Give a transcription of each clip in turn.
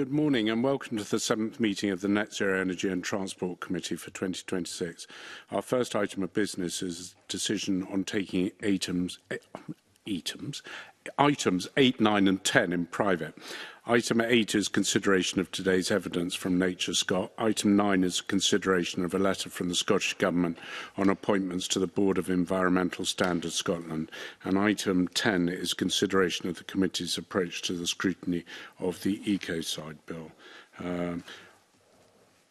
Good morning and welcome to the 7th meeting of the Net Zero Energy and Transport Committee for 2026. Our first item of business is a decision on taking items 8, 9 and 10 in private. Item 8 is consideration of today's evidence from Nature Scott. Item 9 is consideration of a letter from the Scottish Government on appointments to the Board of Environmental Standards Scotland. And item 10 is consideration of the committee's approach to the scrutiny of the Ecocide Bill.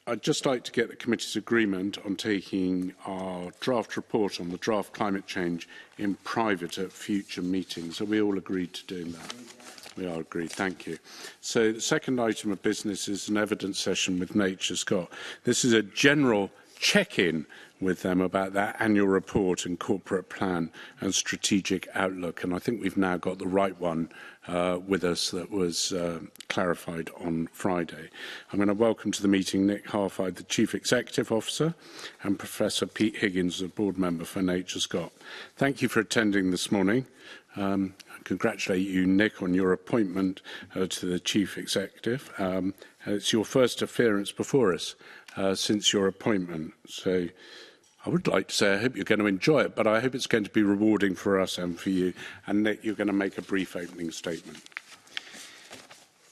I'd just like to get the committee's agreement on taking our draft report on the draft climate change in private at future meetings. Are we all agreed to doing that? We are agreed. Thank you. So the second item of business is an evidence session with Nature Scott. This is a general check-in with them about their annual report and corporate plan and strategic outlook. And I think we've now got the right one with us that was clarified on Friday. I'm going to welcome to the meeting Nick Harfide, the Chief Executive Officer, and Professor Pete Higgins, the Board Member for Nature Scott. Thank you for attending this morning. I congratulate you, Nick, on your appointment to the Chief Executive. It's your first appearance before us since your appointment. So I would like to say I hope you're going to enjoy it, but I hope it's going to be rewarding for us and for you. And Nick, you're going to make a brief opening statement.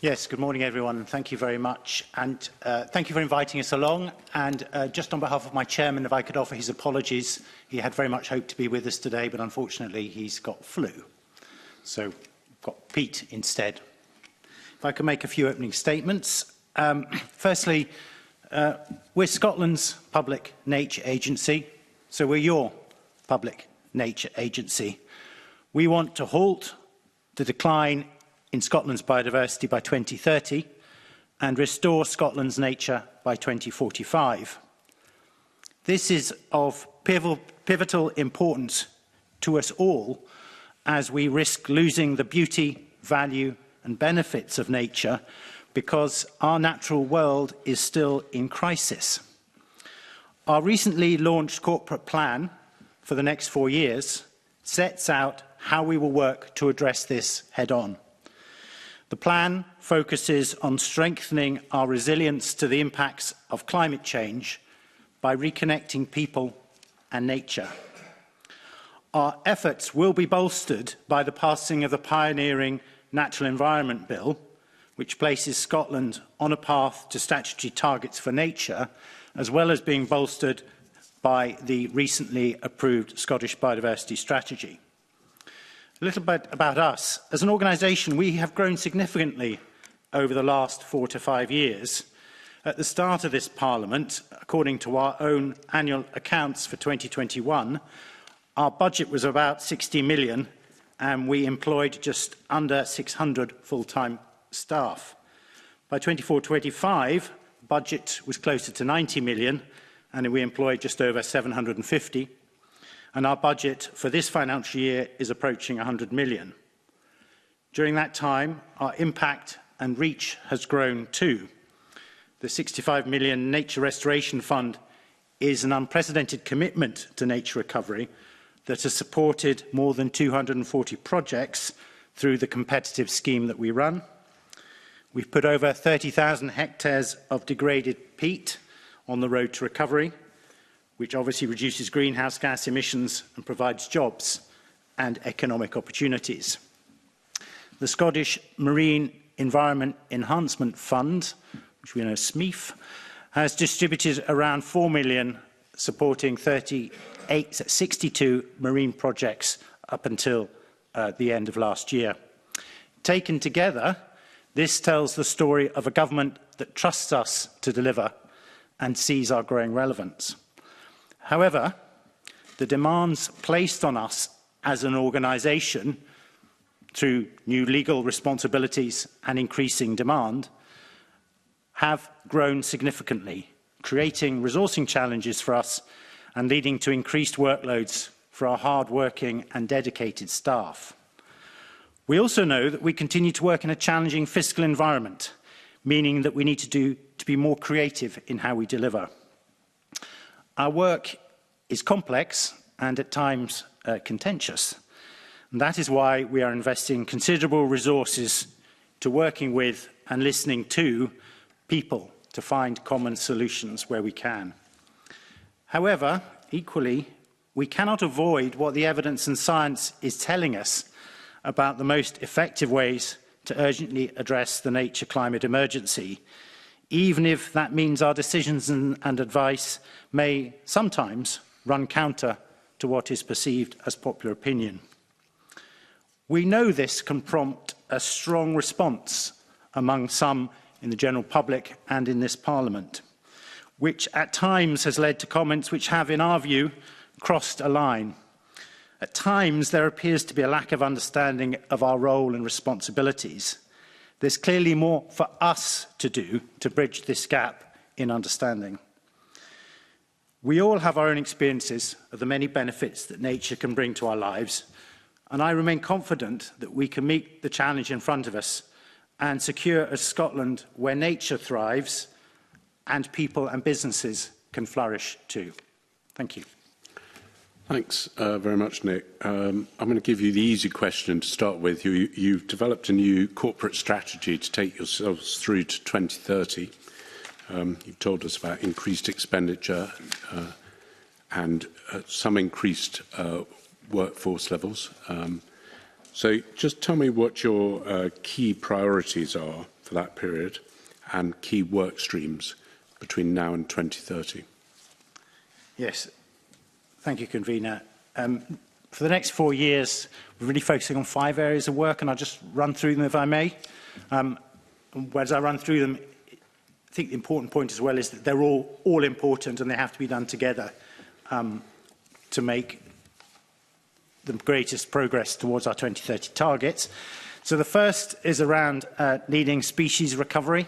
Yes, good morning, everyone. Thank you very much. And thank you for inviting us along. And just on behalf of my chairman, if I could offer his apologies. He had very much hoped to be with us today, but unfortunately he's got flu. So we've got Pete instead. If I could make a few opening statements. Firstly, we're Scotland's public nature agency, so we're your public nature agency. We want to halt the decline in Scotland's biodiversity by 2030 and restore Scotland's nature by 2045. This is of pivotal importance to us all as we risk losing the beauty, value and benefits of nature because our natural world is still in crisis. Our recently launched corporate plan for the next 4 years sets out how we will work to address this head-on. The plan focuses on strengthening our resilience to the impacts of climate change by reconnecting people and nature. Our efforts will be bolstered by the passing of the pioneering Natural Environment Bill, which places Scotland on a path to statutory targets for nature, as well as being bolstered by the recently approved Scottish Biodiversity Strategy. A little bit about us. As an organisation, we have grown significantly over the last 4 to 5 years. At the start of this Parliament, according to our own annual accounts for 2021, our budget was about 60 million and we employed just under 600 full-time staff. By 24-25, the budget was closer to 90 million and we employed just over 750. And our budget for this financial year is approaching 100 million. During that time, our impact and reach has grown too. The 65 million Nature Restoration Fund is an unprecedented commitment to nature recovery that has supported more than 240 projects through the competitive scheme that we run. We've put over 30,000 hectares of degraded peat on the road to recovery, which obviously reduces greenhouse gas emissions and provides jobs and economic opportunities. The Scottish Marine Environment Enhancement Fund, which we know as SMEF, has distributed around 4 million, supporting 62 marine projects up until the end of last year. Taken together, this tells the story of a government that trusts us to deliver and sees our growing relevance. However, the demands placed on us as an organisation through new legal responsibilities and increasing demand have grown significantly, creating resourcing challenges for us and leading to increased workloads for our hard-working and dedicated staff. We also know that we continue to work in a challenging fiscal environment, meaning that we need to be more creative in how we deliver. Our work is complex and at times contentious. And that is why we are investing considerable resources to working with and listening to people to find common solutions where we can. However, equally, we cannot avoid what the evidence and science is telling us about the most effective ways to urgently address the nature-climate emergency, even if that means our decisions and advice may sometimes run counter to what is perceived as popular opinion. We know this can prompt a strong response among some in the general public and in this Parliament, which at times has led to comments which have, in our view, crossed a line. At times, there appears to be a lack of understanding of our role and responsibilities. There's clearly more for us to do to bridge this gap in understanding. We all have our own experiences of the many benefits that nature can bring to our lives, and I remain confident that we can meet the challenge in front of us and secure a Scotland where nature thrives and people and businesses can flourish too. Thank you. Thanks very much, Nick. I'm going to give you the easy question to start with. You've developed a new corporate strategy to take yourselves through to 2030. You've told us about increased expenditure and some increased workforce levels. So just tell me what your key priorities are for that period and key work streams between now and 2030. Yes. Thank you, Convener. For the next 4 years, we're really focusing on 5 areas of work, and I'll just run through them if I may. As I run through them, I think the important point as well is that they're all important and they have to be done together to make the greatest progress towards our 2030 targets. So the first is around leading species recovery,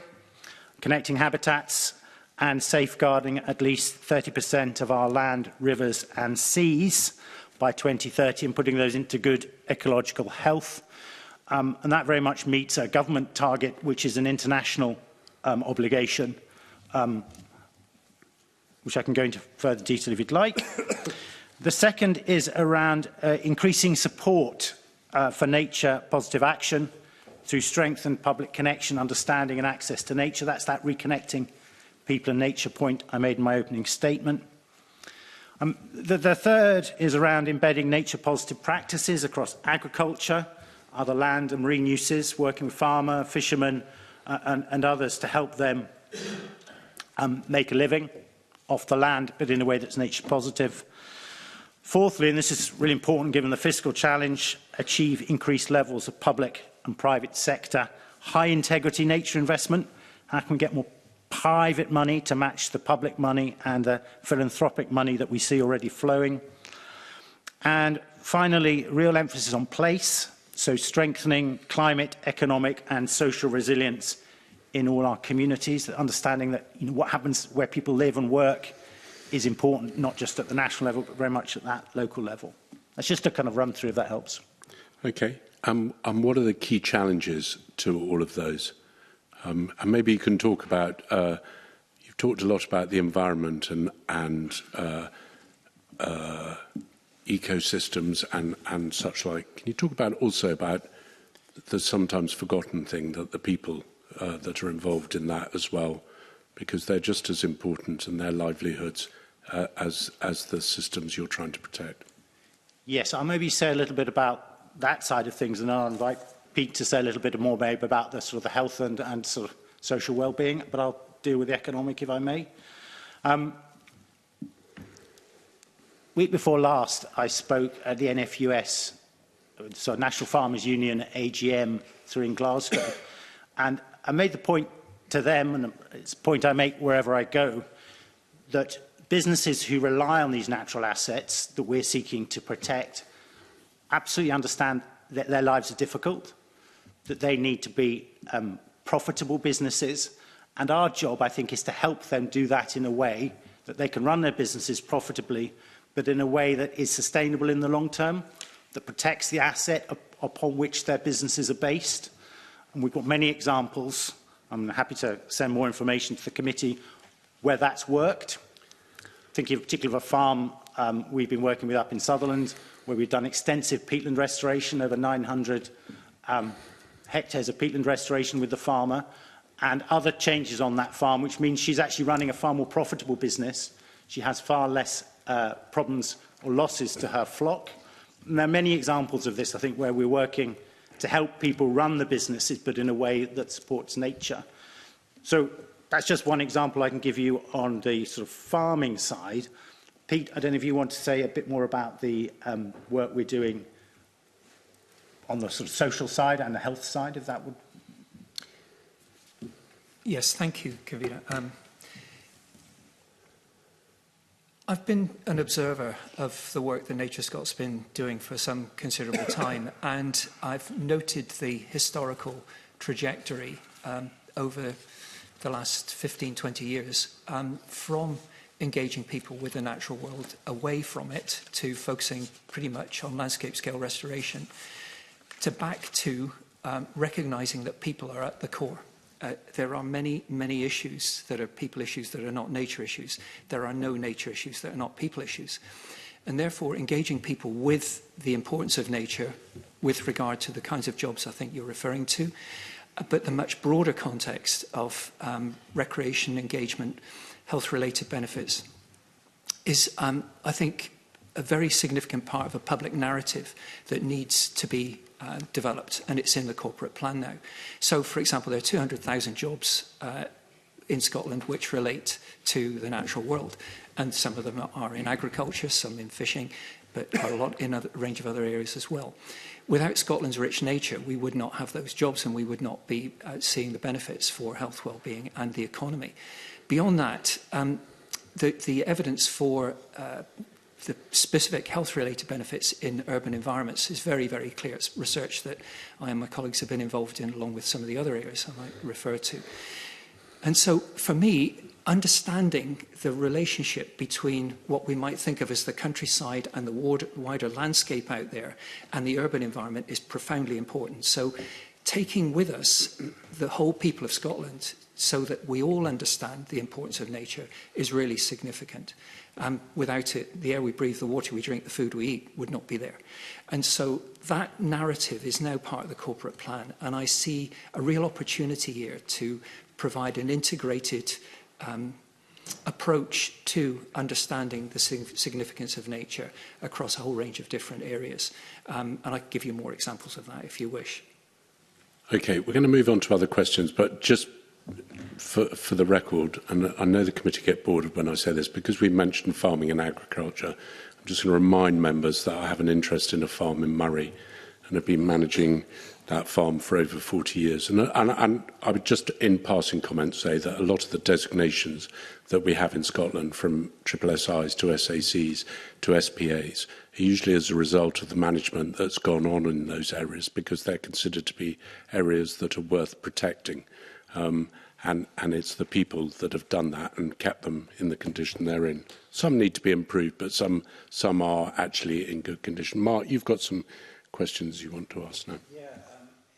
connecting habitats, and safeguarding at least 30% of our land, rivers and seas by 2030 and putting those into good ecological health. And that very much meets a government target, which is an international obligation, which I can go into further detail if you'd like. The second is around increasing support for nature positive action through strengthened public connection, understanding and access to nature. That's that reconnecting people and nature point I made in my opening statement. The third is around embedding nature-positive practices across agriculture, other land and marine uses, working with farmer, fishermen and others to help them make a living off the land, but in a way that's nature-positive. Fourthly, and this is really important given the fiscal challenge, achieve increased levels of public and private sector high-integrity nature investment. How can we get more private money to match the public money and the philanthropic money that we see already flowing? And finally, real emphasis on place, so strengthening climate, economic and social resilience in all our communities, understanding that what happens where people live and work is important, not just at the national level, but very much at that local level. That's just a kind of run through, if that helps. Okay. And what are the key challenges to all of those? And maybe you can talk about, you've talked a lot about the environment and ecosystems and such like. Can you talk about also about the sometimes forgotten thing that the people that are involved in that as well, because they're just as important in their livelihoods as the systems you're trying to protect? Yes, I'll maybe say a little bit about that side of things, and I'll invite Pete to say a little bit more maybe about the sort of the health and sort of social well-being, but I'll deal with the economic if I may. Week before last, I spoke at the NFUS, so National Farmers Union AGM through in Glasgow, and I made the point to them, and it's a point I make wherever I go, that businesses who rely on these natural assets that we're seeking to protect absolutely understand that their lives are difficult, that they need to be profitable businesses, and our job, I think, is to help them do that in a way that they can run their businesses profitably, but in a way that is sustainable in the long term, that protects the asset upon which their businesses are based. And we've got many examples. I'm happy to send more information to the committee where that's worked. Thinking particularly of a farm we've been working with up in Sutherland, where we've done extensive peatland restoration, over 900 hectares of peatland restoration with the farmer, and other changes on that farm, which means she's actually running a far more profitable business. She has far less problems or losses to her flock. And there are many examples of this, I think, where we're working to help people run the businesses, but in a way that supports nature. So that's just one example I can give you on the sort of farming side. Pete, I don't know if you want to say a bit more about the work we're doing on the sort of social side and the health side, if that would. Yes, thank you, Kavita. I've been an observer of the work that NatureScot's been doing for some considerable time, and I've noted the historical trajectory over the last 15, 20 years from engaging people with the natural world away from it to focusing pretty much on landscape scale restoration to back to recognising that people are at the core. There are many, many issues that are people issues that are not nature issues. There are no nature issues that are not people issues. And therefore, engaging people with the importance of nature with regard to the kinds of jobs I think you're referring to, but the much broader context of recreation, engagement, health-related benefits is, I think, a very significant part of a public narrative that needs to be developed, and it's in the corporate plan now. So, for example, there are 200,000 jobs in Scotland which relate to the natural world, and some of them are in agriculture, some in fishing, but a lot in a range of other areas as well. Without Scotland's rich nature, we would not have those jobs, and we would not be seeing the benefits for health, well-being and the economy. Beyond that, the evidence for the specific health-related benefits in urban environments is very, very clear. It's research that I and my colleagues have been involved in, along with some of the other areas I might refer to. And so, for me, understanding the relationship between what we might think of as the countryside and the wider landscape out there and the urban environment is profoundly important. So, taking with us the whole people of Scotland so that we all understand the importance of nature is really significant. Without it, the air we breathe, the water we drink, the food we eat would not be there. And so that narrative is now part of the corporate plan. And I see a real opportunity here to provide an integrated approach to understanding the significance of nature across a whole range of different areas. And I can give you more examples of that if you wish. Okay, we're going to move on to other questions, but just for the record, and I know the committee get bored when I say this, because we mentioned farming and agriculture, I'm just going to remind members that I have an interest in a farm in Murray and have been managing that farm for over 40 years. And I would just, in passing comments, say that a lot of the designations that we have in Scotland, from SSSIs to SACs to SPAs, are usually as a result of the management that's gone on in those areas, because they're considered to be areas that are worth protecting. And it's the people that have done that and kept them in the condition they're in. Some need to be improved, but some are actually in good condition. Mark, you've got some questions you want to ask now. Yeah,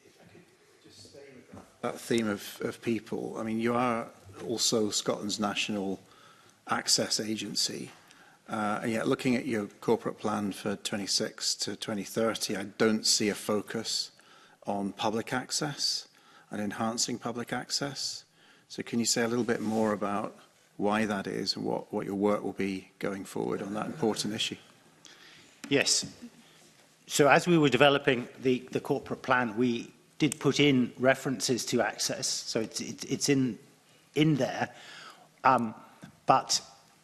if I could just stay with that theme of people. I mean, you are also Scotland's national access agency, and yet looking at your corporate plan for 26 to 2030, I don't see a focus on public access and enhancing public access. So can you say a little bit more about why that is and what your work will be going forward on that important issue? Yes. So as we were developing the corporate plan, we did put in references to access. So it's in there. But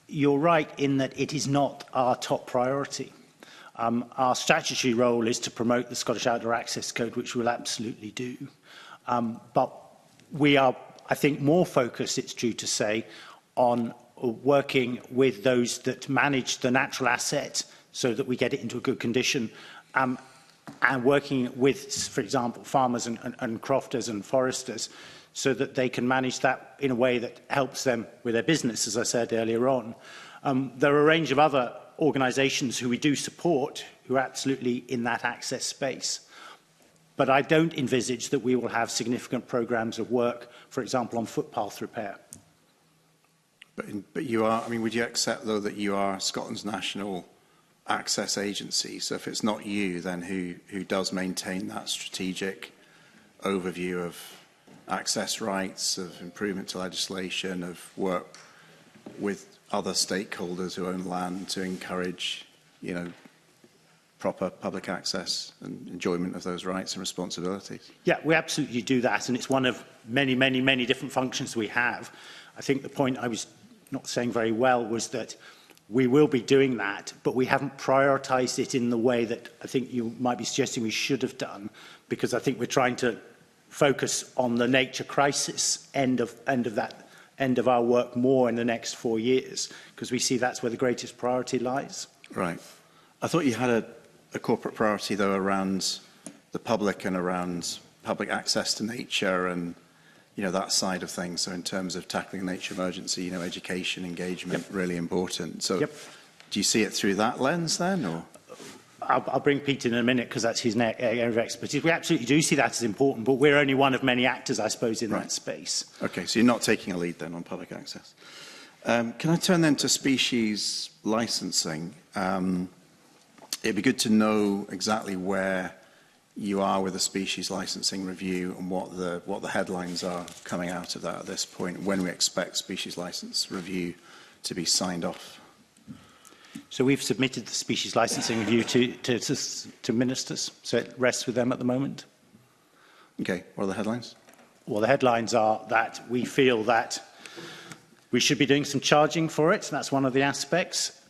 you're right in that it is not our top priority. Our statutory role is to promote the Scottish Outdoor Access Code, which we'll absolutely do. But we are, I think, more focused, it's true to say, on working with those that manage the natural asset so that we get it into a good condition, and working with, for example, farmers and crofters and foresters so that they can manage that in a way that helps them with their business, as I said earlier on. There are a range of other organisations who we do support who are absolutely in that access space. But I don't envisage that we will have significant programmes of work, for example, on footpath repair. But you are, I mean, would you accept, though, that you are Scotland's national access agency? So if it's not you, then who does maintain that strategic overview of access rights, of improvement to legislation, of work with other stakeholders who own land to encourage, you know, proper public access and enjoyment of those rights and responsibilities? Yeah, we absolutely do that, and it's one of many, many, many different functions we have. I think the point I was not saying very well was that we will be doing that, but we haven't prioritised it in the way that I think you might be suggesting we should have done, because I think we're trying to focus on the nature crisis end of our work more in the next 4 years, because we see that's where the greatest priority lies. Right. I thought you had a corporate priority, though, around the public and around public access to nature and, you know, that side of things. So in terms of tackling nature emergency, you know, education, engagement, really important. So do you see it through that lens then, or? I'll bring Pete in a minute, because that's his area of expertise. We absolutely do see that as important, but we're only one of many actors, I suppose, in that space. Okay, so you're not taking a lead then on public access. Can I turn then to species licensing? It'd be good to know exactly where you are with the species licensing review and what the headlines are coming out of that at this point, when we expect species license review to be signed off. So we've submitted the species licensing review to ministers, so it rests with them at the moment. Okay, what are the headlines? Well, the headlines are that we feel that we should be doing some charging for it. That's one of the aspects.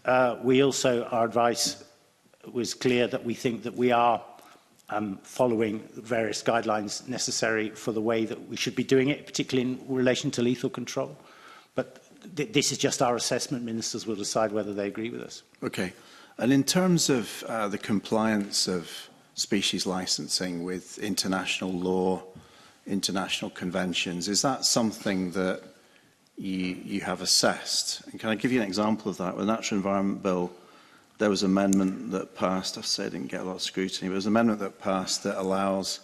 We also, our advice was clear that we think that we are following various guidelines necessary for the way that we should be doing it, particularly in relation to lethal control. But this is just our assessment. Ministers will decide whether they agree with us. Okay. And in terms of the compliance of species licensing with international law, international conventions, is that something that you have assessed? And can I give you an example of that? With the Natural Environment Bill, there was an amendment that passed, I've said it didn't get a lot of scrutiny, but there was an amendment that passed that allows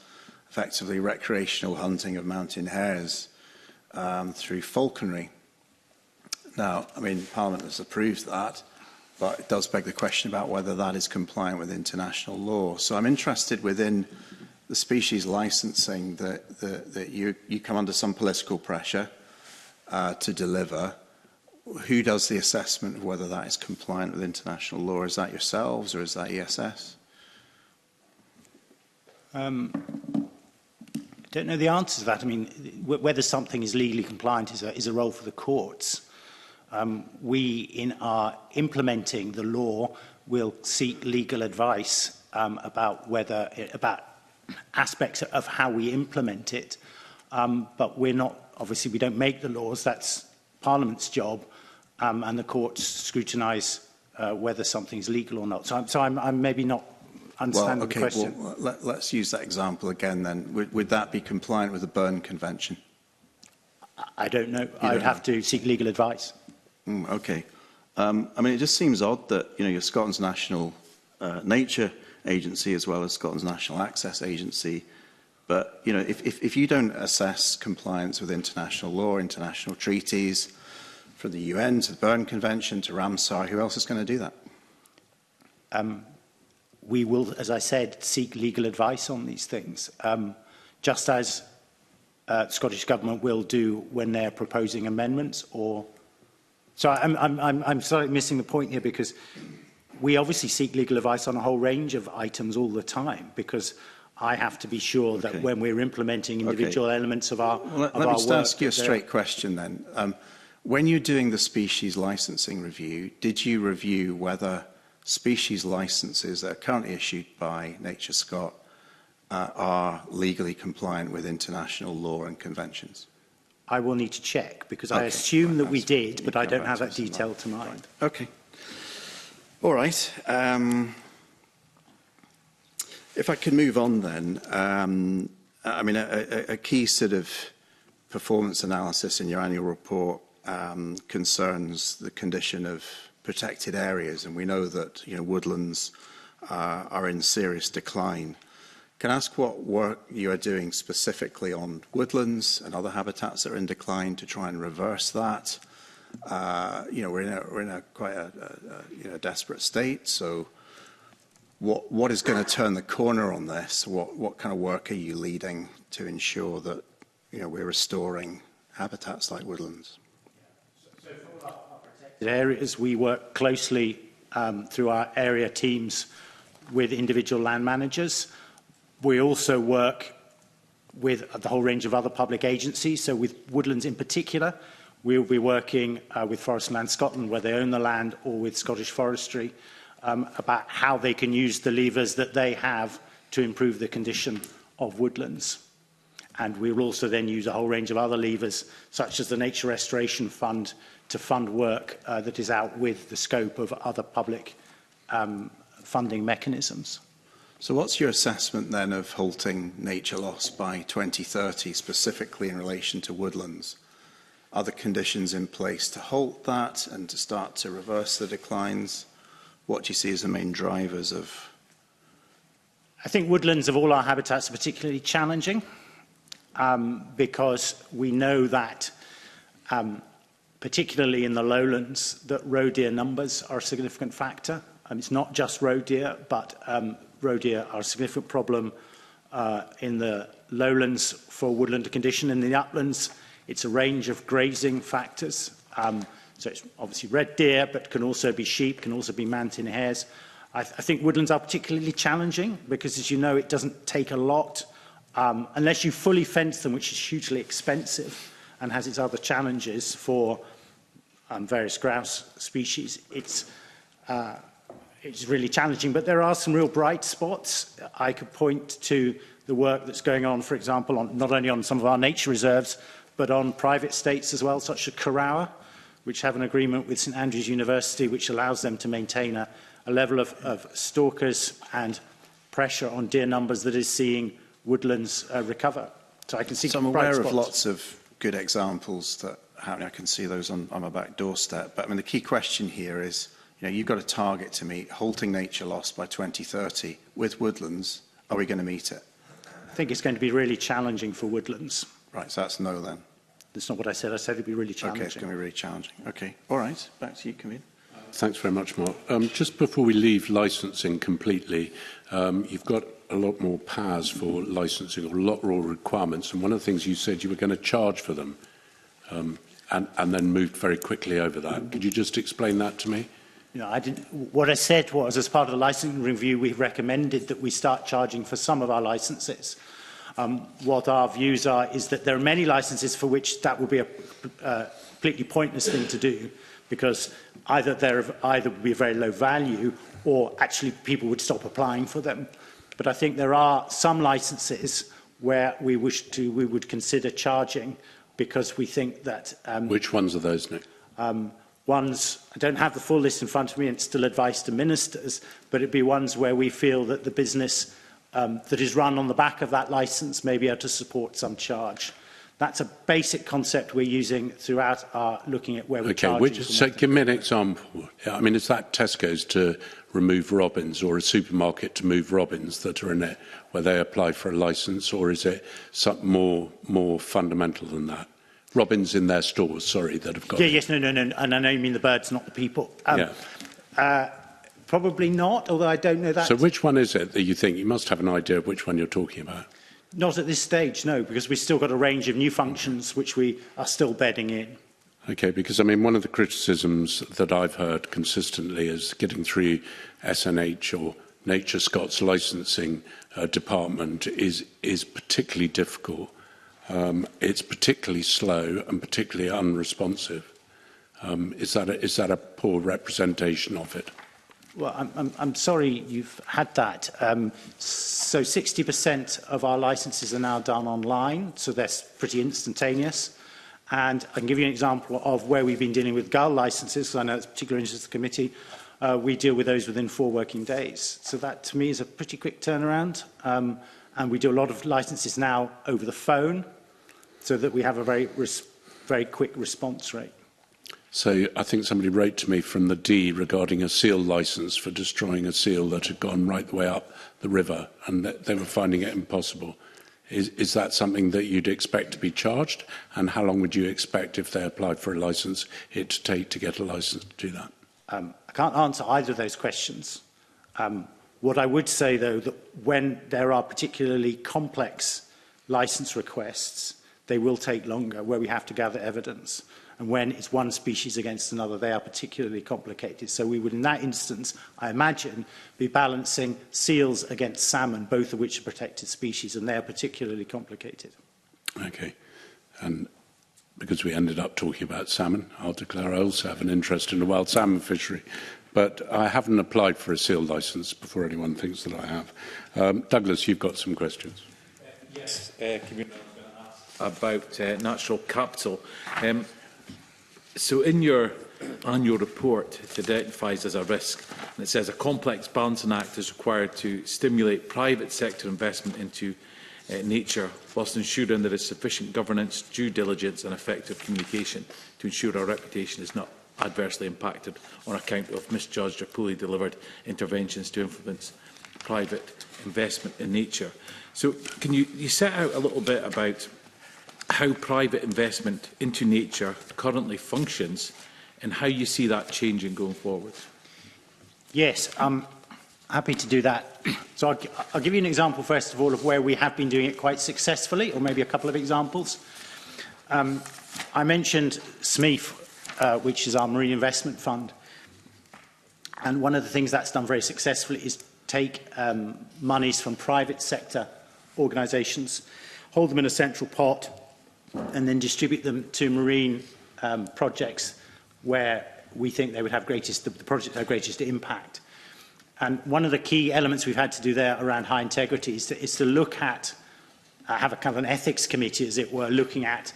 effectively recreational hunting of mountain hares through falconry. Now, I mean, Parliament has approved that, but it does beg the question about whether that is compliant with international law. So I'm interested within the species licensing that you come under some political pressure to deliver. Who does the assessment of whether that is compliant with international law? Is that yourselves or is that ESS? I don't know the answer to that. I mean, whether something is legally compliant is a role for the courts. We, in our implementing the law, will seek legal advice about aspects of how we implement it. But we're not, obviously, we don't make the laws. That's Parliament's job, and the courts scrutinise whether something is legal or not. So I'm maybe not understanding the question. Well, let's use that example again then. Would that be compliant with the Berne Convention? I don't know. I would have to seek legal advice. Okay. I mean, it just seems odd that, you know, you're Scotland's National Nature Agency as well as Scotland's National Access Agency. But, you know, if you don't assess compliance with international law, international treaties, from the UN to the Berne Convention to Ramsar, who else is going to do that? We will, as I said, seek legal advice on these things, just as the Scottish Government will do when they're proposing amendments. Or so I'm slightly missing the point here, because we obviously seek legal advice on a whole range of items all the time, because I have to be sure that when we're implementing individual elements of our Let me just ask you a straight question then. When you're doing the species licensing review, did you review whether species licenses that are currently issued by Nature Scot are legally compliant with international law and conventions? I will need to check, because I assume that we did, but I don't have that detail to mind. Okay. All right. If I could move on then, I mean, a key sort of performance analysis in your annual report concerns the condition of protected areas, and we know that, you know, woodlands are in serious decline. Can I ask what work you are doing specifically on woodlands and other habitats that are in decline to try and reverse that? You know, we're in a quite a desperate state. So, what is going to turn the corner on this? What kind of work are you leading to ensure that, we're restoring habitats like woodlands? Areas, we work closely through our area teams with individual land managers. We also work with the whole range of other public agencies. So with woodlands in particular, we'll be working with Forest and Land Scotland, where they own the land, or with Scottish Forestry, about how they can use the levers that they have to improve the condition of woodlands. And we will also then use a whole range of other levers, such as the Nature Restoration Fund, to fund work that is out with the scope of other public funding mechanisms. So what's your assessment then of halting nature loss by 2030, specifically in relation to woodlands? Are the conditions in place to halt that and to start to reverse the declines? What do you see as the main drivers of? I think woodlands of all our habitats are particularly challenging because we know that particularly in the lowlands, that roe deer numbers are a significant factor. It's not just roe deer, but roe deer are a significant problem in the lowlands for woodland condition. In the uplands, it's a range of grazing factors. So it's obviously red deer, but can also be sheep, can also be mountain hares. I think woodlands are particularly challenging because, as you know, it doesn't take a lot unless you fully fence them, which is hugely expensive and has its other challenges for various grouse species. It's really challenging, but there are some real bright spots. I could point to the work that's going on, for example, on, not only on some of our nature reserves, but on private estates as well, such as Carrower, which have an agreement with St Andrews University, which allows them to maintain a level of stalkers and pressure on deer numbers that is seeing woodlands recover. So I can see. So I'm aware of lots of good examples that happening. I can see those on my back doorstep. But I mean, the key question here is, you've got a target to meet, halting nature loss by 2030 with woodlands. Are we going to meet it? I think it's going to be really challenging for woodlands. Right, so that's no then. That's not what I said. I said it'd be really challenging. Okay, it's going to be really challenging. Okay, all right. Back to you, Camille. Thanks very much, Mark. Just before we leave licensing completely, you've got a lot more powers for licensing, or a lot more requirements. And one of the things you said you were going to charge for them, and then moved very quickly over that. Could you just explain that to me? I didn't. What I said was, as part of the licensing review, we recommended that we start charging for some of our licences. What our views are is that there are many licences for which that would be a completely pointless thing to do, because either would be a very low value, or actually people would stop applying for them. But I think there are some licences where we would consider charging, because we think that. Which ones are those, Nick? Ones, I don't have the full list in front of me, and it's still advice to ministers, but it'd be ones where we feel that the business that is run on the back of that licence may be able to support some charge. That's a basic concept we're using throughout our looking at where we're charging. So give me an example. I mean, is that Tesco's to remove robins, or a supermarket to move robins that are in it, where they apply for a licence, or is it something more fundamental than that? Robins in their stores, sorry, that have got... Yes, no, and I know you mean the birds, not the people. Probably not, although I don't know that. So which one is it that you think? You must have an idea of which one you're talking about. Not at this stage, no, because we've still got a range of new functions which we are still bedding in. Okay, because, I mean, one of the criticisms that I've heard consistently is getting through SNH, or Nature Scots licensing department, is particularly difficult. It's particularly slow and particularly unresponsive. Is that a poor representation of it? Well, I'm sorry you've had that. So 60% of our licences are now done online, so that's pretty instantaneous. And I can give you an example of where we've been dealing with gull licences, because I know it's particular interest of the committee. We deal with those within 4 working days. So that, to me, is a pretty quick turnaround. And we do a lot of licences now over the phone, so that we have a very quick response rate. So I think somebody wrote to me from the D regarding a seal licence for destroying a seal that had gone right the way up the river, and they were finding it impossible. Is that something that you'd expect to be charged? And how long would you expect, if they applied for a licence, it to take to get a licence to do that? I can't answer either of those questions. What I would say, though, that when there are particularly complex licence requests, they will take longer, where we have to gather evidence. And when it's one species against another, they are particularly complicated. So we would, in that instance, I imagine, be balancing seals against salmon, both of which are protected species, and they are particularly complicated. Okay. And because we ended up talking about salmon, I'll declare I also have an interest in the wild salmon fishery. But I haven't applied for a seal licence before anyone thinks that I have. Douglas, you've got some questions. Yes, about natural capital. So in your annual report, it identifies as a risk, and it says a complex balancing act is required to stimulate private sector investment into nature, whilst ensuring there is sufficient governance, due diligence and effective communication to ensure our reputation is not adversely impacted on account of misjudged or poorly delivered interventions to influence private investment in nature. So can you set out a little bit about how private investment into nature currently functions and how you see that changing going forward? Yes, I'm happy to do that. So I'll give you an example, first of all, of where we have been doing it quite successfully, or maybe a couple of examples. I mentioned SMEF, which is our Marine Investment Fund. And one of the things that's done very successfully is take monies from private sector organisations, hold them in a central pot, and then distribute them to marine projects where we think they would have the projects have greatest impact. And one of the key elements we've had to do there around high integrity is to look at, have a kind of an ethics committee, as it were, looking at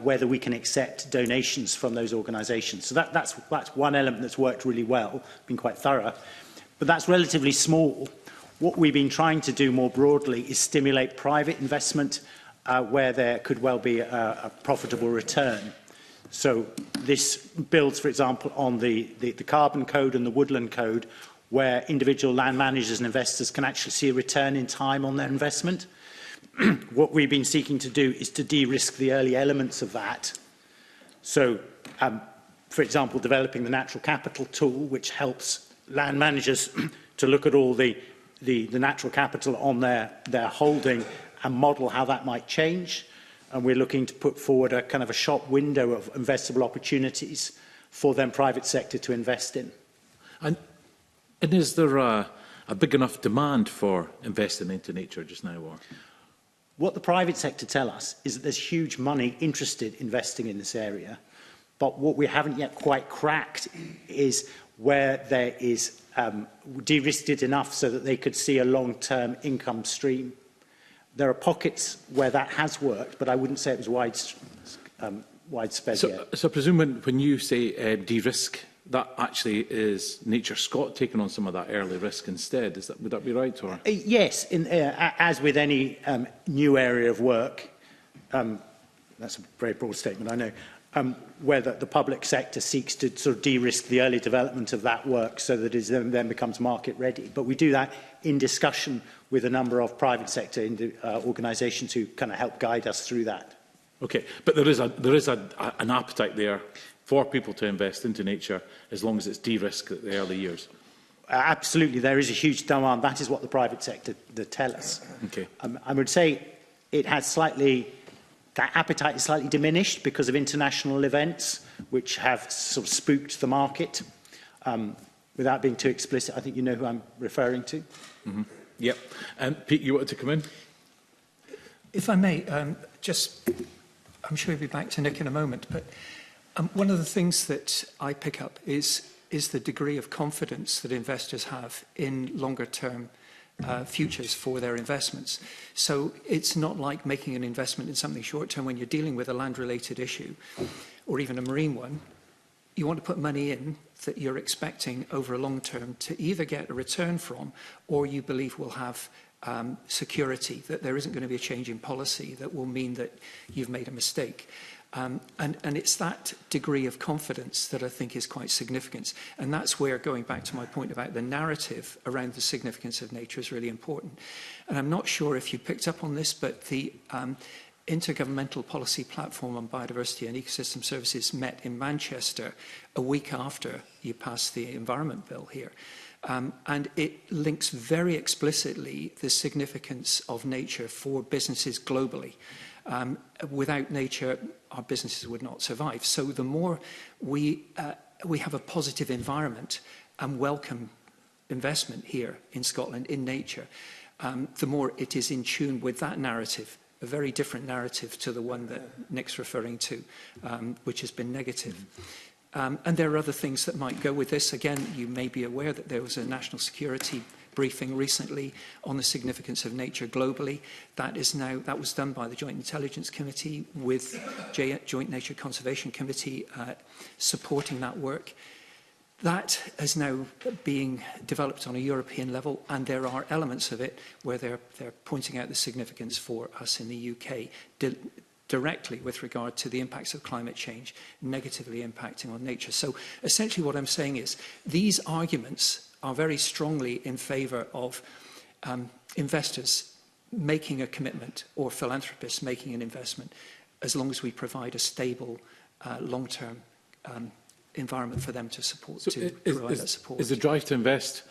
whether we can accept donations from those organisations. So that's one element that's worked really well, been quite thorough. But that's relatively small. What we've been trying to do more broadly is stimulate private investment where there could well be a profitable return. So this builds, for example, on the Carbon Code and the Woodland Code, where individual land managers and investors can actually see a return in time on their investment. What we've been seeking to do is to de-risk the early elements of that. So, for example, developing the natural capital tool, which helps land managers to look at all the natural capital on their holding and model how that might change. And we're looking to put forward a kind of a shop window of investable opportunities for them private sector to invest in. And is there a big enough demand for investing into nature just now? Or? What the private sector tell us is that there's huge money interested in investing in this area. But what we haven't yet quite cracked is where there is de-risked it enough so that they could see a long-term income stream. There are pockets where that has worked, but I wouldn't say it was widespread yet. So I presume when you say de-risk, that actually is Nature Scot taking on some of that early risk instead. Would that be right? Or? Yes, as with any new area of work, that's a very broad statement, I know, where the public sector seeks to sort of de-risk the early development of that work so that it then becomes market ready. But we do that in discussion with a number of private sector organisations who kind of help guide us through that. Okay, but there is an appetite there for people to invest into nature as long as it's de-risked at the early years. Absolutely, there is a huge demand. That is what the private sector tell us. Okay. I would say it has that appetite is slightly diminished because of international events which have sort of spooked the market. Without being too explicit, I think you know who I'm referring to. Mm-hmm. Yep. And Pete, you wanted to come in? If I may, I'm sure we'll be back to Nick in a moment, but one of the things that I pick up is the degree of confidence that investors have in longer-term futures for their investments. So it's not like making an investment in something short-term when you're dealing with a land-related issue, or even a marine one. You want to put money in that you're expecting over a long term to either get a return from, or you believe will have security, that there isn't going to be a change in policy that will mean that you've made a mistake. And it's that degree of confidence that I think is quite significant. And that's where, going back to my point about the narrative around the significance of nature is really important. And I'm not sure if you picked up on this, but the Intergovernmental Policy Platform on Biodiversity and Ecosystem Services met in Manchester a week after you passed the Environment Bill here. And it links very explicitly the significance of nature for businesses globally. Without nature, our businesses would not survive. So the more we have a positive environment and welcome investment here in Scotland in nature, the more it is in tune with that narrative, a very different narrative to the one that Nick's referring to, which has been negative. And there are other things that might go with this. Again, you may be aware that there was a national security briefing recently on the significance of nature globally. That was done by the Joint Intelligence Committee with Joint Nature Conservation Committee supporting that work. That is now being developed on a European level, and there are elements of it where they're pointing out the significance for us in the UK directly with regard to the impacts of climate change negatively impacting on nature. So essentially what I'm saying is these arguments are very strongly in favour of investors making a commitment or philanthropists making an investment as long as we provide a stable long-term environment for them to support, provide that support. Is the drive to invest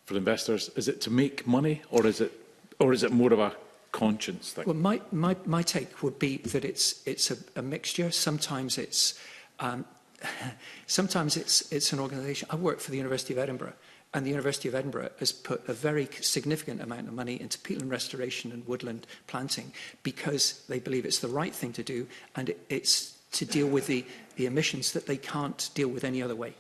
for investors, is it to make money, or is it more of a conscience thing? Well, my take would be that it's a mixture. Sometimes it's an organisation. I work for the University of Edinburgh, and the University of Edinburgh has put a very significant amount of money into peatland restoration and woodland planting because they believe it's the right thing to do, and it's to deal with the emissions that they can't deal with any other way.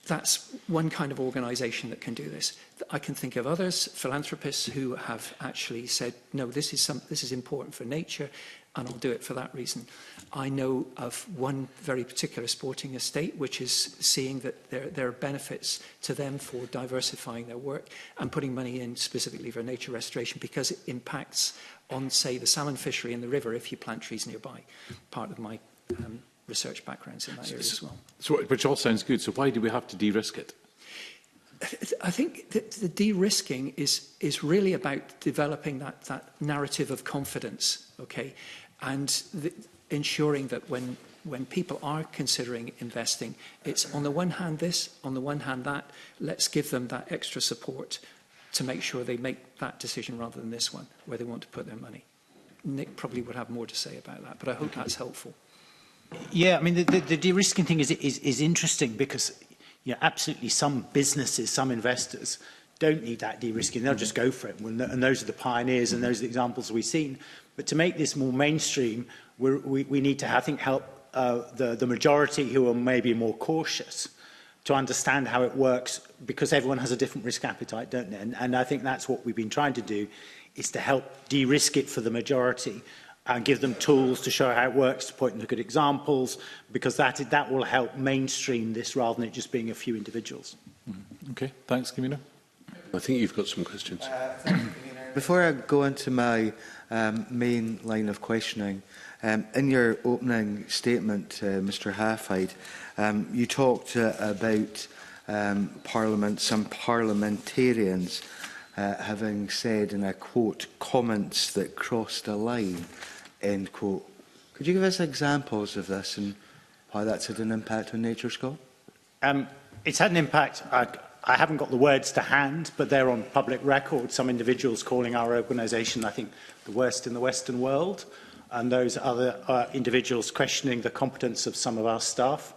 That's one kind of organisation that can do this. I can think of others, philanthropists, who have actually said, no, this is important for nature, and I'll do it for that reason. I know of one very particular sporting estate which is seeing that there are benefits to them for diversifying their work and putting money in specifically for nature restoration because it impacts on, say, the salmon fishery in the river if you plant trees nearby. Part of my research backgrounds in that area as well. So, which all sounds good. So why do we have to de-risk it? I think that the de-risking is really about developing that narrative of confidence, okay, and ensuring that when people are considering investing, it's on the one hand this, on the one hand that. Let's give them that extra support to make sure they make that decision rather than this one, where they want to put their money. Nick probably would have more to say about that, but I hope that's helpful. Yeah, I mean, the de-risking thing is interesting because, you know, absolutely some businesses, some investors don't need that de-risking. They'll just go for it. And those are the pioneers and those are the examples we've seen. But to make this more mainstream, we need to, I think, help the majority who are maybe more cautious to understand how it works because everyone has a different risk appetite, don't they? And I think that's what we've been trying to do, is to help de-risk it for the majority and give them tools to show how it works, to point to good examples, because that will help mainstream this rather than it just being a few individuals. Okay, thanks, Camino. I think you've got some questions. Before I go into my main line of questioning, in your opening statement, Mr Halfhide, you talked about Parliament, some parliamentarians having said, and I quote, comments that crossed a line, end quote. Could you give us examples of this and how that's had an impact on Nature Scott? It's had an impact. I haven't got the words to hand, but they're on public record. Some individuals calling our organisation, I think, the worst in the Western world, and those other individuals questioning the competence of some of our staff.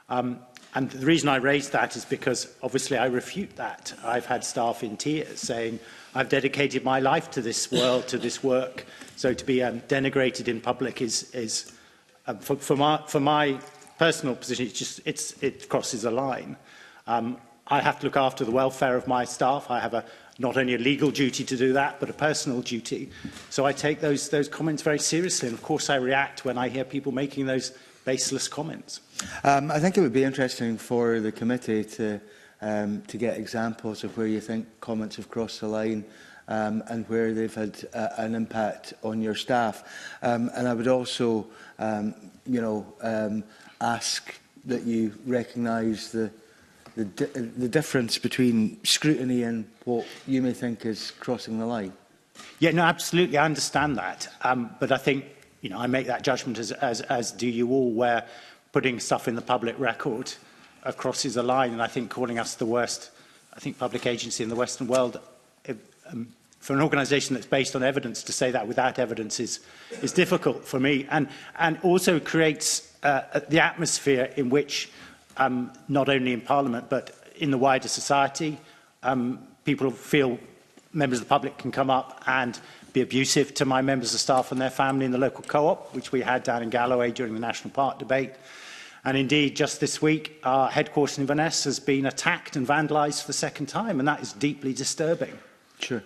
And the reason I raised that is because, obviously, I refute that. I've had staff in tears saying, I've dedicated my life to this world, to this work, so to be denigrated in public is for my personal position, it crosses a line. I have to look after the welfare of my staff. I have not only a legal duty to do that, but a personal duty. So I take those comments very seriously, and of course I react when I hear people making those baseless comments. I think it would be interesting for the committee to get examples of where you think comments have crossed the line and where they've had an impact on your staff. And I would also, ask that you recognise the difference between scrutiny and what you may think is crossing the line. Yeah, no, absolutely, I understand that. But I think, I make that judgment as do you all, where putting stuff in the public record crosses a line, and I think calling us the worst, public agency in the Western world for an organisation that's based on evidence to say that without evidence is difficult for me, and also creates the atmosphere in which, not only in Parliament but in the wider society, people feel members of the public can come up and be abusive to my members of staff and their family in the local co-op, which we had down in Galloway during the National Park debate. And indeed, just this week, our headquarters in Inverness has been attacked and vandalised for the second time, and that is deeply disturbing. Sure.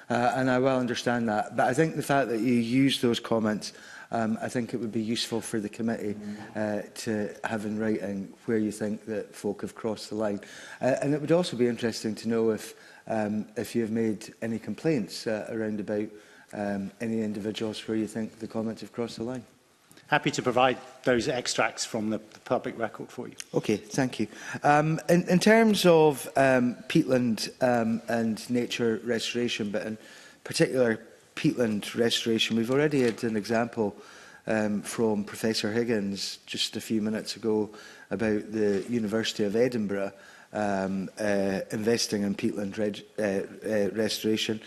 And I well understand that. But I think the fact that you use those comments, I think it would be useful for the committee to have in writing where you think that folk have crossed the line. And it would also be interesting to know if you have made any complaints around about any individuals where you think the comments have crossed the line. Happy to provide those extracts from the public record for you. Okay, thank you. In terms of peatland and nature restoration, but in particular peatland restoration, we've already had an example from Professor Higgins just a few minutes ago about the University of Edinburgh investing in peatland restoration.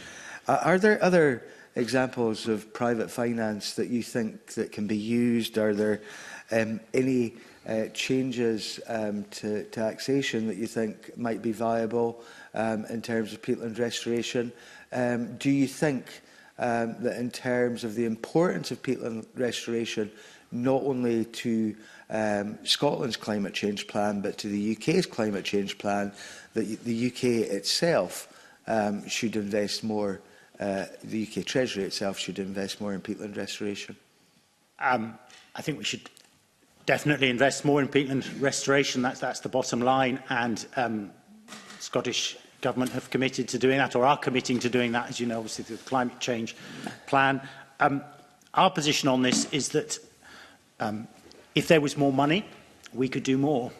Are there other examples of private finance that you think that can be used? Are there any changes to taxation that you think might be viable in terms of peatland restoration? Do you think that in terms of the importance of peatland restoration, not only to Scotland's climate change plan, but to the UK's climate change plan, that the UK itself should invest more, the UK Treasury itself should invest more in peatland restoration? I think we should definitely invest more in peatland restoration. That's the bottom line, and Scottish Government have committed to doing that, or are committing to doing that, as you know, obviously through the climate change plan. Our position on this is that if there was more money, we could do more.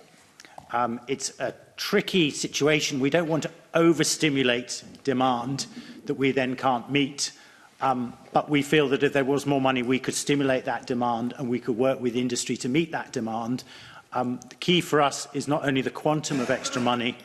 It's a tricky situation. We don't want to overstimulate demand that we then can't meet. But we feel that if there was more money, we could stimulate that demand and we could work with industry to meet that demand. The key for us is not only the quantum of extra money,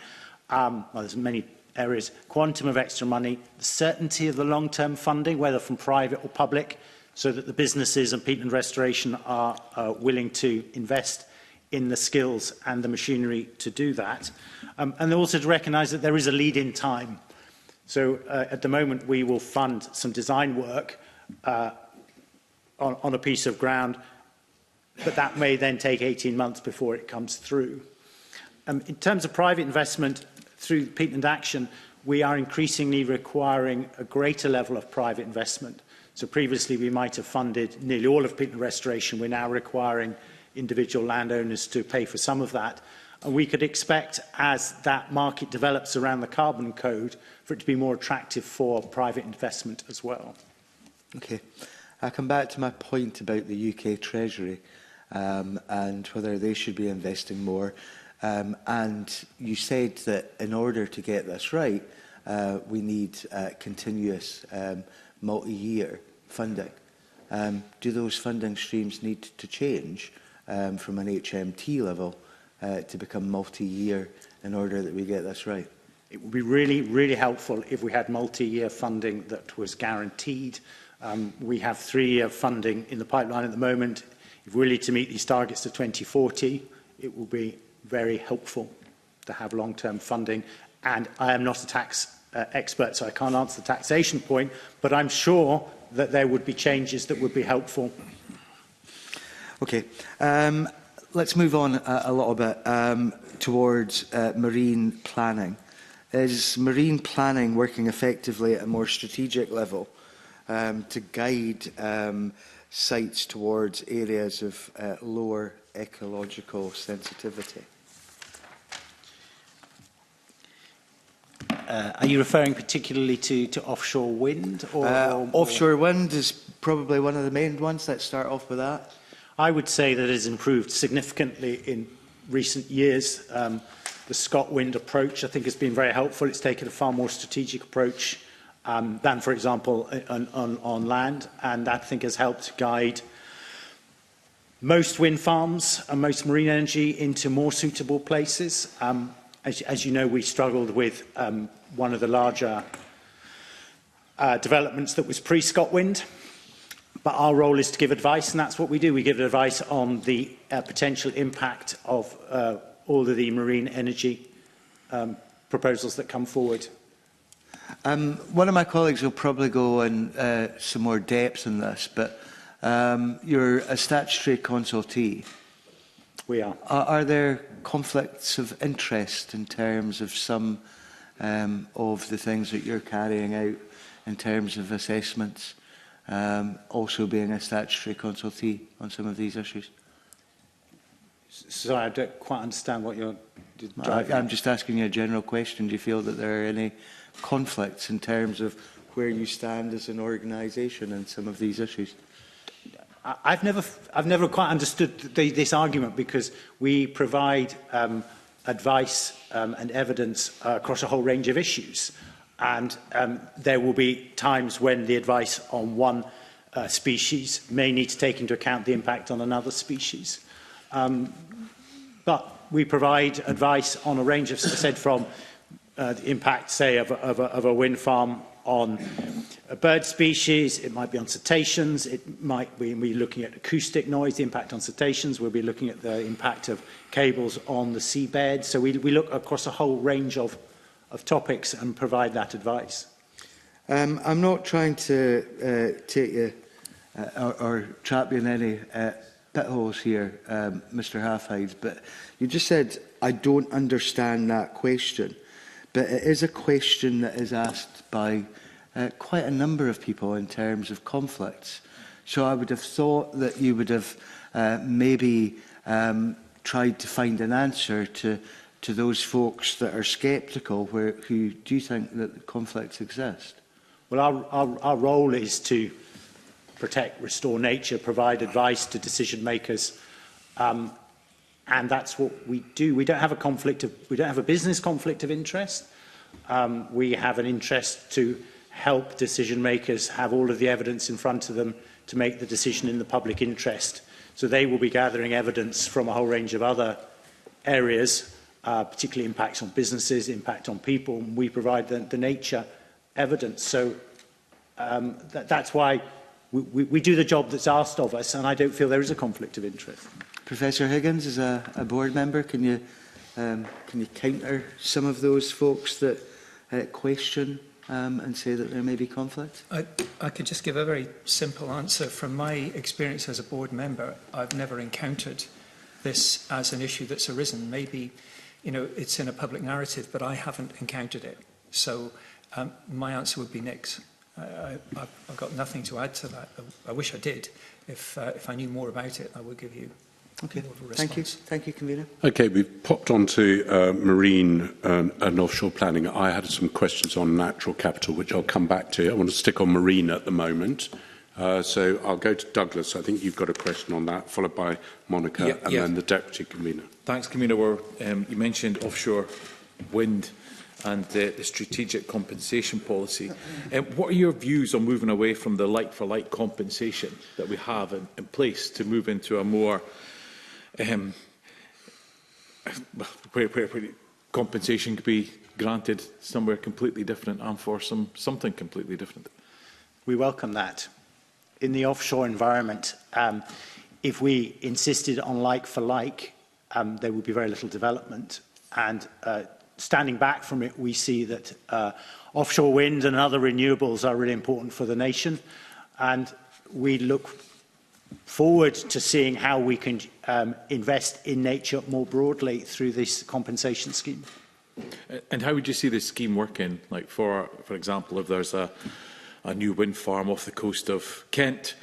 well, there's many areas, quantum of extra money, the certainty of the long-term funding, whether from private or public, so that the businesses and peatland restoration are willing to invest in the skills and the machinery to do that. And also to recognise that there is a lead-in time. So at the moment, we will fund some design work on a piece of ground, but that may then take 18 months before it comes through. In terms of private investment through Peatland Action, we are increasingly requiring a greater level of private investment. So previously, we might have funded nearly all of peatland restoration. We're now requiring individual landowners to pay for some of that. And we could expect, as that market develops around the carbon code, for it to be more attractive for private investment as well. Okay. I'll come back to my point about the UK Treasury and whether they should be investing more. And you said that in order to get this right, we need continuous multi-year funding. Do those funding streams need to change from an HMT level to become multi-year in order that we get this right? It would be really, really helpful if we had multi-year funding that was guaranteed. We have 3-year funding in the pipeline at the moment. If we're really to meet these targets to 2040, it will be very helpful to have long-term funding. And I am not a tax expert, so I can't answer the taxation point, but I'm sure that there would be changes that would be helpful. Okay. Let's move on a little bit towards marine planning. Is marine planning working effectively at a more strategic level to guide sites towards areas of lower ecological sensitivity? Are you referring particularly to offshore wind? Offshore wind is probably one of the main ones. Let's start off with that. I would say that it has improved significantly in recent years. The ScotWind approach, I think, has been very helpful. It's taken a far more strategic approach than, for example, on land, and that, I think, has helped guide most wind farms and most marine energy into more suitable places. As you know, we struggled with one of the larger developments that was pre-ScotWind. But our role is to give advice, and that's what we do. We give advice on the potential impact of all of the marine energy proposals that come forward. One of my colleagues will probably go in some more depth in this, but you're a statutory consultee. We are. Are there conflicts of interest in terms of some of the things that you're carrying out in terms of assessments, also being a statutory consultee on some of these issues? Sorry, I don't quite understand what you're driving at. I'm just asking you a general question. Do you feel that there are any conflicts in terms of where you stand as an organisation in some of these issues? I've never quite understood this argument, because we provide advice and evidence across a whole range of issues. And there will be times when the advice on one species may need to take into account the impact on another species. But we provide advice on a range of, as I said, from the impact, say, of a wind farm on a bird species. It might be on cetaceans. It might be looking at acoustic noise, the impact on cetaceans. We'll be looking at the impact of cables on the seabed. So we look across a whole range of topics and provide that advice. I'm not trying to take you or trap you in any pitholes here, Mr Halfhide, but you just said, I don't understand that question. But it is a question that is asked by quite a number of people in terms of conflicts. So I would have thought that you would have maybe tried to find an answer to those folks that are sceptical, who do you think that conflicts exist? Well, our role is to protect, restore nature, provide advice to decision makers, and that's what we do. We don't have a business conflict of interest. We have an interest to help decision makers have all of the evidence in front of them to make the decision in the public interest. So they will be gathering evidence from a whole range of other areas, particularly impacts on businesses, impact on people, and we provide the nature evidence. So that's why we do the job that's asked of us, and I don't feel there is a conflict of interest. Professor Higgins, as a board member, can you counter some of those folks that question and say that there may be conflict? I could just give a very simple answer. From my experience as a board member, I've never encountered this as an issue that's arisen. Maybe, it's in a public narrative, but I haven't encountered it. So my answer would be nix. I've got nothing to add to that. I wish I did. If I knew more about it, I would give you okay. more of a response. Thank you. Thank you, Convener. Okay, we've popped on to marine and offshore planning. I had some questions on natural capital, which I'll come back to. I want to stick on marine at the moment. So I'll go to Douglas. I think you've got a question on that, followed by Monica and then the Deputy Convener. Thanks, Convener. You mentioned offshore wind and the strategic compensation policy. What are your views on moving away from the like-for-like compensation that we have in place to move into a more where compensation could be granted somewhere completely different and for something completely different? We welcome that. In the offshore environment, if we insisted on like-for-like, there would be very little development. And standing back from it, we see that offshore wind and other renewables are really important for the nation. And we look forward to seeing how we can invest in nature more broadly through this compensation scheme. And how would you see this scheme working? Like, for example, if there's a new wind farm off the coast of Kent,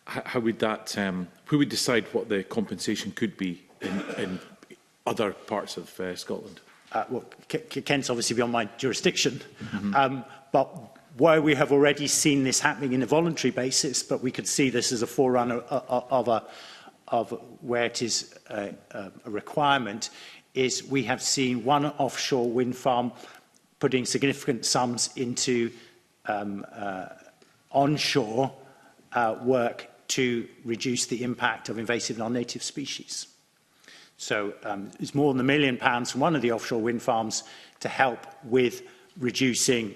how would that, who would decide what the compensation could be in other parts of Scotland? Well, Kent's obviously beyond my jurisdiction, but where we have already seen this happening in a voluntary basis, but we could see this as a forerunner of where it is a requirement, is we have seen one offshore wind farm putting significant sums into onshore work to reduce the impact of invasive non-native species. So it's more than £1 million from one of the offshore wind farms to help with reducing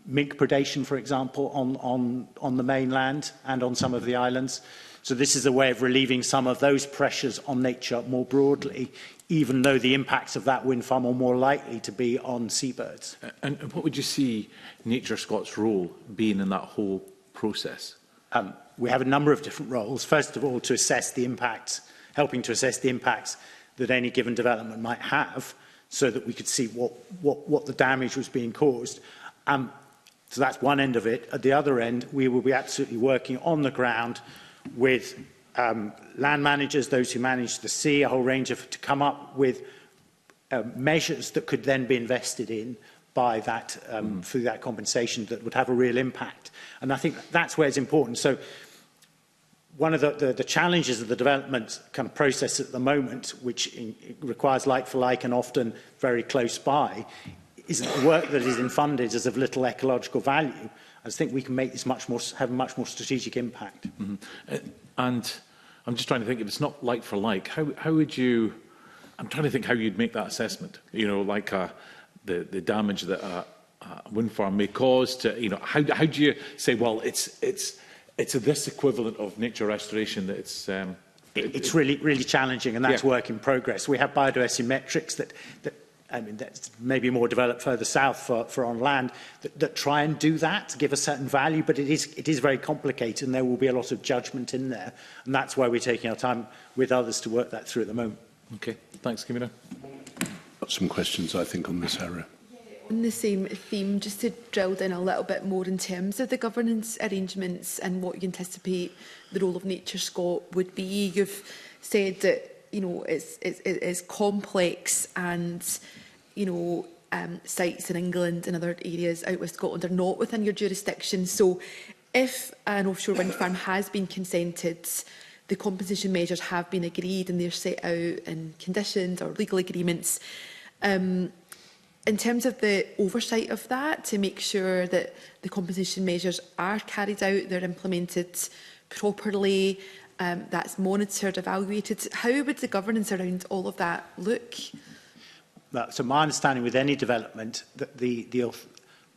mink predation, for example, on the mainland and on some of the islands. So this is a way of relieving some of those pressures on nature more broadly, even though the impacts of that wind farm are more likely to be on seabirds. And what would you see Nature Scott's role being in that whole process? We have a number of different roles. First of all, to assess the impacts, helping to assess the impacts that any given development might have, so that we could see what the damage was being caused. So that's one end of it. At the other end, we will be absolutely working on the ground with land managers, those who manage the sea, a whole range of, to come up with measures that could then be invested in by that, through that compensation that would have a real impact. And I think that's where it's important. So one of the challenges of the development kind of process at the moment, which requires like for like and often very close by, is that the work that is funded is of little ecological value. I just think we can make this have a much more strategic impact. And I'm just trying to think, if it's not like for like, how would you, I'm trying to think how you'd make that assessment, you know, like the damage that a wind farm may cause to, you know, how do you say, well, it's this equivalent of nature restoration that it's really challenging, and that's work in progress. We have biodiversity metrics that I mean, that's maybe more developed further south for on land that try and do that to give a certain value, but it is very complicated, and there will be a lot of judgment in there, and that's why we're taking our time with others to work that through at the moment. Okay, thanks, Camilla. Got some questions, I think, on this area. On the same theme, just to drill down a little bit more in terms of the governance arrangements and what you anticipate the role of Nature Scott would be. You've said that, you know, it's complex, and, you know, sites in England and other areas out with Scotland are not within your jurisdiction. So if an offshore wind farm has been consented, the compensation measures have been agreed and they're set out in conditions or legal agreements. In terms of the oversight of that, to make sure that the compensation measures are carried out, they're implemented properly, that's monitored, evaluated, how would the governance around all of that look? So my understanding with any development, that the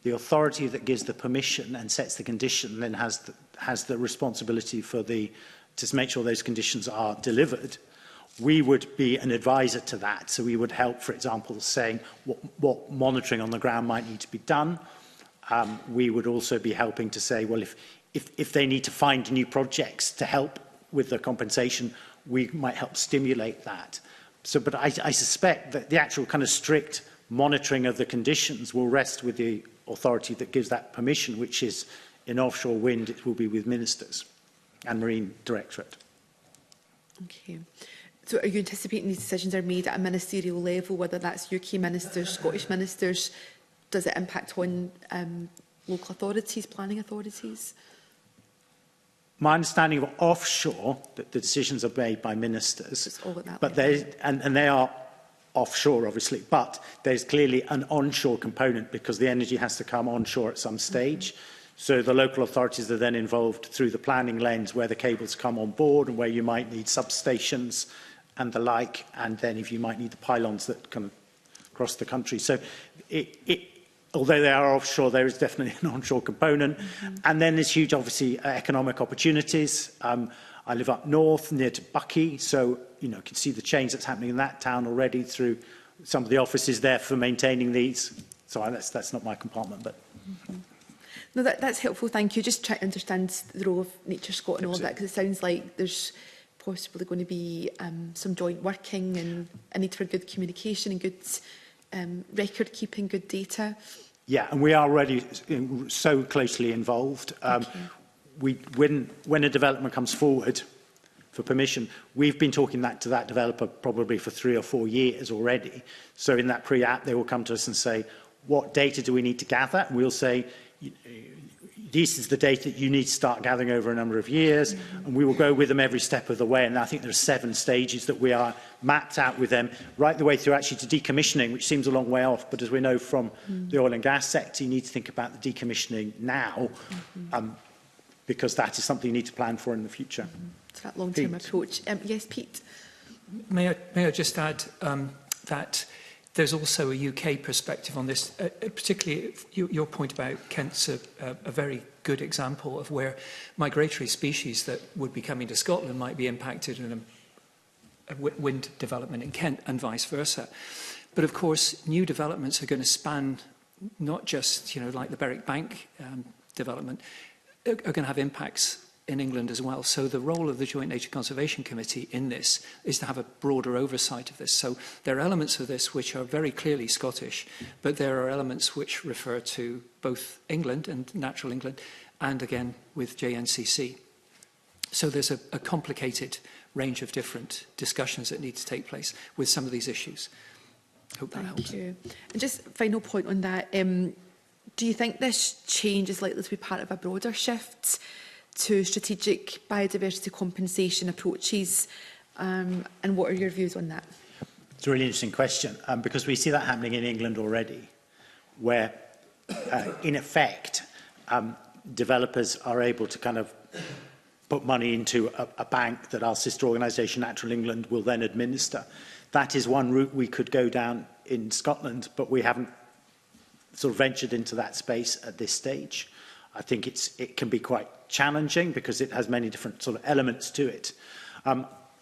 authority that gives the permission and sets the condition then has the responsibility for to make sure those conditions are delivered. We would be an advisor to that. So we would help, for example, saying what monitoring on the ground might need to be done. We would also be helping to say, well, if they need to find new projects to help with the compensation, we might help stimulate that. So, but I suspect that the actual kind of strict monitoring of the conditions will rest with the authority that gives that permission, which is in offshore wind, it will be with ministers and Marine Directorate. Okay. So are you anticipating these decisions are made at a ministerial level, whether that's UK ministers, Scottish ministers? Does it impact on local authorities, planning authorities? My understanding of offshore, that the decisions are made by ministers, It's all at that but level. and they are offshore, obviously, but there's clearly an onshore component because the energy has to come onshore at some stage. So the local authorities are then involved through the planning lens where the cables come on board and where you might need substations and the like, and then if you might need the pylons that come across the country. So although they are offshore, there is definitely an onshore component. And then there's huge, obviously, economic opportunities. I live up north near to Buckie, so you know, can see the change that's happening in that town already through some of the offices there for maintaining these. So that's not my compartment, but... No, that's helpful, thank you. Just trying to understand the role of Nature Scott and all of that, because it sounds like there's possibly going to be some joint working and a need for good communication and good record keeping, good data. Yeah, and we are already so closely involved. When a development comes forward for permission, we've been talking to that developer probably for 3 or 4 years already. So in that pre-app, they will come to us and say, what data do we need to gather? And we'll say, this is the data that you need to start gathering over a number of years, and we will go with them every step of the way. And I think there are 7 stages that we are mapped out with them, right the way through actually to decommissioning, which seems a long way off. But as we know from the oil and gas sector, you need to think about the decommissioning now, because that is something you need to plan for in the future. So that long-term approach. Yes, Pete. May I just add that There's also a UK perspective on this, particularly your point about Kent's a very good example of where migratory species that would be coming to Scotland might be impacted in a wind development in Kent and vice versa. But of course, new developments are going to span not just, like the Berwick Bank development, are going to have impacts in England as well. So the role of the Joint Nature Conservation Committee in this is to have a broader oversight of this. So there are elements of this which are very clearly Scottish, but there are elements which refer to both England and natural England, and again with JNCC. So there's a complicated range of different discussions that need to take place with some of these issues. Hope that helps. Thank you. And just final point on that, do you think this change is likely to be part of a broader shift to strategic biodiversity compensation approaches, and what are your views on that? It's a really interesting question, because we see that happening in England already, where, in effect, developers are able to kind of put money into a bank that our sister organisation, Natural England, will then administer. That is one route we could go down in Scotland, but we haven't sort of ventured into that space at this stage. I think it can be quite challenging because it has many different sort of elements to it.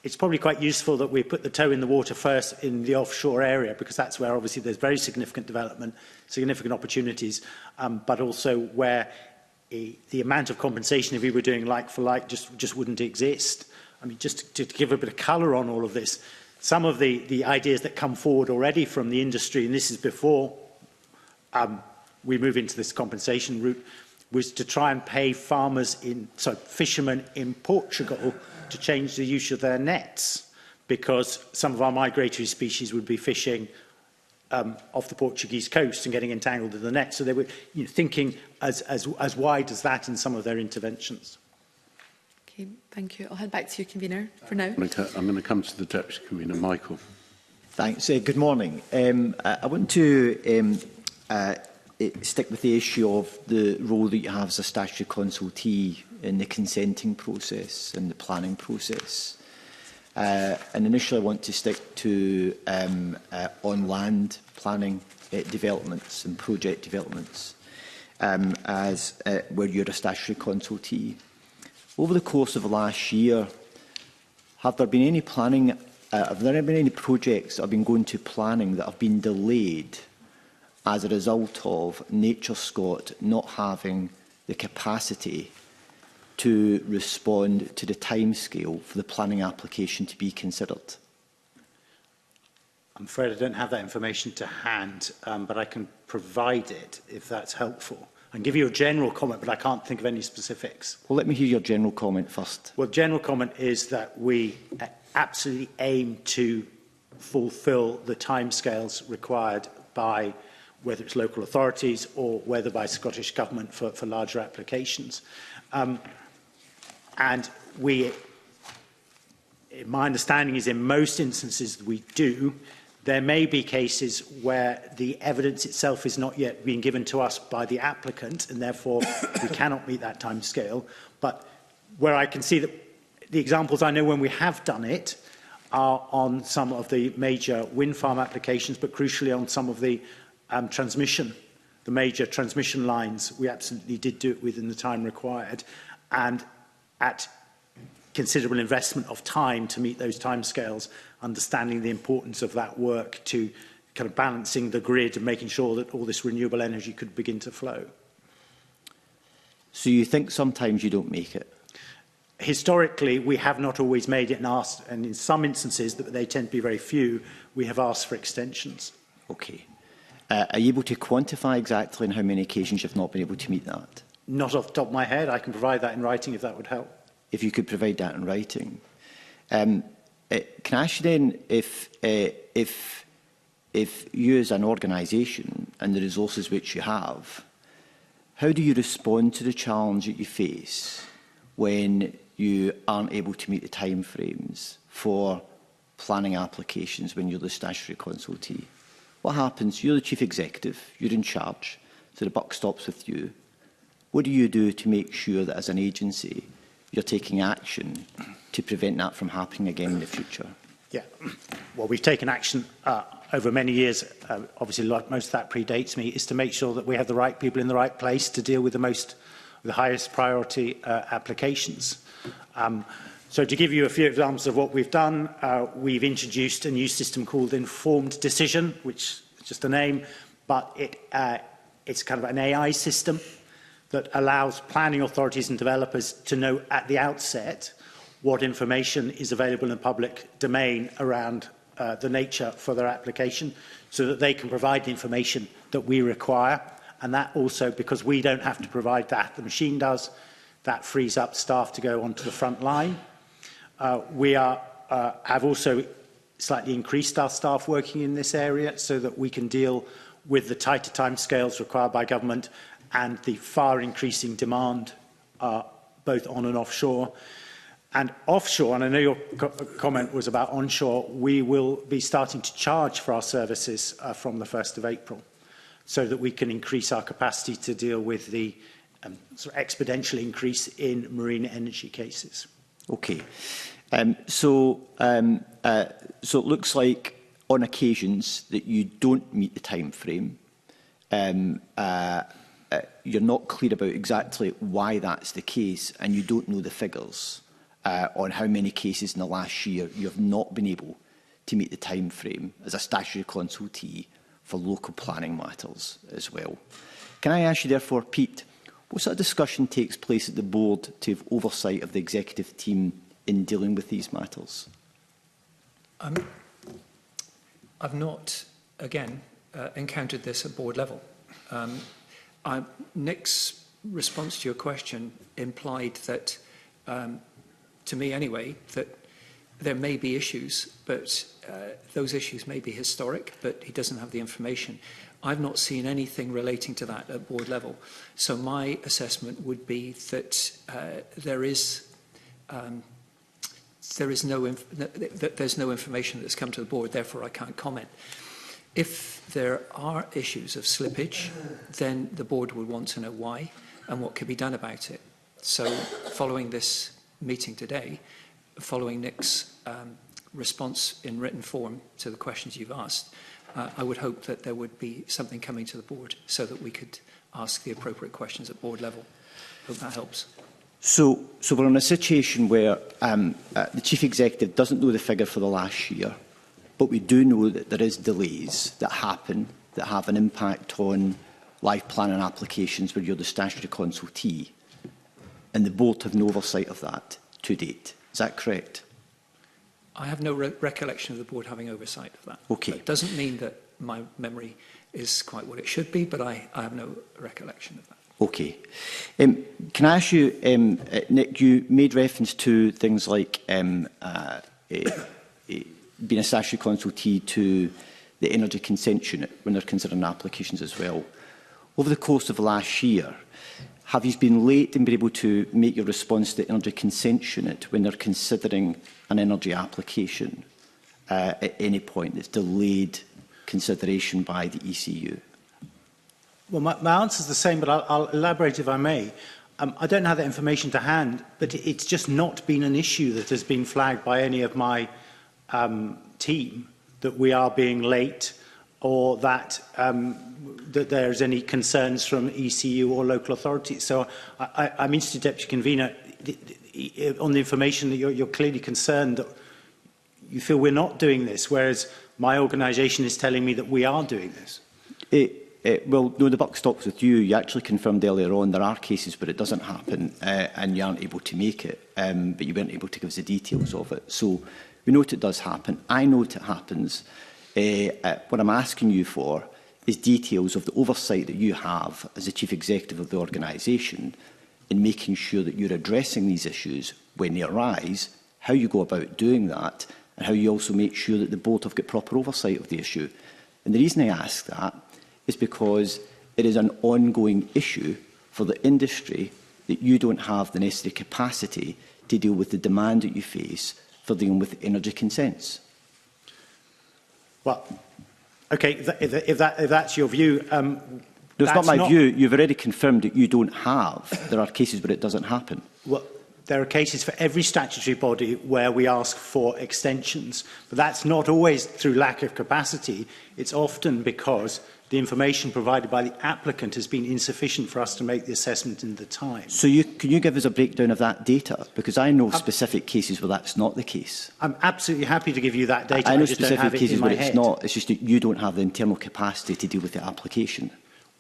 It's probably quite useful that we put the toe in the water first in the offshore area, because that's where obviously there's very significant development, significant opportunities, but also where the amount of compensation, if we were doing like for like, just wouldn't exist. I mean, just to give a bit of colour on all of this, some of the ideas that come forward already from the industry, and this is before we move into this compensation route, was to try and pay fishermen in Portugal to change the use of their nets, because some of our migratory species would be fishing off the Portuguese coast and getting entangled in the net. So they were thinking as wide as that in some of their interventions. Okay, thank you. I'll head back to you, convener, for now. I'm going to come to the Deputy Convener, Michael. Thanks. Good morning. I want to stick with the issue of the role that you have as a statutory consultee in the consenting process and the planning process. And initially I want to stick to on-land planning developments and project developments where you're a statutory consultee. Over the course of the last year, have there been any planning, have there been any projects that have been going to planning that have been delayed as a result of NatureScot not having the capacity to respond to the timescale for the planning application to be considered? I'm afraid I don't have that information to hand, but I can provide it if that's helpful. I can give you a general comment, but I can't think of any specifics. Well, let me hear your general comment first. Well, general comment is that we absolutely aim to fulfil the timescales required by whether it's local authorities or whether by Scottish Government for larger applications. And my understanding is in most instances we do. There may be cases where the evidence itself is not yet being given to us by the applicant, and therefore we cannot meet that timescale. But where I can see that the examples I know when we have done it are on some of the major wind farm applications, but crucially on some of the transmission, the major transmission lines, we absolutely did do it within the time required, and at considerable investment of time to meet those timescales, understanding the importance of that work to kind of balancing the grid and making sure that all this renewable energy could begin to flow. So you think sometimes you don't make it? Historically, we have not always made it, and in some instances, they tend to be very few, we have asked for extensions. Okay. Are you able to quantify exactly on how many occasions you've not been able to meet that? Not off the top of my head. I can provide that in writing if that would help. If you could provide that in writing. Can I ask you then if you as an organisation and the resources which you have, how do you respond to the challenge that you face when you aren't able to meet the timeframes for planning applications when you're the statutory consultee? What happens? You're the chief executive, you're in charge, so the buck stops with you. What do you do to make sure that as an agency you're taking action to prevent that from happening again in the future? Yeah, well, we've taken action over many years, obviously like most of that predates me, is to make sure that we have the right people in the right place to deal with the highest priority applications. So to give you a few examples of what we've done, we've introduced a new system called Informed Decision, which is just a name, but it's kind of an AI system that allows planning authorities and developers to know at the outset what information is available in the public domain around the nature for their application, so that they can provide the information that we require. And that also, because we don't have to provide that, the machine does, that frees up staff to go onto the front line. We have also slightly increased our staff working in this area so that we can deal with the tighter timescales required by government and the far increasing demand both on and offshore. And offshore, and I know your comment was about onshore, we will be starting to charge for our services from the 1st of April so that we can increase our capacity to deal with the sort of exponential increase in marine energy cases. Okay. So it looks like on occasions that you don't meet the time frame. You're not clear about exactly why that's the case, and you don't know the figures on how many cases in the last year you have not been able to meet the time frame as a statutory consultee for local planning matters as well. Can I ask you therefore, Pete, what sort of discussion takes place at the board to have oversight of the executive team in dealing with these matters? I've not, again, encountered this at board level. Nick's response to your question implied that, to me anyway, that there may be issues, but those issues may be historic, but he doesn't have the information. I've not seen anything relating to that at board level. So my assessment would be that there's no information that's come to the board, therefore I can't comment. If there are issues of slippage, then the board would want to know why and what could be done about it. So following this meeting today, following Nick's response in written form to the questions you've asked, I would hope that there would be something coming to the board so that we could ask the appropriate questions at board level. Hope that helps. So we're in a situation where the Chief Executive doesn't know the figure for the last year, but we do know that there is delays that happen that have an impact on life planning applications where you're the statutory consultee, and the board have no oversight of that to date. Is that correct? I have no recollection of the board having oversight of that. Okay. It doesn't mean that my memory is quite what it should be, but I have no recollection of that. Okay. Can I ask you, Nick, you made reference to things like being a statutory consultee to the Energy Consent Unit when they're considering applications as well. Over the course of the last year, have you been late in being able to make your response to the Energy Consent Unit when they're considering an energy application at any point that's delayed consideration by the ECU? Well, my answer is the same, but I'll elaborate if I may. I don't have that information to hand, but it's just not been an issue that has been flagged by any of my team that we are being late or that there's any concerns from ECU or local authorities. So I'm Mr Deputy Convener, on the information that you're clearly concerned that you feel we're not doing this, whereas my organisation is telling me that we are doing this. Well, no, the buck stops with you. You actually confirmed earlier on there are cases where it doesn't happen and you aren't able to make it, but you weren't able to give us the details of it. So we note it does happen. I note it happens. What I'm asking you for is details of the oversight that you have as the Chief Executive of the organisation in making sure that you're addressing these issues when they arise, how you go about doing that, and how you also make sure that the board have got proper oversight of the issue. And the reason I ask that is because it is an ongoing issue for the industry that you don't have the necessary capacity to deal with the demand that you face for dealing with energy consents. Well, okay, if that's your view... no, it's not my view. You've already confirmed that you don't have. There are cases where it doesn't happen. Well, there are cases for every statutory body where we ask for extensions, but that's not always through lack of capacity. It's often because the information provided by the applicant has been insufficient for us to make the assessment in the time. So can you give us a breakdown of that data? Because I know specific cases where that's not the case. I'm absolutely happy to give you that data. I know just don't specific have it cases in my where it's head. not. It's just that you don't have the internal capacity to deal with the application.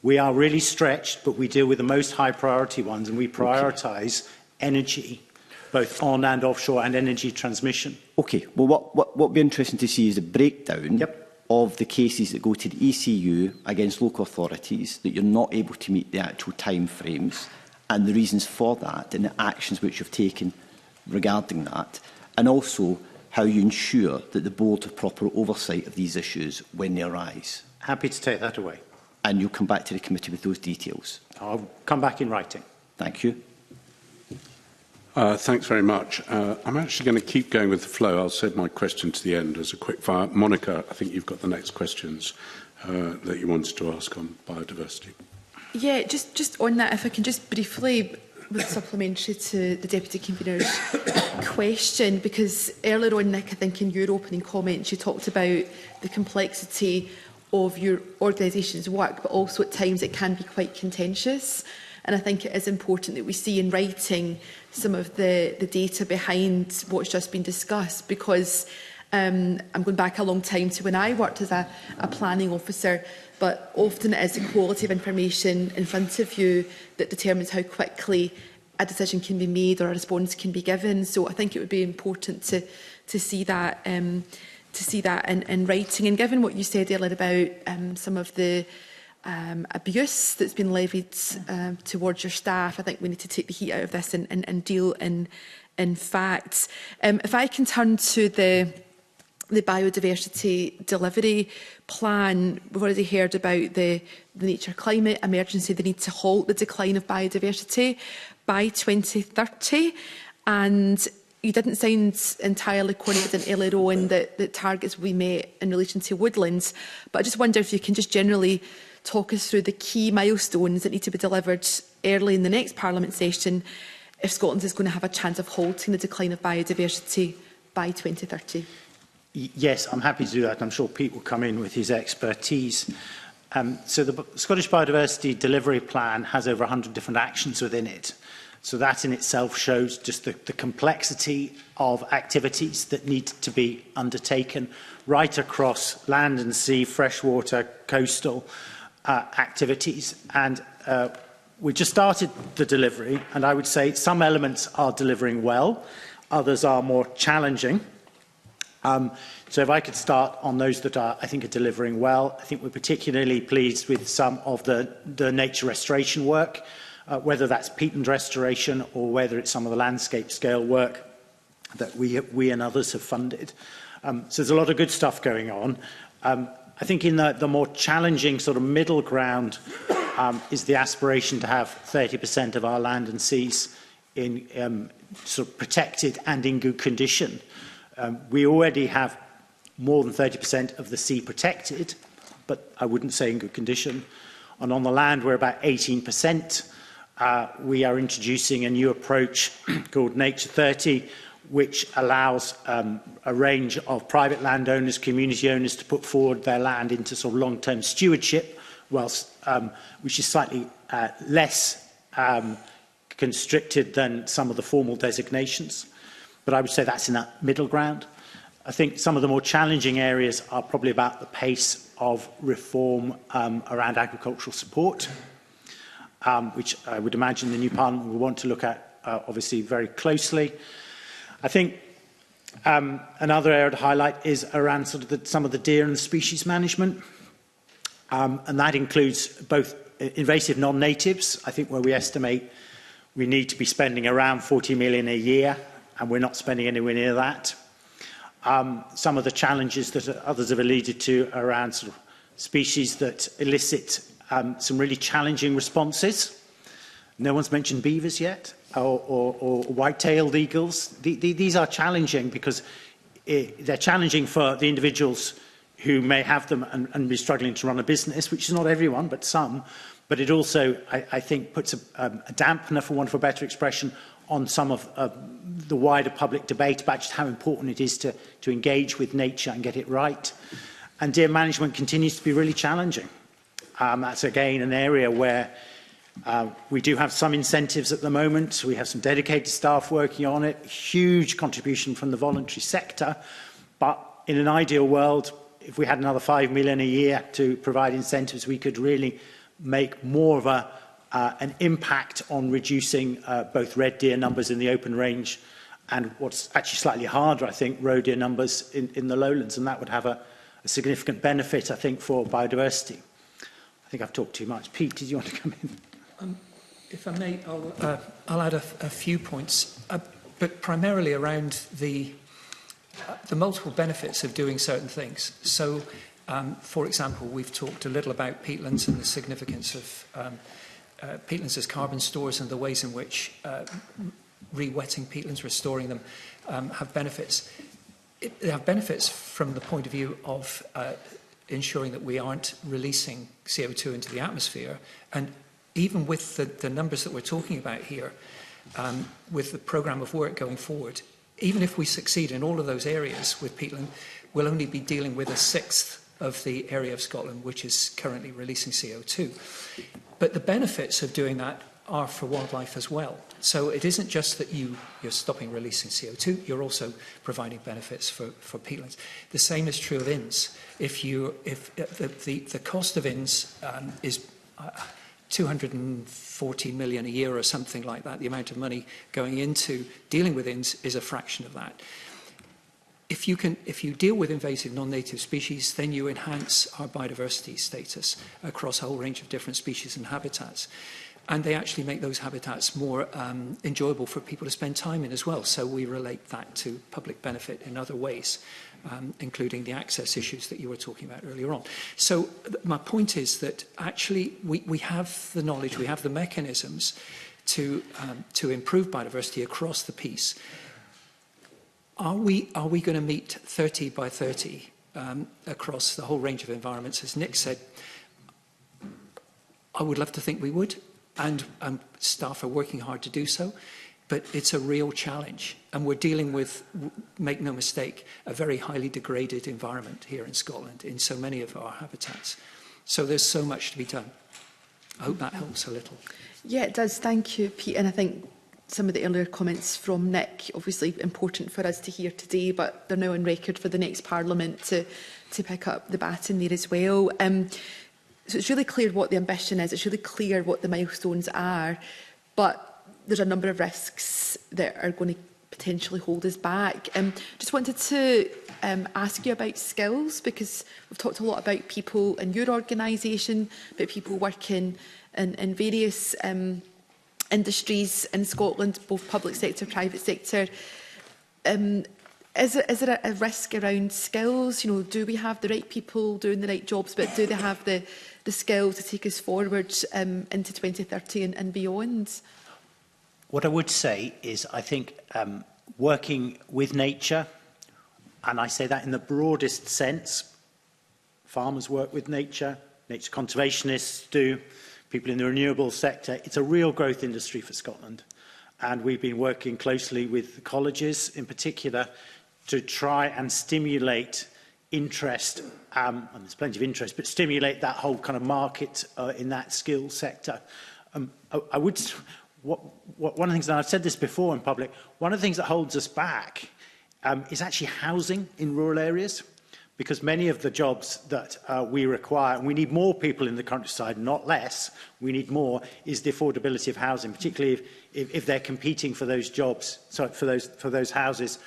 We are really stretched, but we deal with the most high priority ones, and we prioritise energy, both on and offshore, and energy transmission. Okay. Well, what would be interesting to see is the breakdown of the cases that go to the ECU against local authorities that you're not able to meet the actual time frames, and the reasons for that, and the actions which you've taken regarding that, and also how you ensure that the board have proper oversight of these issues when they arise. Happy to take that away. And you'll come back to the committee with those details. I'll come back in writing. Thank you. Thanks very much. I'm actually going to keep going with the flow. I'll save my question to the end as a quick fire. Monica, I think you've got the next questions that you wanted to ask on biodiversity. Yeah, just on that, if I can just briefly, with supplementary to the Deputy Convener's question, because earlier on, Nick, I think in your opening comments, you talked about the complexity of your organisation's work, but also at times it can be quite contentious. And I think it is important that we see in writing some of the data behind what's just been discussed, because I'm going back a long time to when I worked as a planning officer, but often it is the quality of information in front of you that determines how quickly a decision can be made or a response can be given. So I think it would be important to see that in writing. And given what you said earlier about some of the abuse that's been levied towards your staff, I think we need to take the heat out of this and deal in facts. If I can turn to the biodiversity delivery plan, we've already heard about the nature climate emergency, the need to halt the decline of biodiversity by 2030. And you didn't sound entirely confident earlier on that targets will be met in relation to woodlands. But I just wonder if you can just generally talk us through the key milestones that need to be delivered early in the next Parliament session if Scotland is going to have a chance of halting the decline of biodiversity by 2030. Yes, I'm happy to do that. I'm sure Pete will come in with his expertise. So the Scottish Biodiversity Delivery Plan has over 100 different actions within it. So that in itself shows just the complexity of activities that need to be undertaken right across land and sea, freshwater, coastal activities. And we just started the delivery, and I would say some elements are delivering well, others are more challenging. So if I could start on those that I think are delivering well, I think we're particularly pleased with some of the nature restoration work, whether that's peatland restoration or whether it's some of the landscape scale work that we and others have funded. So there's a lot of good stuff going on. I think in the more challenging sort of middle ground is the aspiration to have 30% of our land and seas in sort of protected and in good condition. We already have more than 30% of the sea protected, but I wouldn't say in good condition. And on the land, we're about 18%. We are introducing a new approach called Nature 30, which allows a range of private landowners, community owners to put forward their land into sort of long-term stewardship, which is slightly less constricted than some of the formal designations. But I would say that's in that middle ground. I think some of the more challenging areas are probably about the pace of reform around agricultural support, which I would imagine the new Parliament will want to look at, obviously, very closely. I think another area to highlight is around sort of some of the deer and species management, and that includes both invasive non-natives, I think, where we estimate we need to be spending around 40 million a year, and we're not spending anywhere near that. Some of the challenges that others have alluded to around sort of species that elicit some really challenging responses. No one's mentioned beavers yet, or white-tailed eagles. These are challenging because they're challenging for the individuals who may have them and be struggling to run a business, which is not everyone, but some. But it also, I think, puts a dampener, for want of a better expression, on some of the wider public debate about just how important it is to engage with nature and get it right. And deer management continues to be really challenging. That's again an area where we do have some incentives at the moment. We have some dedicated staff working on it, huge contribution from the voluntary sector. But in an ideal world, if we had another 5 million a year to provide incentives, we could really make more of an impact on reducing both red deer numbers in the open range and what's actually slightly harder, I think, roe deer numbers in the lowlands. And that would have a significant benefit, I think, for biodiversity. I think I've talked too much. Pete, did you want to come in? If I may, I'll add a few points, but primarily around the multiple benefits of doing certain things. So, for example, we've talked a little about peatlands and the significance of peatlands as carbon stores and the ways in which re-wetting peatlands, restoring them, have benefits. They have benefits from the point of view of ensuring that we aren't releasing CO2 into the atmosphere. And even with the numbers that we're talking about here, with the programme of work going forward, even if we succeed in all of those areas with peatland, we'll only be dealing with a sixth of the area of Scotland which is currently releasing CO2. But the benefits of doing that are for wildlife as well. So it isn't just that you're stopping releasing CO2, you're also providing benefits for peatlands. The same is true of inns. If the cost of inns is 240 million a year or something like that, the amount of money going into dealing with inns is a fraction of that. If you deal with invasive non-native species, then you enhance our biodiversity status across a whole range of different species and habitats. And they actually make those habitats more enjoyable for people to spend time in as well. So we relate that to public benefit in other ways, including the access issues that you were talking about earlier on. So my point is that actually we have the knowledge, we have the mechanisms to improve biodiversity across the piece. Are we going to meet 30 by 30 across the whole range of environments? As Nick said, I would love to think we would. And staff are working hard to do so, but it's a real challenge. And we're dealing with, make no mistake, a very highly degraded environment here in Scotland in so many of our habitats. So there's so much to be done. I hope that helps a little. Yeah, it does. Thank you, Pete. And I think some of the earlier comments from Nick, obviously important for us to hear today, but they're now on record for the next Parliament to pick up the baton there as well. So it's really clear what the ambition is, it's really clear what the milestones are, but there's a number of risks that are going to potentially hold us back. Just wanted to ask you about skills, because we've talked a lot about people in your organisation, but people working in various industries in Scotland, both public sector, private sector. Is there a risk around skills? You know, do we have the right people doing the right jobs, but do they have the skills to take us forward into 2030 and beyond? What I would say is I think working with nature, and I say that in the broadest sense, farmers work with nature, nature conservationists do, people in the renewable sector. It's a real growth industry for Scotland. And we've been working closely with the colleges in particular to try and stimulate interest, and there's plenty of interest, but stimulate that whole kind of market in that skills sector. I would, one of the things, and I've said this before in public, one of the things that holds us back is actually housing in rural areas, because many of the jobs that we require, and we need more people in the countryside, not less, we need more, is the affordability of housing, particularly if they're competing for those jobs, sorry, for those houses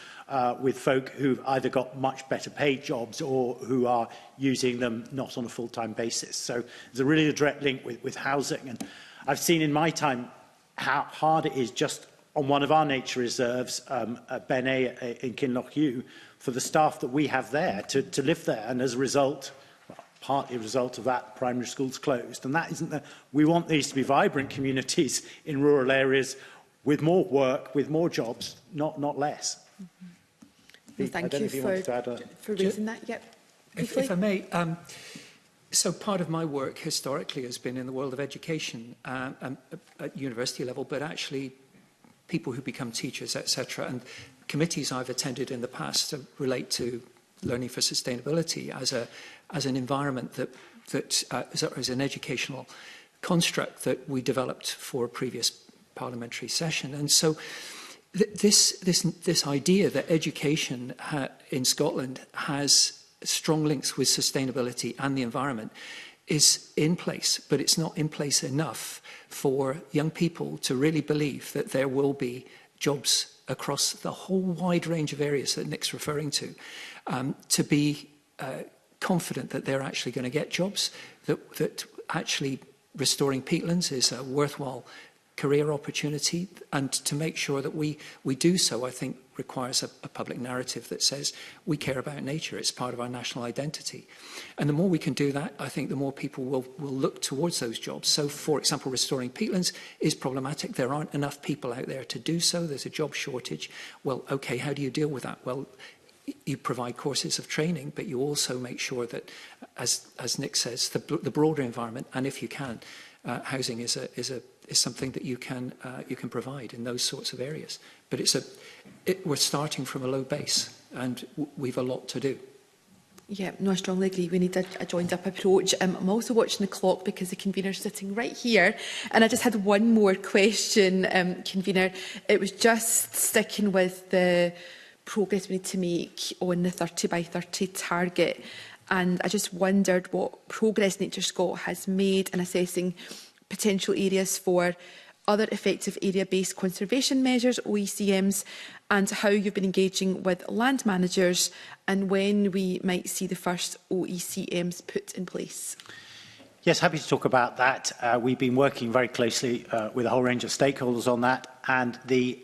with folk who've either got much better paid jobs or who are using them not on a full-time basis. So there's a really direct link with housing. And I've seen in my time how hard it is just on one of our nature reserves, at Ben A in Kinlochhew, for the staff that we have there to live there. And as a result, well, partly a result of that, primary schools closed. And that isn't the, we want these to be vibrant communities in rural areas with more work, with more jobs, not less. Mm-hmm. Well, thank you for raising that. Yep. If I may, so part of my work historically has been in the world of education at university level, but actually people who become teachers, etc. And committees I've attended in the past relate to learning for sustainability as an environment that is an educational construct that we developed for a previous parliamentary session. And so this idea that education in Scotland has strong links with sustainability and the environment is in place, but it's not in place enough for young people to really believe that there will be jobs across the whole wide range of areas that Nick's referring to be confident that they're actually going to get jobs, that actually restoring peatlands is a worthwhile career opportunity, and to make sure that we do so, I think, requires a public narrative that says we care about nature, it's part of our national identity. And the more we can do that, I think the more people will look towards those jobs. So, for example, restoring peatlands is problematic. There aren't enough people out there to do so. There's a job shortage. Well, okay, how do you deal with that? Well, you provide courses of training, but you also make sure that, as Nick says, the broader environment, and if you can, housing is something that you can provide in those sorts of areas. But we're starting from a low base, and we've a lot to do. Yeah, no, I strongly agree. We need a joined-up approach. I'm also watching the clock because the convener's sitting right here. And I just had one more question, convener. It was just sticking with the progress we need to make on the 30 by 30 target. And I just wondered what progress Nature Scot has made in assessing potential areas for other effective area-based conservation measures, OECMs, and how you've been engaging with land managers and when we might see the first OECMs put in place. Yes, happy to talk about that. We've been working very closely with a whole range of stakeholders on that, and the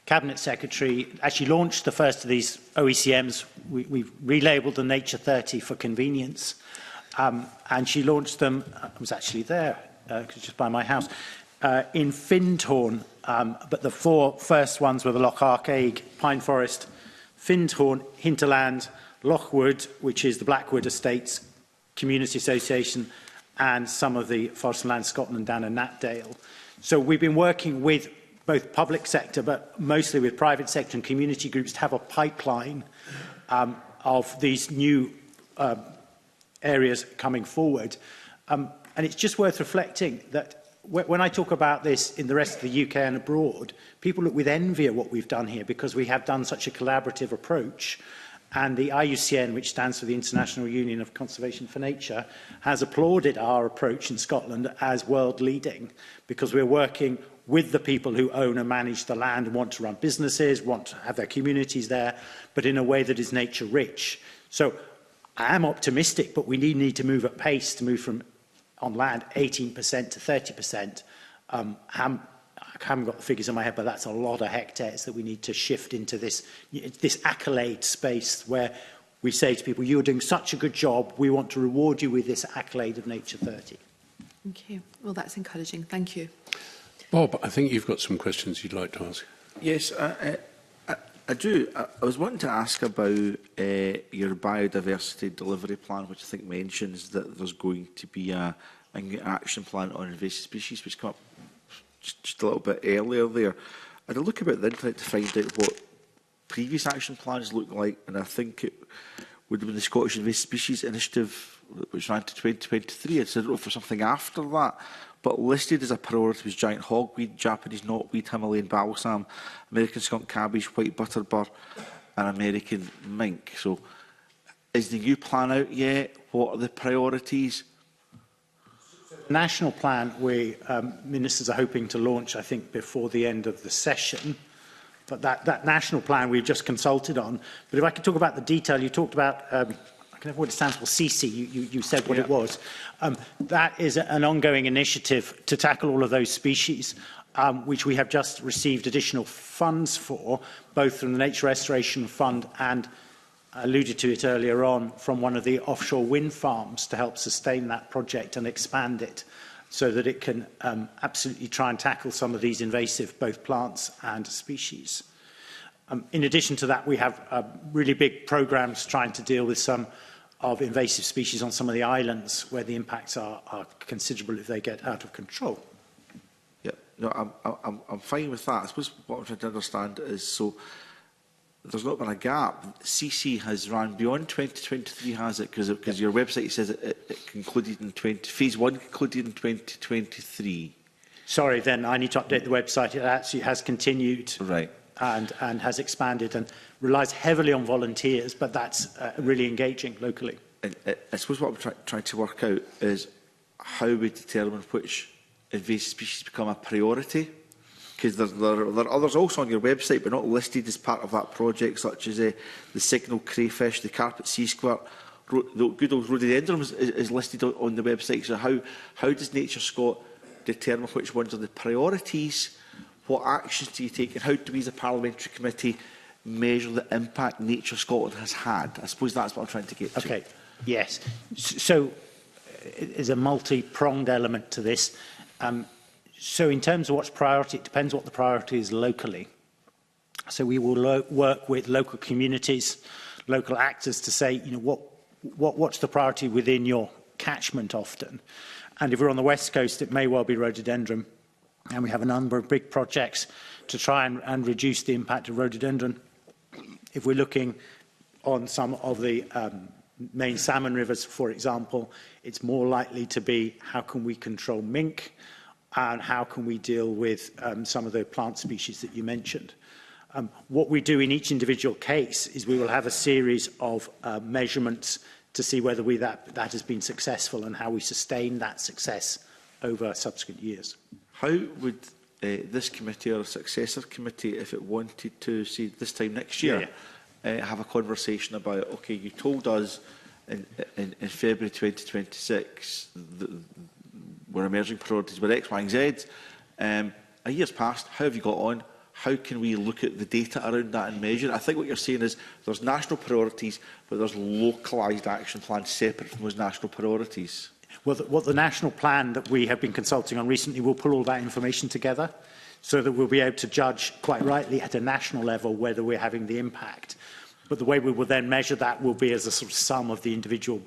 Cabinet Secretary actually launched the first of these OECMs. We've relabelled them Nature 30 for convenience, and she launched them, I was actually there, just by my house, in Findhorn, but the four first ones were the Loch Arkaig Pine Forest, Findhorn, Hinterland, Lochwood, which is the Blackwood Estates Community Association, and some of the Forest and Land Scotland down in Knapdale. So we've been working with both public sector, but mostly with private sector and community groups to have a pipeline of these new areas coming forward. And it's just worth reflecting that when I talk about this in the rest of the UK and abroad, people look with envy at what we've done here because we have done such a collaborative approach. And the IUCN, which stands for the International Union of Conservation for Nature, has applauded our approach in Scotland as world leading because we're working with the people who own and manage the land and want to run businesses, want to have their communities there, but in a way that is nature rich. So I am optimistic, but we need to move at pace to move from on land 18% to 30%. I haven't got the figures in my head, but that's a lot of hectares that we need to shift into this accolade space where we say to people, you're doing such a good job, we want to reward you with this accolade of Nature 30. Okay, well, that's encouraging. Thank you. Bob, I think you've got some questions you'd like to ask. Yes, I do. I was wanting to ask about your biodiversity delivery plan, which I think mentions that there's going to be an action plan on invasive species, which came up just a little bit earlier there. I had a look about the internet to find out what previous action plans look like, and I think it would have been the Scottish Invasive Species Initiative, which ran to 2023. I don't know for something after that. But listed as a priority was giant hogweed, Japanese knotweed, Himalayan balsam, American skunk cabbage, white butterbur and American mink. So is the new plan out yet? What are the priorities? The national plan we ministers are hoping to launch, I think, before the end of the session. But that national plan we've just consulted on. But if I could talk about the detail, you talked about I can remember what it stands for, CC, you said what it was. That is an ongoing initiative to tackle all of those species, which we have just received additional funds for, both from the Nature Restoration Fund and, I alluded to it earlier on, from one of the offshore wind farms to help sustain that project and expand it so that it can absolutely try and tackle some of these invasive, both plants and species. In addition to that, we have really big programmes trying to deal with some of invasive species on some of the islands where the impacts are considerable if they get out of control. Yeah, no, I'm fine with that. I suppose what I'm trying to understand is, so there's not been a gap. CC has ran beyond 2023, has it? Because your website says it concluded in phase 1 concluded in 2023. Sorry, then I need to update the website. It actually has continued, right, and has expanded and relies heavily on volunteers, but that's really engaging locally. And I suppose what I'm trying to work out is how we determine which invasive species become a priority. Because there are others also on your website, but not listed as part of that project, such as the signal crayfish, the carpet sea squirt, the good old rhododendron is listed on the website. So how does Nature Scot determine which ones are the priorities? What actions do you take, and how do we as a parliamentary committee measure the impact Nature Scotland has had? I suppose that's what I'm trying to get to. Okay, yes. So there's a multi-pronged element to this. So in terms of what's priority, it depends what the priority is locally. So we will work with local communities, local actors to say, you know, what's the priority within your catchment often. And if we're on the West Coast, it may well be rhododendron. And we have a number of big projects to try and reduce the impact of rhododendron. If we're looking on some of the main salmon rivers, for example, it's more likely to be how can we control mink, and how can we deal with some of the plant species that you mentioned. What we do in each individual case is we will have a series of measurements to see whether that has been successful and how we sustain that success over subsequent years. How would this committee or a successor committee, if it wanted to, say, this time next year, have a conversation about, okay, you told us in February 2026 we're emerging priorities with X, Y and Z. A year's passed, how have you got on? How can we look at the data around that and measure? I think what you're saying is there's national priorities, but there's localised action plans separate from those national priorities. Well, the national plan that we have been consulting on recently will pull all that information together so that we'll be able to judge quite rightly at a national level whether we're having the impact. But the way we will then measure that will be as a sort of sum of the individual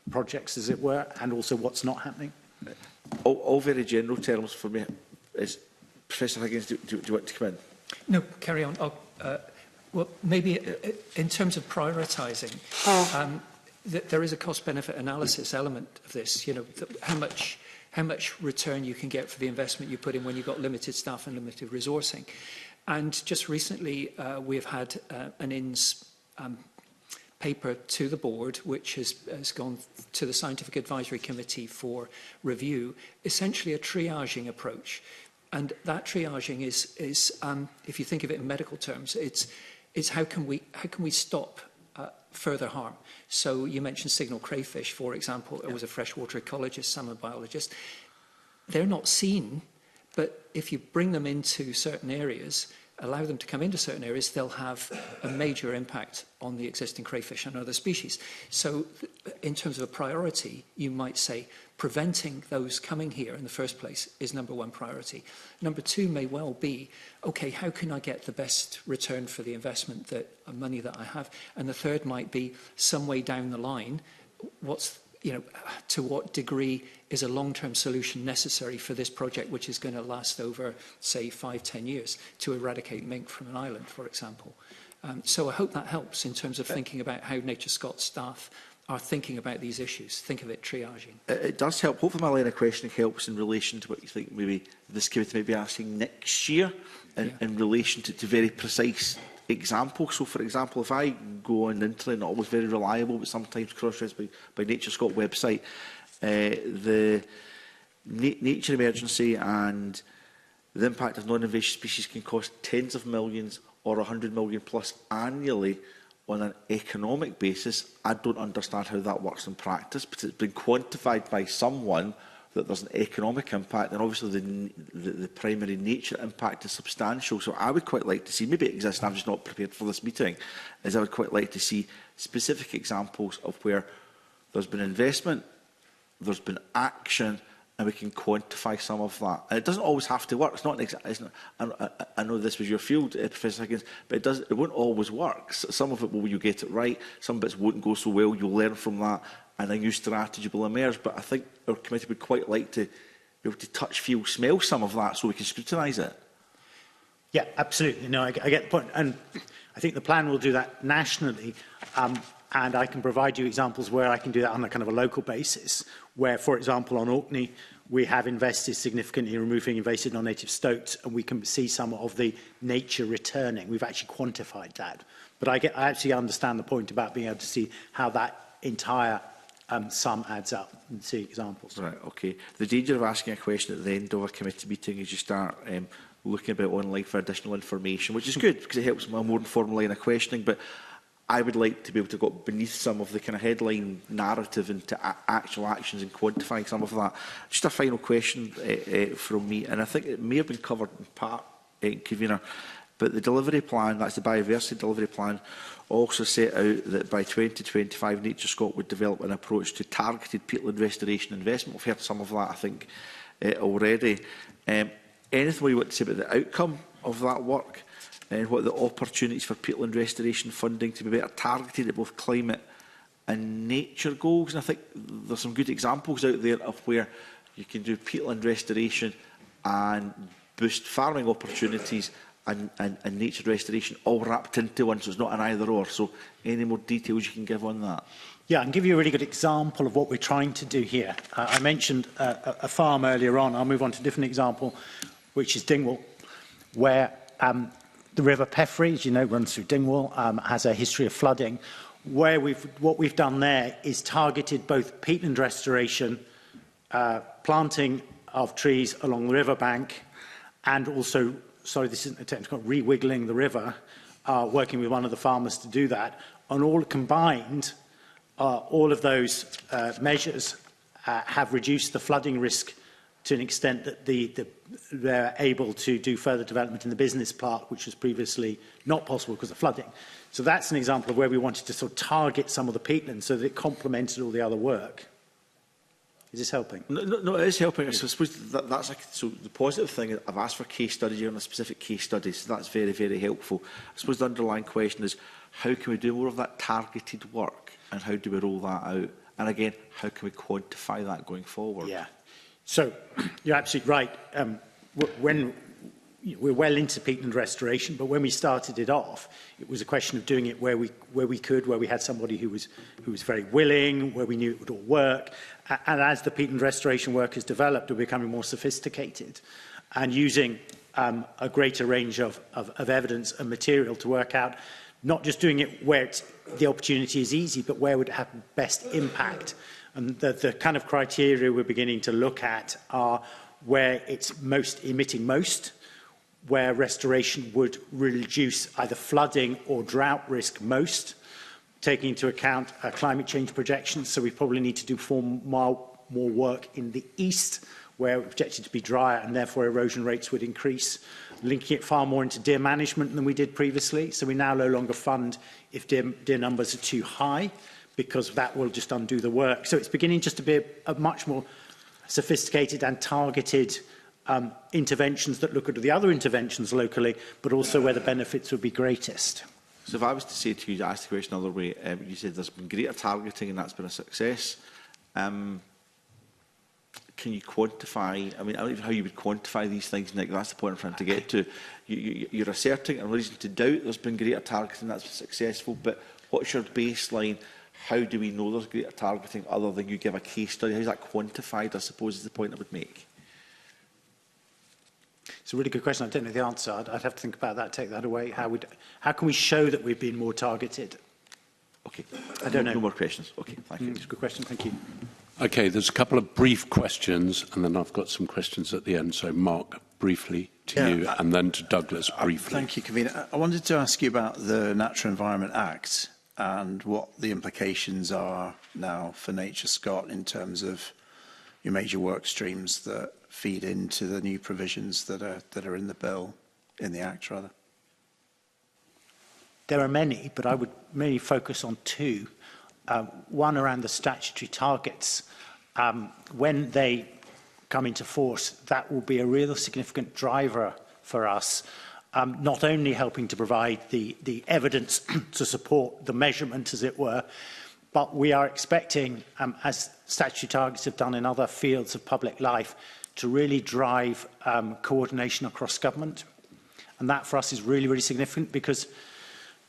projects, as it were, and also what's not happening. All very general terms for me. Is Professor Higgins, do you want to come in? No, carry on. Well, maybe in terms of prioritising, there is a cost-benefit analysis element of this. You know, how much return you can get for the investment you put in when you've got limited staff and limited resourcing. And just recently, we've had an INS paper to the board, which has gone to the Scientific Advisory Committee for review, essentially a triaging approach. And that triaging is if you think of it in medical terms, it's how can we stop further harm. So you mentioned signal crayfish, for example. It was a freshwater ecologist, salmon biologist. They're not seen, but if you bring them into certain areas, allow them to come into certain areas, they'll have a major impact on the existing crayfish and other species. So in terms of a priority, you might say preventing those coming here in the first place is number one priority. Number two may well be, okay, how can I get the best return for the investment, money that I have? And the third might be some way down the line, to what degree is a long-term solution necessary for this project, which is going to last over, say, 5–10 years, to eradicate mink from an island, for example. So I hope that helps in terms of thinking about how Nature Scot staff are thinking about these issues. Think of it triaging. It does help. Hopefully my line of questioning helps in relation to what you think maybe this committee may be asking next year in relation to very precise examples. So, for example, if I go on the internet, not always very reliable, but sometimes cross-referenced by Nature Scot website, the nature emergency and the impact of non-invasive species can cost tens of millions or 100 million plus annually on an economic basis. I don't understand how that works in practice, but it's been quantified by someone that there's an economic impact, and obviously the primary nature impact is substantial. So I would quite like to see, maybe it exists, I'm just not prepared for this meeting, is I would quite like to see specific examples of where there's been investment, there's been action, and we can quantify some of that. And it doesn't always have to work. It's not I know this was your field, Professor Higgins, but it won't always work. Some of it will you get it right, some bits won't go so well, you'll learn from that, and a new strategy will emerge. But I think our committee would quite like to be able to touch, feel, smell some of that so we can scrutinise it? Yeah, absolutely. No, I get the point. And I think the plan will do that nationally. And I can provide you examples where I can do that on a kind of a local basis, where, for example, on Orkney, we have invested significantly in removing invasive non-native stoats, and we can see some of the nature returning. We've actually quantified that. But I actually understand the point about being able to see how that entire sum adds up and see examples. Right, okay. The danger of asking a question at the end of a committee meeting is you start looking about online for additional information, which is good because it helps a more informal line of questioning. But I would like to be able to go beneath some of the kind of headline narrative into actual actions and quantifying some of that. Just a final question from me, and I think it may have been covered in part, Convener, but the delivery plan, that's the biodiversity delivery plan, also set out that by 2025 Nature Scot would develop an approach to targeted peatland restoration investment. We've heard some of that, I think, already. Anything you want to say about the outcome of that work? And what are the opportunities for peatland restoration funding to be better targeted at both climate and nature goals? And I think there's some good examples out there of where you can do peatland restoration and boost farming opportunities and nature restoration all wrapped into one, so it's not an either-or. So any more details you can give on that? Yeah, I can give you a really good example of what we're trying to do here. I mentioned a farm earlier on. I'll move on to a different example, which is Dingwall, where the River Peffrey, as you know, runs through Dingwall, has a history of flooding. What we've done there is targeted both peatland restoration, planting of trees along the riverbank, and also, sorry, this isn't a technical, re-wiggling the river, working with one of the farmers to do that. And all combined, all of those measures have reduced the flooding risk to an extent that they're able to do further development in the business park, which was previously not possible because of flooding. So that's an example of where we wanted to sort of target some of the peatlands so that it complemented all the other work. Is this helping? No, it is helping. So I suppose that's so the positive thing. I've asked for case studies here on a specific case study, so that's very, very helpful. I suppose the underlying question is, how can we do more of that targeted work, and how do we roll that out? And again, how can we quantify that going forward? Yeah. So you're absolutely right. When we're well into peatland restoration, but when we started it off, it was a question of doing it where we could, where we had somebody who was very willing, where we knew it would all work. And as the peatland restoration work has developed, we're becoming more sophisticated and using a greater range of evidence and material to work out, not just doing it where the opportunity is easy, but where would it have best impact. And the kind of criteria we're beginning to look at are where it's emitting most, where restoration would reduce either flooding or drought risk most, taking into account climate change projections. So we probably need to do more work in the east, where we're projected to be drier and therefore erosion rates would increase, linking it far more into deer management than we did previously. So we now no longer fund if deer numbers are too high, because that will just undo the work. So it's beginning just to be a much more sophisticated and targeted interventions that look at the other interventions locally, but also where the benefits would be greatest. So if I was to say to you, ask the question another way, you said there's been greater targeting and that's been a success. Can you quantify, I mean, I don't know how you would quantify these things, Nick, that's the point I'm trying to get to. You're asserting and reason to doubt there's been greater targeting that's been successful, but what's your baseline? How do we know there's greater targeting other than you give a case study? How is that quantified, I suppose, is the point I would make? It's a really good question. I don't know the answer. I'd have to think about that, take that away. How can we show that we've been more targeted? Okay. I don't know. No more questions. Okay, thank you. It's a good question. Thank you. Okay, there's a couple of brief questions, and then I've got some questions at the end. So, Mark, briefly to you, and then to Douglas, briefly. Thank you, Convener. I wanted to ask you about the Natural Environment Act and what the implications are now for Nature Scot in terms of your major work streams that feed into the new provisions that are in the bill, in the Act, rather. There are many, but I would mainly focus on two. One around the statutory targets. When they come into force, that will be a real significant driver for us, not only helping to provide the evidence to support the measurement, as it were, but we are expecting, as statutory targets have done in other fields of public life, to really drive coordination across government. And that for us is really, really significant because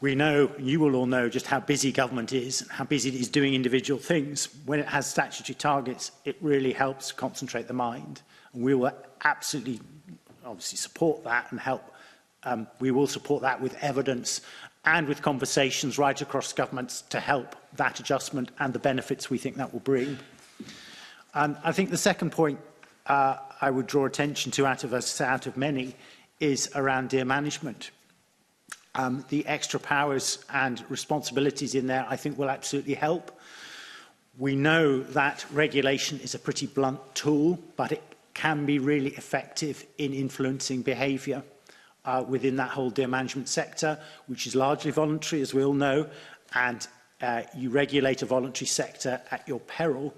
we know, you will all know, just how busy government is and how busy it is doing individual things. When it has statutory targets, it really helps concentrate the mind. And we will absolutely, obviously, support that and help. We will support that with evidence and with conversations right across governments to help that adjustment and the benefits we think that will bring. I think the second point I would draw attention to out of many is around dear management. The extra powers and responsibilities in there, I think, will absolutely help. We know that regulation is a pretty blunt tool, but it can be really effective in influencing behaviour within that whole dear management sector, which is largely voluntary, as we all know, and you regulate a voluntary sector at your peril.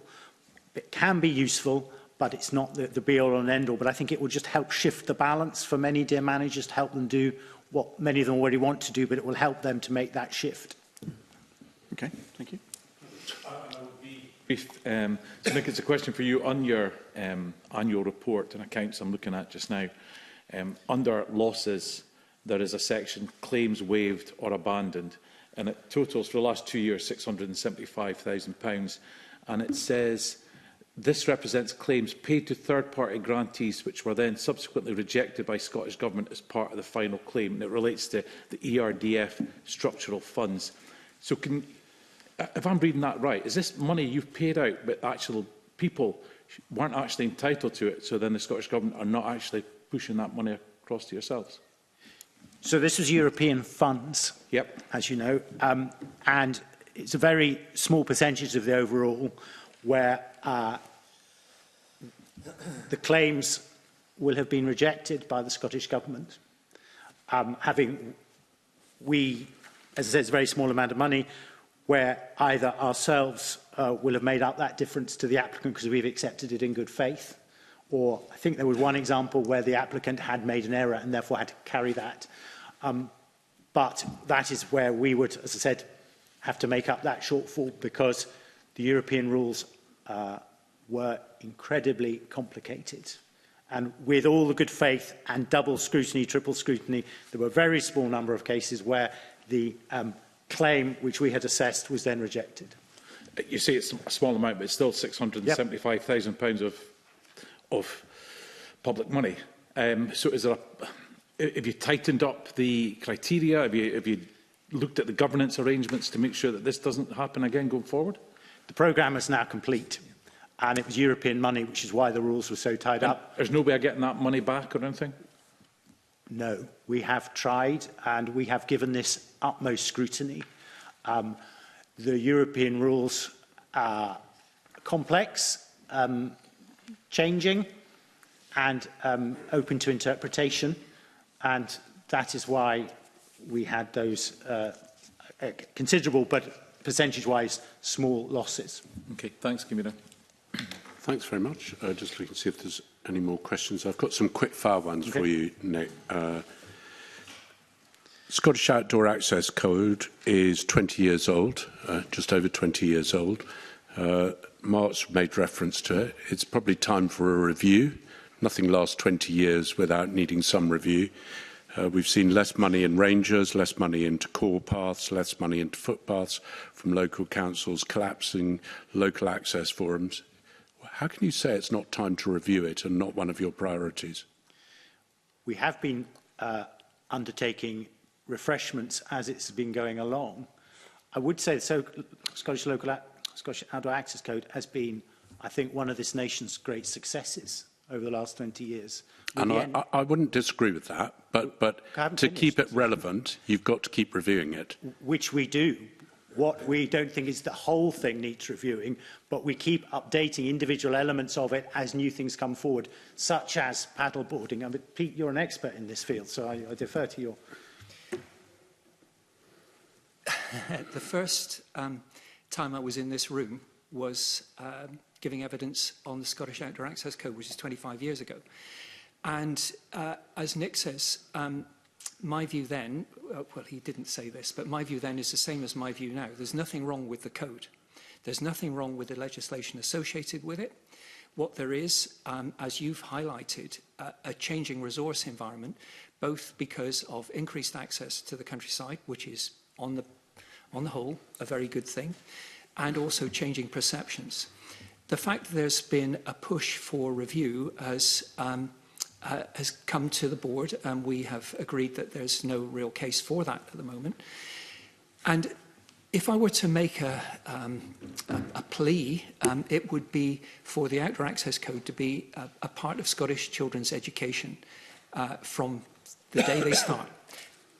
It can be useful, but it's not the be-all and end-all. But I think it will just help shift the balance for many dear managers to help them do what many of them already want to do, but it will help them to make that shift. Okay, thank you. I will be brief. So Nick, it's a question for you on your annual report and accounts I'm looking at just now. Under losses, there is a section claims waived or abandoned, and it totals for the last 2 years £675,000, and it says this represents claims paid to third-party grantees which were then subsequently rejected by Scottish Government as part of the final claim, and it relates to the ERDF structural funds. So if I'm reading that right, is this money you've paid out but actual people weren't actually entitled to it, so then the Scottish Government are not actually pushing that money across to yourselves? So this was European funds, yep, as you know, and it's a very small percentage of the overall where the claims will have been rejected by the Scottish Government. As I said, it's a very small amount of money where either ourselves will have made up that difference to the applicant because we've accepted it in good faith, or I think there was one example where the applicant had made an error and therefore had to carry that. But that is where we would, as I said, have to make up that shortfall because the European rules were incredibly complicated. And with all the good faith and double scrutiny, triple scrutiny, there were a very small number of cases where the claim which we had assessed was then rejected. You say it's a small amount, but it's still £675,000 of public money. So is there have you tightened up the criteria? Have you looked at the governance arrangements to make sure that this doesn't happen again going forward? The programme is now complete, and it was European money, which is why the rules were so tied up. There's no way of getting that money back or anything? No, we have tried, and we have given this utmost scrutiny. The European rules are complex, changing, and open to interpretation, and that is why we had those considerable but percentage-wise small losses. Okay, thanks, Commissioner. Thanks very much. Just looking to see if there's any more questions. I've got some quick-fire ones for you, Nick. Scottish Outdoor Access Code is 20 years old, just over 20 years old. Mark's made reference to it. It's probably time for a review. Nothing lasts 20 years without needing some review. We've seen less money in rangers, less money into core paths, less money into footpaths from local councils, collapsing local access forums. How can you say it's not time to review it and not one of your priorities? We have been undertaking refreshments as it's been going along. I would say the Scottish Outdoor Access Code has been, I think, one of this nation's great successes over the last 20 years. And I wouldn't disagree with that, but to keep it relevant, you've got to keep reviewing it. Which we do. What we don't think is the whole thing needs reviewing, but we keep updating individual elements of it as new things come forward, such as paddleboarding. I mean, Pete, you're an expert in this field, so I defer to you. The first time I was in this room was giving evidence on the Scottish Outdoor Access Code, which is 25 years ago. And as Nick says, my view then, well, he didn't say this, but my view then is the same as my view now. There's nothing wrong with the code. There's nothing wrong with the legislation associated with it. what there is, as you've highlighted, a changing resource environment, both because of increased access to the countryside, which is on the whole a very good thing, and also changing perceptions. The fact that there's been a push for review has come to the board, and we have agreed that there's no real case for that at the moment. And if I were to make a plea, it would be for the Outdoor Access Code to be a part of Scottish children's education from the day they start.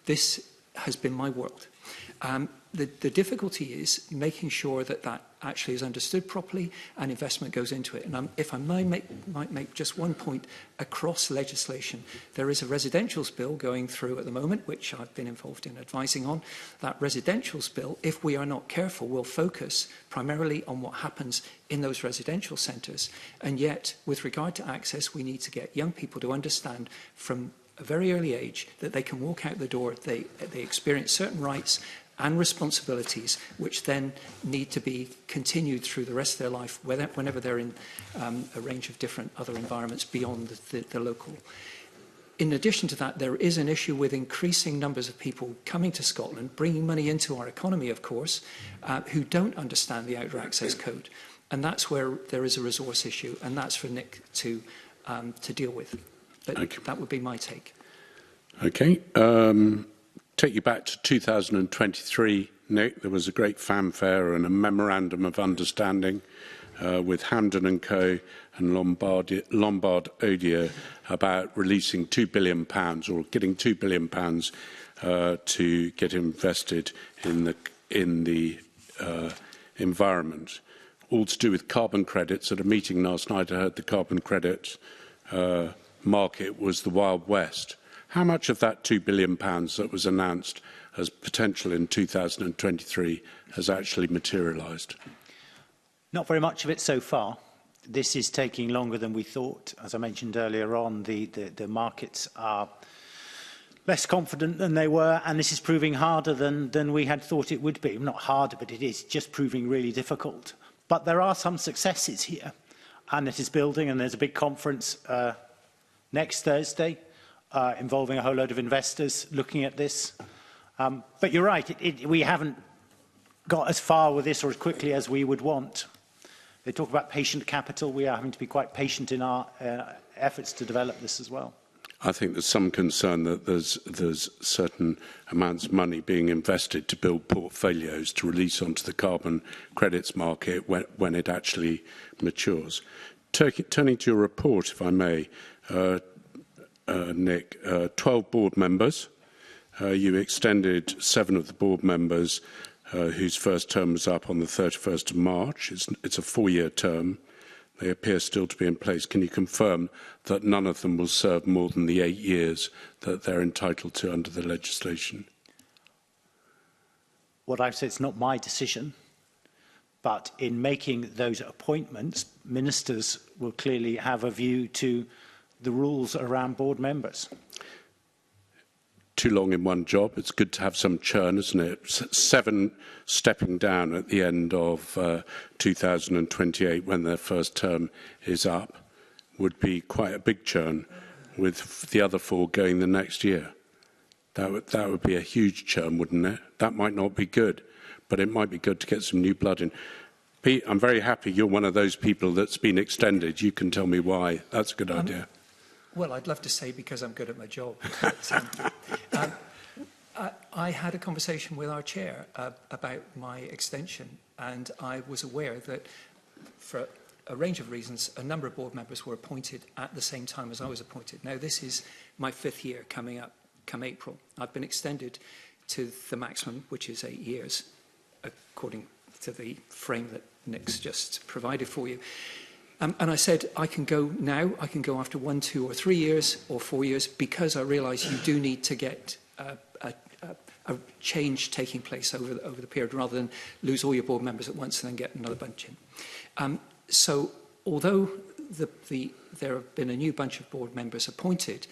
This has been my world. The difficulty is making sure that that actually is understood properly and investment goes into it. And if I might make just one point across legislation, there is a residentials bill going through at the moment, which I've been involved in advising on. That residentials bill, if we are not careful, will focus primarily on what happens in those residential centres. And yet, with regard to access, we need to get young people to understand from a very early age that they can walk out the door, they experience certain rights and responsibilities which then need to be continued through the rest of their life, whenever they're in a range of different other environments beyond the local. In addition to that, there is an issue with increasing numbers of people coming to Scotland, bringing money into our economy, of course, who don't understand the Outdoor Access Code. And that's where there is a resource issue, and that's for Nick to deal with. But okay, that would be my take. Okay. Take you back to 2023, Nick. There was a great fanfare and a memorandum of understanding with Hamden & Co and Lombard Odier about releasing £2 billion or getting £2 billion to get invested in the environment. All to do with carbon credits. At a meeting last night, I heard the carbon credit market was the Wild West. How much of that £2 billion that was announced as potential in 2023 has actually materialised? Not very much of it so far. This is taking longer than we thought. As I mentioned earlier on, the markets are less confident than they were, and this is proving harder than we had thought it would be. Not harder, but it is just proving really difficult. But there are some successes here, and it is building, and there's a big conference next Thursday involving a whole load of investors looking at this. But you're right, we haven't got as far with this or as quickly as we would want. They talk about patient capital. We are having to be quite patient in our efforts to develop this as well. I think there's some concern that there's certain amounts of money being invested to build portfolios to release onto the carbon credits market when it actually matures. Turning to your report, if I may, Nick, 12 board members. You extended 7 of the board members whose first term was up on the 31st of March. It's a 4-year term. They appear still to be in place. Can you confirm that none of them will serve more than the 8 years that they're entitled to under the legislation? What I've said, it's not my decision, but in making those appointments, ministers will clearly have a view to the rules around board members. Too long in one job. It's good to have some churn, isn't it? 7 stepping down at the end of 2028 when their first term is up would be quite a big churn, with the other 4 going the next year. That would be a huge churn, wouldn't it? That might not be good, but it might be good to get some new blood in. Pete, I'm very happy you're one of those people that's been extended. You can tell me why. That's a good idea. Well, I'd love to say because I'm good at my job. I had a conversation with our chair about my extension, and I was aware that for a range of reasons, a number of board members were appointed at the same time as I was appointed. Now, this is my 5th year coming up, come April. I've been extended to the maximum, which is 8 years, according to the frame that Nick's just provided for you. And I said, I can go now, I can go after 1, 2 or 3 years or 4 years, because I realise you do need to get a change taking place over the period, rather than lose all your board members at once and then get another bunch in. So although there have been a new bunch of board members appointed,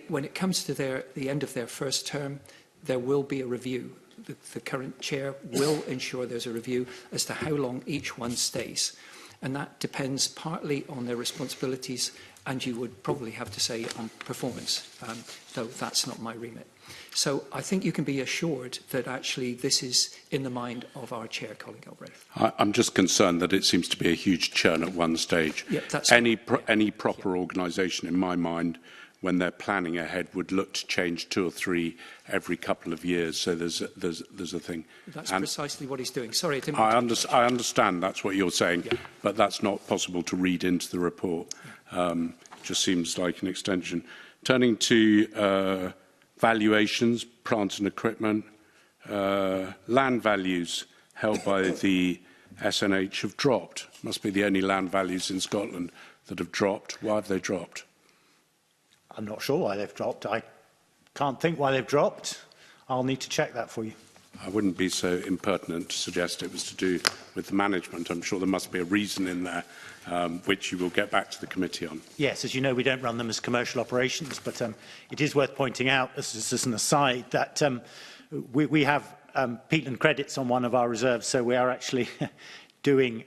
when it comes to the end of their first term, there will be a review. The current chair will ensure there's a review as to how long each one stays. And that depends partly on their responsibilities, and you would probably have to say on performance, though that's not my remit. So I think you can be assured that actually this is in the mind of our chair, Colin Galbraith. I'm just concerned that it seems to be a huge churn at one stage. Yeah, that's any proper organisation, in my mind, when they're planning ahead, would look to change 2 or 3 every couple of years. So there's a thing. That's precisely what he's doing. Sorry, I didn't. I understand that's what you're saying, yeah. but that's not possible to read into the report. Just seems like an extension. Turning to valuations, plant and equipment, land values held by the SNH have dropped. Must be the only land values in Scotland that have dropped. Why have they dropped? I'm not sure why they've dropped. I can't think why they've dropped. I'll need to check that for you. I wouldn't be so impertinent to suggest it was to do with the management. I'm sure there must be a reason in there, which you will get back to the committee on. Yes, as you know, we don't run them as commercial operations, but it is worth pointing out, as an aside, that we have peatland credits on one of our reserves, so we are actually doing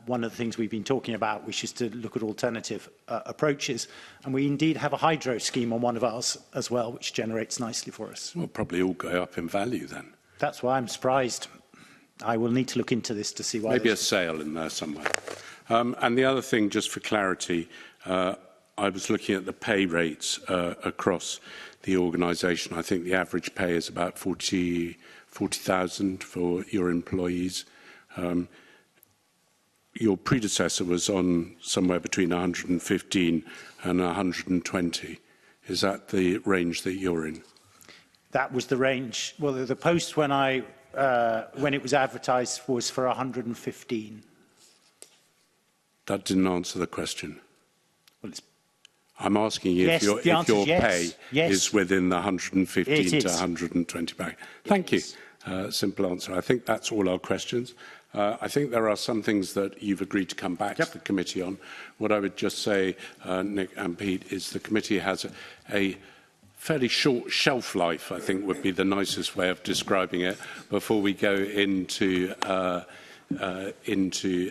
one of the things we've been talking about, which is to look at alternative approaches. And we indeed have a hydro scheme on one of ours as well, which generates nicely for us. Well, probably all go up in value then. That's why I'm surprised. I will need to look into this to see why. Maybe a sale in there somewhere. And the other thing, just for clarity, I was looking at the pay rates across the organisation. I think the average pay is about 40,000 for your employees. Your predecessor was on somewhere between 115 and 120. Is that the range that you're in? That was the range. Well, the post when it was advertised was for 115. That didn't answer the question. Well, it's I'm asking you yes, if your pay yes. is within the 115 to 120 bag. Thank you. Simple answer. I think that's all our questions. I think there are some things that you've agreed to come back to the committee on. What I would just say, Nick and Pete, is the committee has a fairly short shelf life, I think would be the nicest way of describing it, before we go into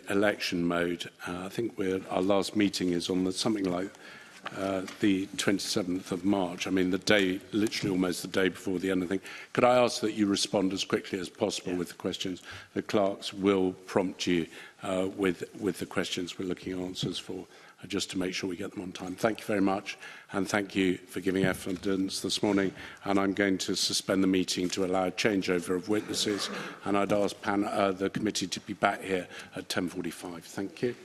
election mode. I think our last meeting is on something like the 27th of March. I mean, the day, literally almost the day before the end of the thing. Could I ask that you respond as quickly as possible with the questions? The clerks will prompt you with the questions we're looking at answers for, just to make sure we get them on time. Thank you very much, and thank you for giving evidence this morning. And I'm going to suspend the meeting to allow a changeover of witnesses, and I'd ask the committee to be back here at 10:45. Thank you.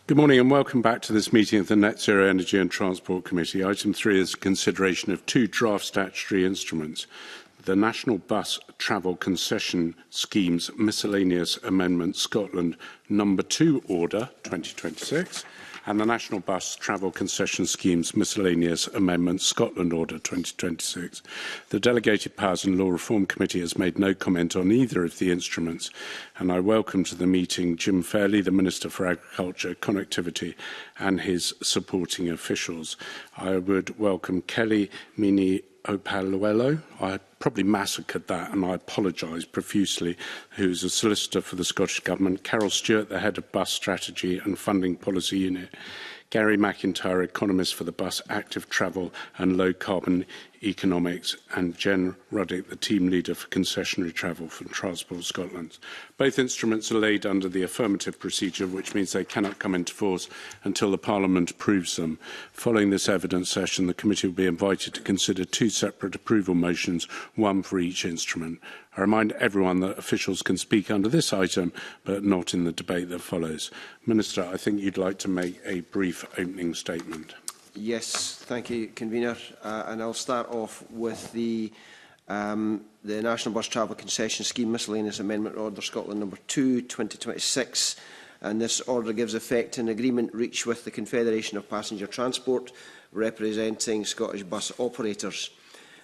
Good morning and welcome back to this meeting of the Net Zero Energy and Transport Committee. Item 3 is consideration of 2 draft statutory instruments. The National Bus Travel Concession Schemes Miscellaneous Amendment Scotland No. 2 Order 2026 and the National Bus Travel Concession Schemes Miscellaneous Amendment Scotland Order 2026. The Delegated Powers and Law Reform Committee has made no comment on either of the instruments, and I welcome to the meeting Jim Fairley, the Minister for Agriculture, Connectivity and his supporting officials. I would welcome Kelly Mini Opaluelo, I probably massacred that and I apologise profusely, who's a solicitor for the Scottish Government, Carol Stewart, the Head of Bus Strategy and Funding Policy Unit, Gary McIntyre, economist for the Bus Active Travel and Low Carbon Economics, and Jen Ruddick, the team leader for concessionary travel from Transport Scotland. Both instruments are laid under the affirmative procedure, which means they cannot come into force until the Parliament approves them. Following this evidence session, the committee will be invited to consider 2 separate approval motions, one for each instrument. I remind everyone that officials can speak under this item, but not in the debate that follows. Minister, I think you'd like to make a brief opening statement. Yes, thank you, Convener. And I'll start off with the National Bus Travel Concession Scheme Miscellaneous Amendment Order Scotland No. 2, 2026. And this order gives effect to an agreement reached with the Confederation of Passenger Transport, representing Scottish bus operators.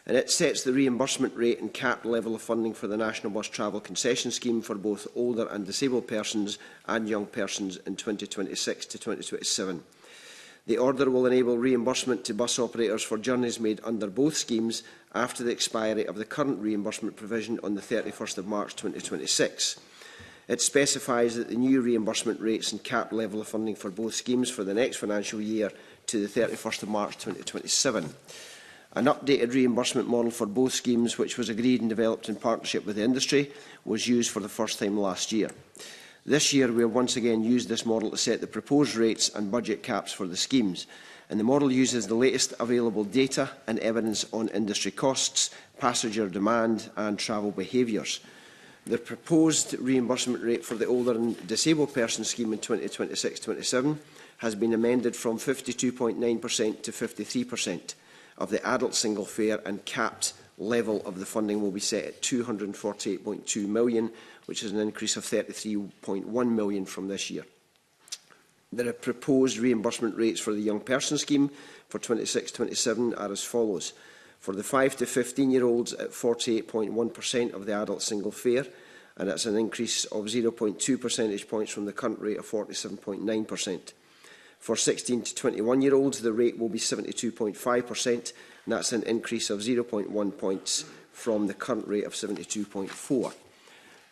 And it sets the reimbursement rate and cap level of funding for the National Bus Travel Concession Scheme for both older and disabled persons and young persons in 2026 to 2027. The order will enable reimbursement to bus operators for journeys made under both schemes after the expiry of the current reimbursement provision on the 31st of March 2026. It specifies that the new reimbursement rates and cap level of funding for both schemes for the next financial year to the 31st of March 2027. An updated reimbursement model for both schemes, which was agreed and developed in partnership with the industry, was used for the first time last year. This year, we have once again used this model to set the proposed rates and budget caps for the schemes, and the model uses the latest available data and evidence on industry costs, passenger demand and travel behaviours. The proposed reimbursement rate for the older and disabled person scheme in 2026-27 has been amended from 52.9% to 53% of the adult single fare, and capped level of the funding will be set at £248.2 million, which is an increase of £33.1 million from this year. The proposed reimbursement rates for the young person scheme for 26-27 are as follows. For the 5 to 15-year-olds at 48.1% of the adult single fare, and that's an increase of 0.2 percentage points from the current rate of 47.9%. For 16 to 21-year-olds, the rate will be 72.5%, and that's an increase of 0.1 points from the current rate of 72.4%.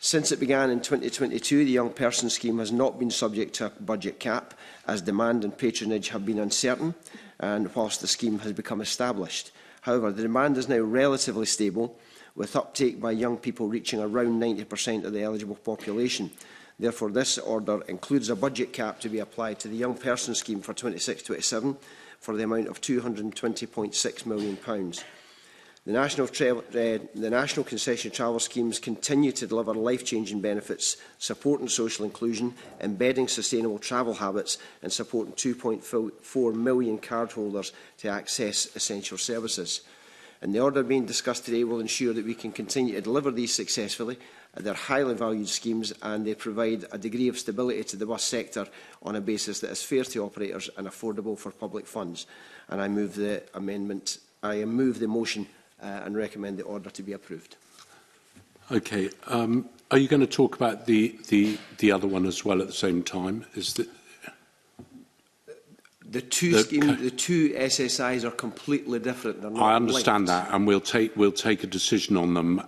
Since it began in 2022, the young person scheme has not been subject to a budget cap, as demand and patronage have been uncertain, and whilst the scheme has become established. However, the demand is now relatively stable, with uptake by young people reaching around 90% of the eligible population. Therefore, this order includes a budget cap to be applied to the young person scheme for 26-27 for the amount of £220.6 million. The National Concession Travel Schemes continue to deliver life-changing benefits, supporting social inclusion, embedding sustainable travel habits and supporting 2.4 million cardholders to access essential services. And the order being discussed today will ensure that we can continue to deliver these successfully. They're highly valued schemes and they provide a degree of stability to the bus sector on a basis that is fair to operators and affordable for public funds. And I move the amendment. I move the motion and recommend the order to be approved. Okay. Are you going to talk about the other one as well at the same time? Is the two schemes, the two SSIs are completely different. They're not I understand linked. that, and we'll take a decision on them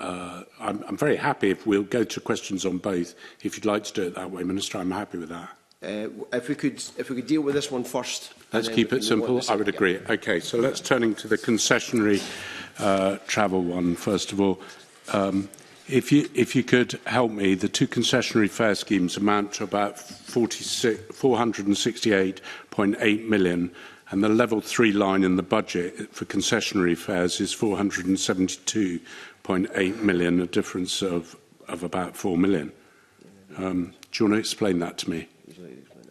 I'm very happy if we'll go to questions on both. If you'd like to do it that way, Minister, I'm happy with that. If we could deal with this one first. Let's keep it simple. I would agree. Okay, so let's turning to the concessionary travel one first of all. If you could help me, the 2 concessionary fare schemes amount to about 468.8 million, and the level 3 line in the budget for concessionary fares is 472.8 million, a difference of about 4 million. Do you want to explain that to me? Would you like to explain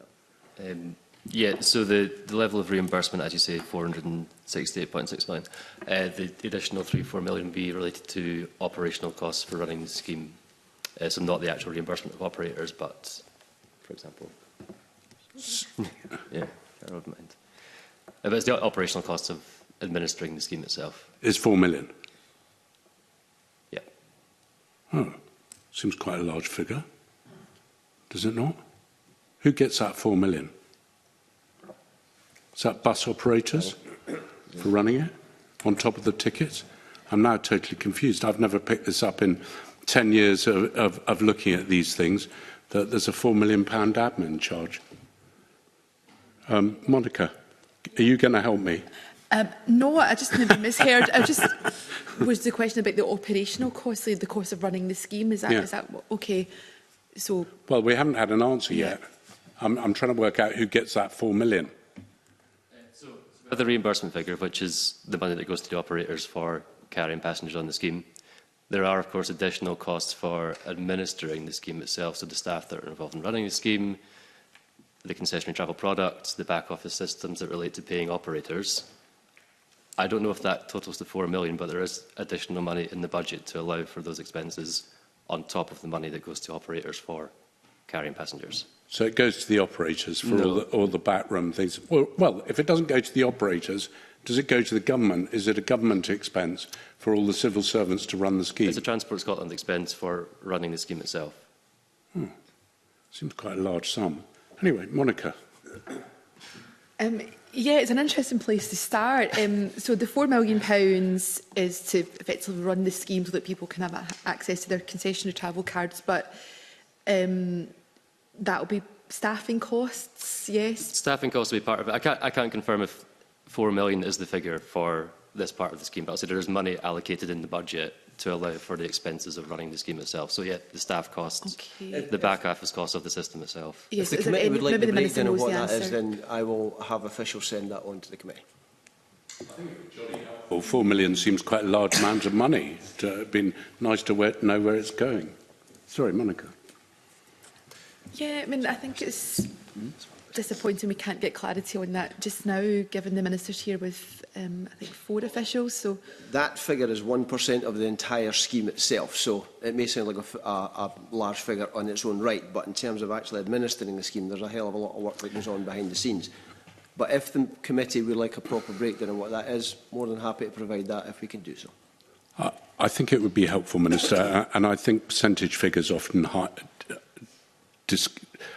that? Yeah, so the level of reimbursement, as you say, £468.6 million. The additional £3-4 million would be related to operational costs for running the scheme. So not the actual reimbursement of operators, but, for example, yeah, never mind. But it's the operational costs of administering the scheme itself. It's 4 million. Yeah. Oh, seems quite a large figure. Does it not? Who gets that 4 million? Is that bus operators for running it on top of the tickets? I'm now totally confused. I've never picked this up in 10 years of looking at these things, that there's a £4 million admin charge. Monica, are you going to help me? No, I just maybe misheard. Was the question about the operational costs, the cost of running the scheme? Is that okay? So, well, we haven't had an answer yet. I'm trying to work out who gets that 4 million. The reimbursement figure, which is the money that goes to the operators for carrying passengers on the scheme, there are, of course, additional costs for administering the scheme itself, so the staff that are involved in running the scheme, the concessionary travel products, the back office systems that relate to paying operators. I don't know if that totals to 4 million, but there is additional money in the budget to allow for those expenses on top of the money that goes to operators for carrying passengers. So it goes to the operators for all the backroom things. Well, if it doesn't go to the operators, does it go to the government? Is it a government expense for all the civil servants to run the scheme? It's a Transport Scotland expense for running the scheme itself. Seems quite a large sum. Anyway, Monica. yeah, it's an interesting place to start. So the £4 million is to effectively run the scheme so that people can have access to their concessionary travel cards, but that will be staffing costs, yes? Staffing costs will be part of it. I can't confirm if 4 million is the figure for this part of the scheme, but I'll say there is money allocated in the budget to allow for the expenses of running the scheme itself. So, yeah, the staff costs, the back office costs of the system itself. Yes, if the committee would like the breakdown of what that is, then I will have officials send that on to the committee. Well, 4 million seems quite a large amount of money. It'd been nice to know where it's going. Sorry, Monica. Yeah, I mean, I think it's disappointing we can't get clarity on that just now, given the Minister's here with, I think, 4 officials. So that figure is 1% of the entire scheme itself, so it may sound like a large figure on its own right, but in terms of actually administering the scheme, there's a hell of a lot of work that goes on behind the scenes. But if the committee would like a proper breakdown on what that is, more than happy to provide that if we can do so. I think it would be helpful, Minister, and I think percentage figures often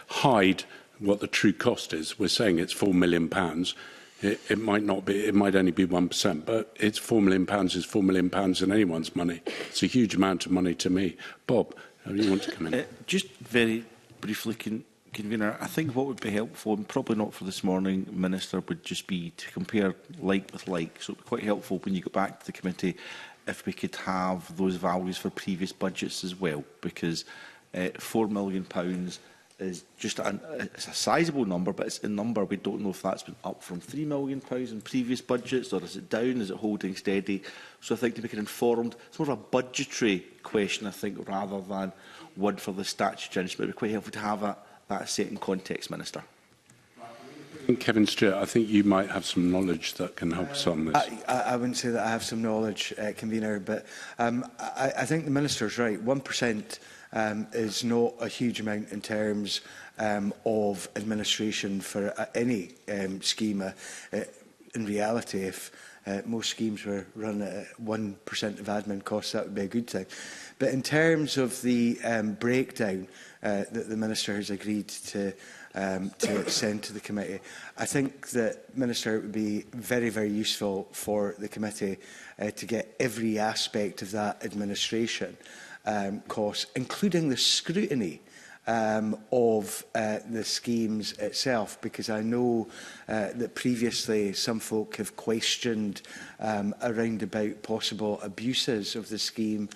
hide what the true cost is. We're saying it's £4 million. It might not be. It might only be 1%, but it's £4 million. Is £4 million in anyone's money? It's a huge amount of money to me. Bob, do you want to come in? Just very briefly, Convener, I think what would be helpful, and probably not for this morning, Minister, would just be to compare like with like. So it would be quite helpful when you go back to the committee if we could have those values for previous budgets as well, because £4 million is just it's a sizable number, but it's a number we don't know if that's been up from £3 million in previous budgets, or is it down, is it holding steady? So I think to make it informed, it's more of a budgetary question, I think, rather than one for the statutory instrument. It would be quite helpful to have that set in context, Minister. Kevin Stewart, I think you might have some knowledge that can help us on this. I wouldn't say that I have some knowledge, Convener, but I think the Minister's right. 1% is not a huge amount in terms of administration for any scheme. In reality, if most schemes were run at 1% of admin costs, that would be a good thing. But in terms of the breakdown that the Minister has agreed to send to the committee, I think that, Minister, it would be very, very useful for the committee to get every aspect of that administration costs, including the scrutiny of the schemes itself, because I know that previously some folk have questioned around about possible abuses of the scheme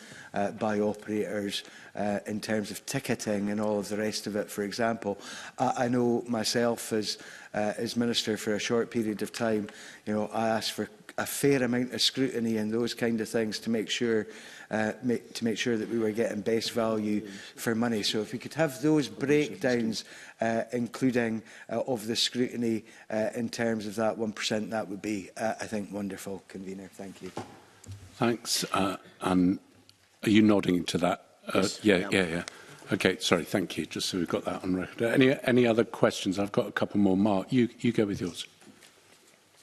by operators in terms of ticketing and all of the rest of it, for example. I know myself, as as Minister for a short period of time, you know, I asked for a fair amount of scrutiny and those kind of things to make sure that we were getting best value for money. So if we could have those breakdowns, including of the scrutiny in terms of that 1%, that would be, I think, wonderful, Convener. Thank you. Thanks. And are you nodding to that? Yes. Yeah. Okay, sorry, thank you. Just so we've got that on record. Any other questions? I've got a couple more. Mark, you go with yours.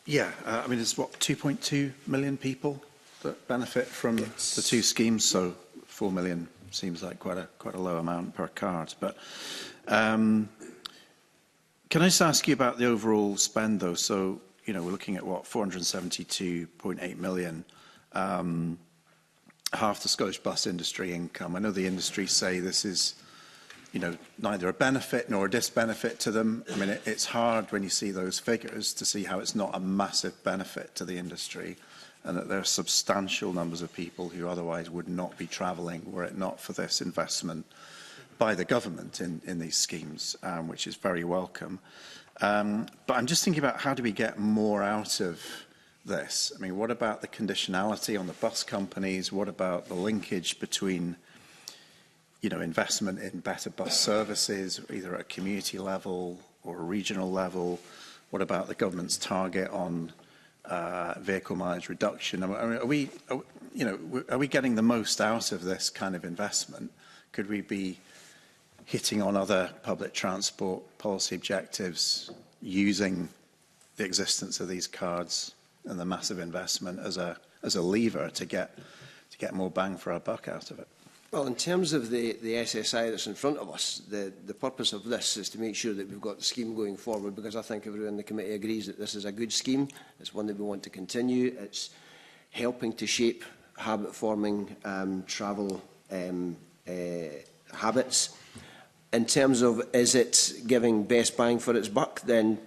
Yeah, I mean, there's, what, 2.2 million people that benefit from the two schemes, so 4 million seems like quite a low amount per card. But can I just ask you about the overall spend, though? So, you know, we're looking at, what, 472.8 million, half the Scottish bus industry income. I know the industry say this is, you know, neither a benefit nor a disbenefit to them. I mean, it's hard when you see those figures to see how it's not a massive benefit to the industry, and that there are substantial numbers of people who otherwise would not be travelling were it not for this investment by the government in these schemes, which is very welcome. But I'm just thinking about how do we get more out of this? I mean, what about the conditionality on the bus companies? What about the linkage between, you know, investment in better bus services, either at a community level or a regional level? What about the government's target on vehicle mileage reduction? I mean, are we getting the most out of this kind of investment? Could we be hitting on other public transport policy objectives using the existence of these cards and the massive investment as a lever to get more bang for our buck out of it? Well, in terms of the SSI that's in front of us, the purpose of this is to make sure that we've got the scheme going forward, because I think everyone in the committee agrees that this is a good scheme. It's one that we want to continue. It's helping to shape habit-forming travel habits. In terms of is it giving best bang for its buck, then,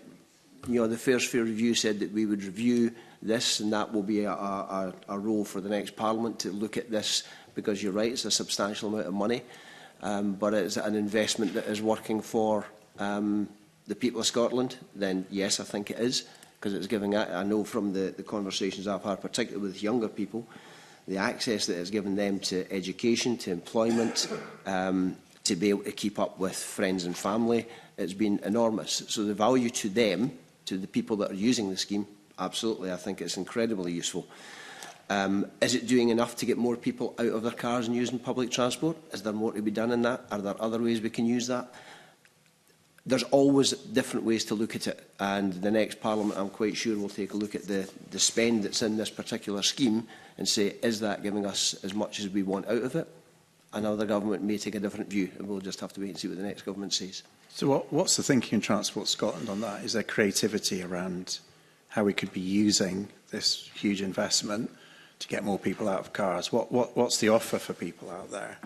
you know, the Fair Review said that we would review this, and that will be a role for the next Parliament to look at this, because you're right, it's a substantial amount of money, but it's an investment that is working for the people of Scotland. Then yes, I think it is, because it's giving, I know from the conversations I've had, particularly with younger people, the access that it's given them to education, to employment, to be able to keep up with friends and family, it's been enormous. So the value to them, to the people that are using the scheme, absolutely, I think it's incredibly useful. Is it doing enough to get more people out of their cars and using public transport? Is there more to be done in that? Are there other ways we can use that? There's always different ways to look at it, and the next Parliament, I'm quite sure, will take a look at the spend that's in this particular scheme and say, is that giving us as much as we want out of it? Another government may take a different view, and we'll just have to wait and see what the next government says. So what's the thinking in Transport Scotland on that? Is there creativity around how we could be using this huge investment to get more people out of cars? What's the offer for people out there?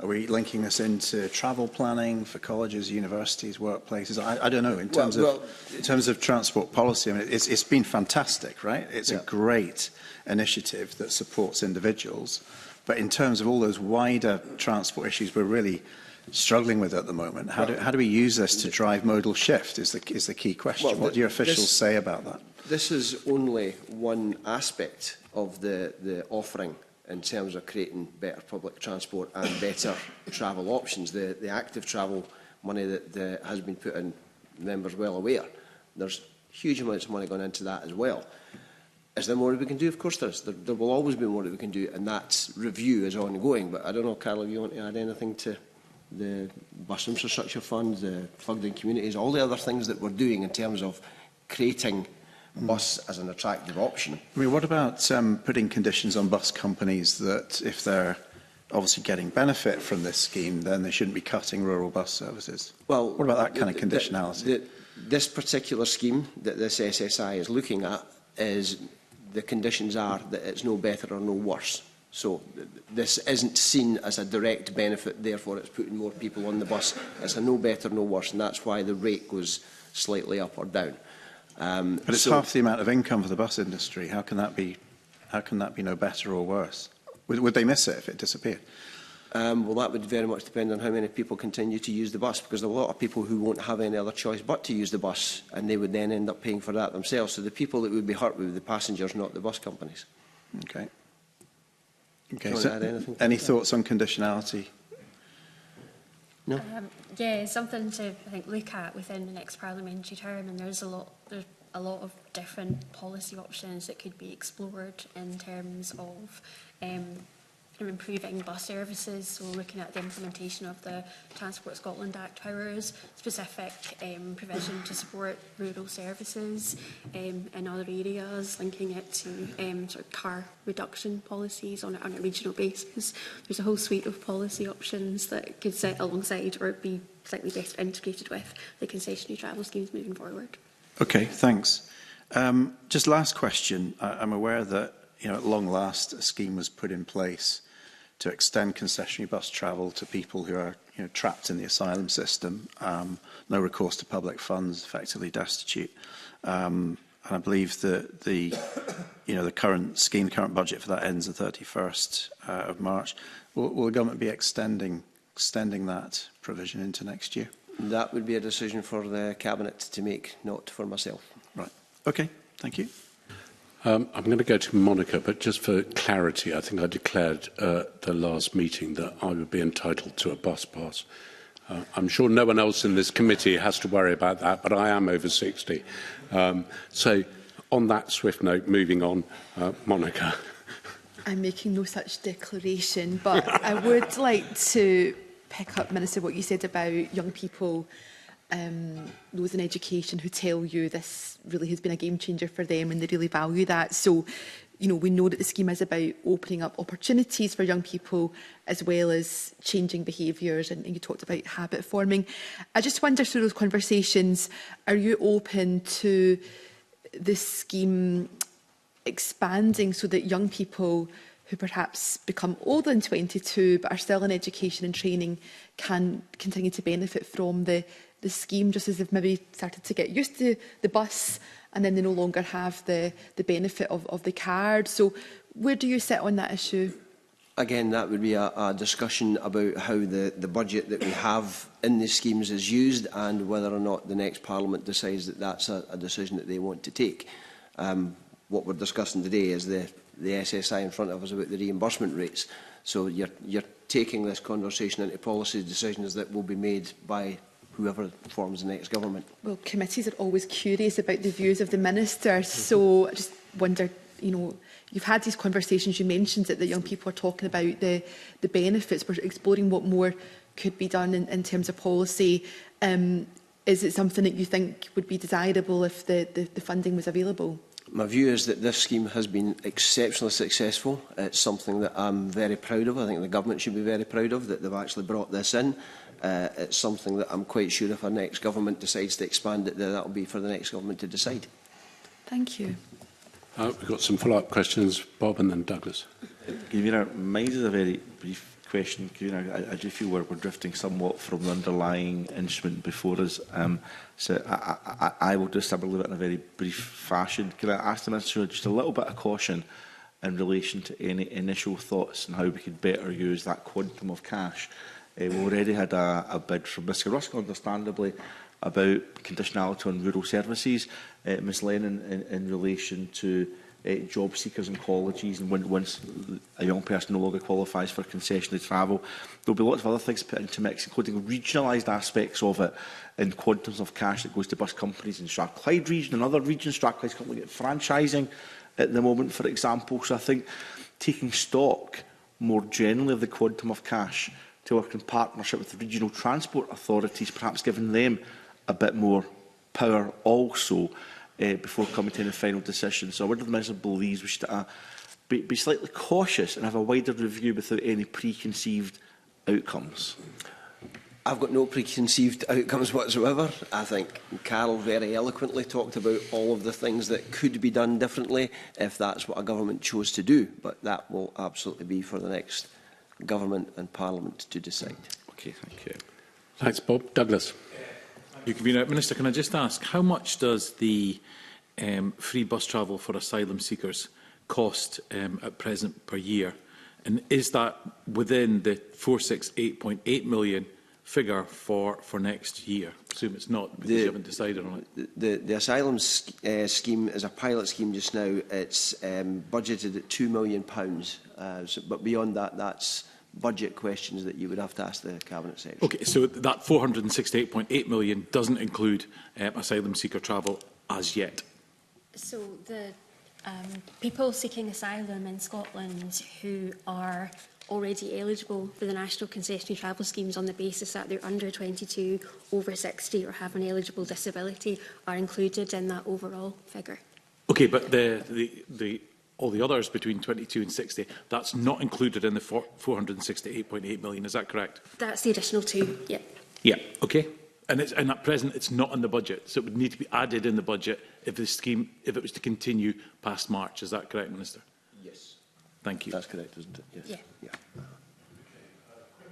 Are we linking this into travel planning for colleges, universities, workplaces? I don't know. In terms of transport policy, I mean, it's been fantastic, right? It's a great initiative that supports individuals. But in terms of all those wider transport issues we're really struggling with at the moment, how do we use this to drive modal shift is the key question. What do your officials say about that? This is only one aspect of the offering in terms of creating better public transport and better travel options. The active travel money that has been put in, members well aware, there's huge amounts of money going into that as well. Is there more that we can do? Of course there is. There will always be more that we can do, and that review is ongoing. But I don't know, Carol, if you want to add anything to the Bus Infrastructure Fund, the plugged-in communities, all the other things that we're doing in terms of creating bus as an attractive option. I mean, what about putting conditions on bus companies that if they're obviously getting benefit from this scheme, then they shouldn't be cutting rural bus services? Well, what about that kind of conditionality? This particular scheme that this SSI is looking at is the conditions are that it's no better or no worse. So this isn't seen as a direct benefit, therefore it's putting more people on the bus. It's a no better, no worse, and that's why the rate goes slightly up or down. But it's half the amount of income for the bus industry. How can that be no better or worse? Would they miss it if it disappeared? Well, that would very much depend on how many people continue to use the bus, because there are a lot of people who won't have any other choice but to use the bus, and they would then end up paying for that themselves. So the people that would be hurt would be the passengers, not the bus companies. Okay. Do you want to add anything to Any that? thoughts on conditionality? No? Yeah, something to, I think, look at within the next parliamentary term, and there's a lot of different policy options that could be explored in terms of improving bus services, so looking at the implementation of the Transport Scotland Act hours, specific provision to support rural services in other areas, linking it to sort of car reduction policies on a regional basis. There's a whole suite of policy options that could sit alongside or be slightly better integrated with the concessionary travel schemes moving forward. Okay, thanks. Just last question. I'm aware that, at long last, a scheme was put in place to extend concessionary bus travel to people who are, trapped in the asylum system, no recourse to public funds, effectively destitute. And I believe that the current scheme, current budget for that ends the 31st of March. Will the government be extending that provision into next year? That would be a decision for the Cabinet to make, not for myself. Right. Okay. Thank you. I'm going to go to Monica, but just for clarity, I think I declared at the last meeting that I would be entitled to a bus pass. I'm sure no one else in this committee has to worry about that, but I am over 60. So on that swift note, moving on, Monica. I'm making no such declaration, but I would like to pick up, Minister, what you said about young people, those in education who tell you this really has been a game changer for them and they really value that. So, we know that the scheme is about opening up opportunities for young people as well as changing behaviours, and you talked about habit forming. I just wonder, through those conversations, are you open to this scheme expanding so that young people who perhaps become older than 22 but are still in education and training can continue to benefit from the scheme, just as they've maybe started to get used to the bus and then they no longer have the benefit of the card? So where do you sit on that issue? Again, that would be a discussion about how the budget that we have in the schemes is used and whether or not the next Parliament decides that that's a decision that they want to take. What we're discussing today is the SSI in front of us about the reimbursement rates. So you're taking this conversation into policy decisions that will be made by whoever forms the next government. Well, committees are always curious about the views of the minister, so I just wondered, you've had these conversations, you mentioned that young people are talking about the benefits, we're exploring what more could be done in terms of policy. Is it something that you think would be desirable if the funding was available? My view is that this scheme has been exceptionally successful. It's something that I'm very proud of. I think the government should be very proud of, that they've actually brought this in. It's something that I'm quite sure if our next government decides to expand it, then that will be for the next government to decide. Thank you. We've got some follow-up questions. Bob and then Douglas. Convener, mine is a very brief question. Convener, I do feel we're drifting somewhat from the underlying instrument before us. So I will just have a look at it in a very brief fashion. Can I ask the Minister just a little bit of caution in relation to any initial thoughts on how we could better use that quantum of cash? We've already had a bid from Mr Rusk, understandably, about conditionality on rural services. Ms Lennon, in relation to job seekers in colleges, and once a young person no longer qualifies for concessionary travel, there will be lots of other things put into mix, including regionalised aspects of it, and quantums of cash that goes to bus companies in Strathclyde region and other regions. Strathclyde's currently getting franchising at the moment, for example. So I think taking stock more generally of the quantum of cash to work in partnership with the regional transport authorities, perhaps giving them a bit more power also before coming to any final decision. So I wonder if the Minister believes we should be slightly cautious and have a wider review without any preconceived outcomes. I've got no preconceived outcomes whatsoever. I think Carol very eloquently talked about all of the things that could be done differently if that's what a government chose to do. But that will absolutely be for the next government and Parliament to decide. Okay, thank you. Thanks, Bob. Douglas. You Convener. Minister, can I just ask, how much does the free bus travel for asylum seekers cost at present per year? And is that within the 468.8 million figure for next year? I assume it's not, because you haven't decided on it. The asylum scheme is a pilot scheme just now. It's budgeted at £2 million. But beyond that, that's budget questions that you would have to ask the Cabinet Secretary. Okay, so that 468.8 million doesn't include asylum seeker travel as yet? So the people seeking asylum in Scotland who are already eligible for the National Concessionary Travel Schemes on the basis that they're under 22, over 60 or have an eligible disability are included in that overall figure. Okay, but all the others between 22 and 60, that's not included in the 468.8 million, is that correct? That's the additional two, yeah. Yeah, okay. And at present, it's not in the budget, so it would need to be added in the budget if the scheme, if it was to continue past March. Is that correct, Minister? Yes. Thank you. That's correct, isn't it? Yes. Yeah.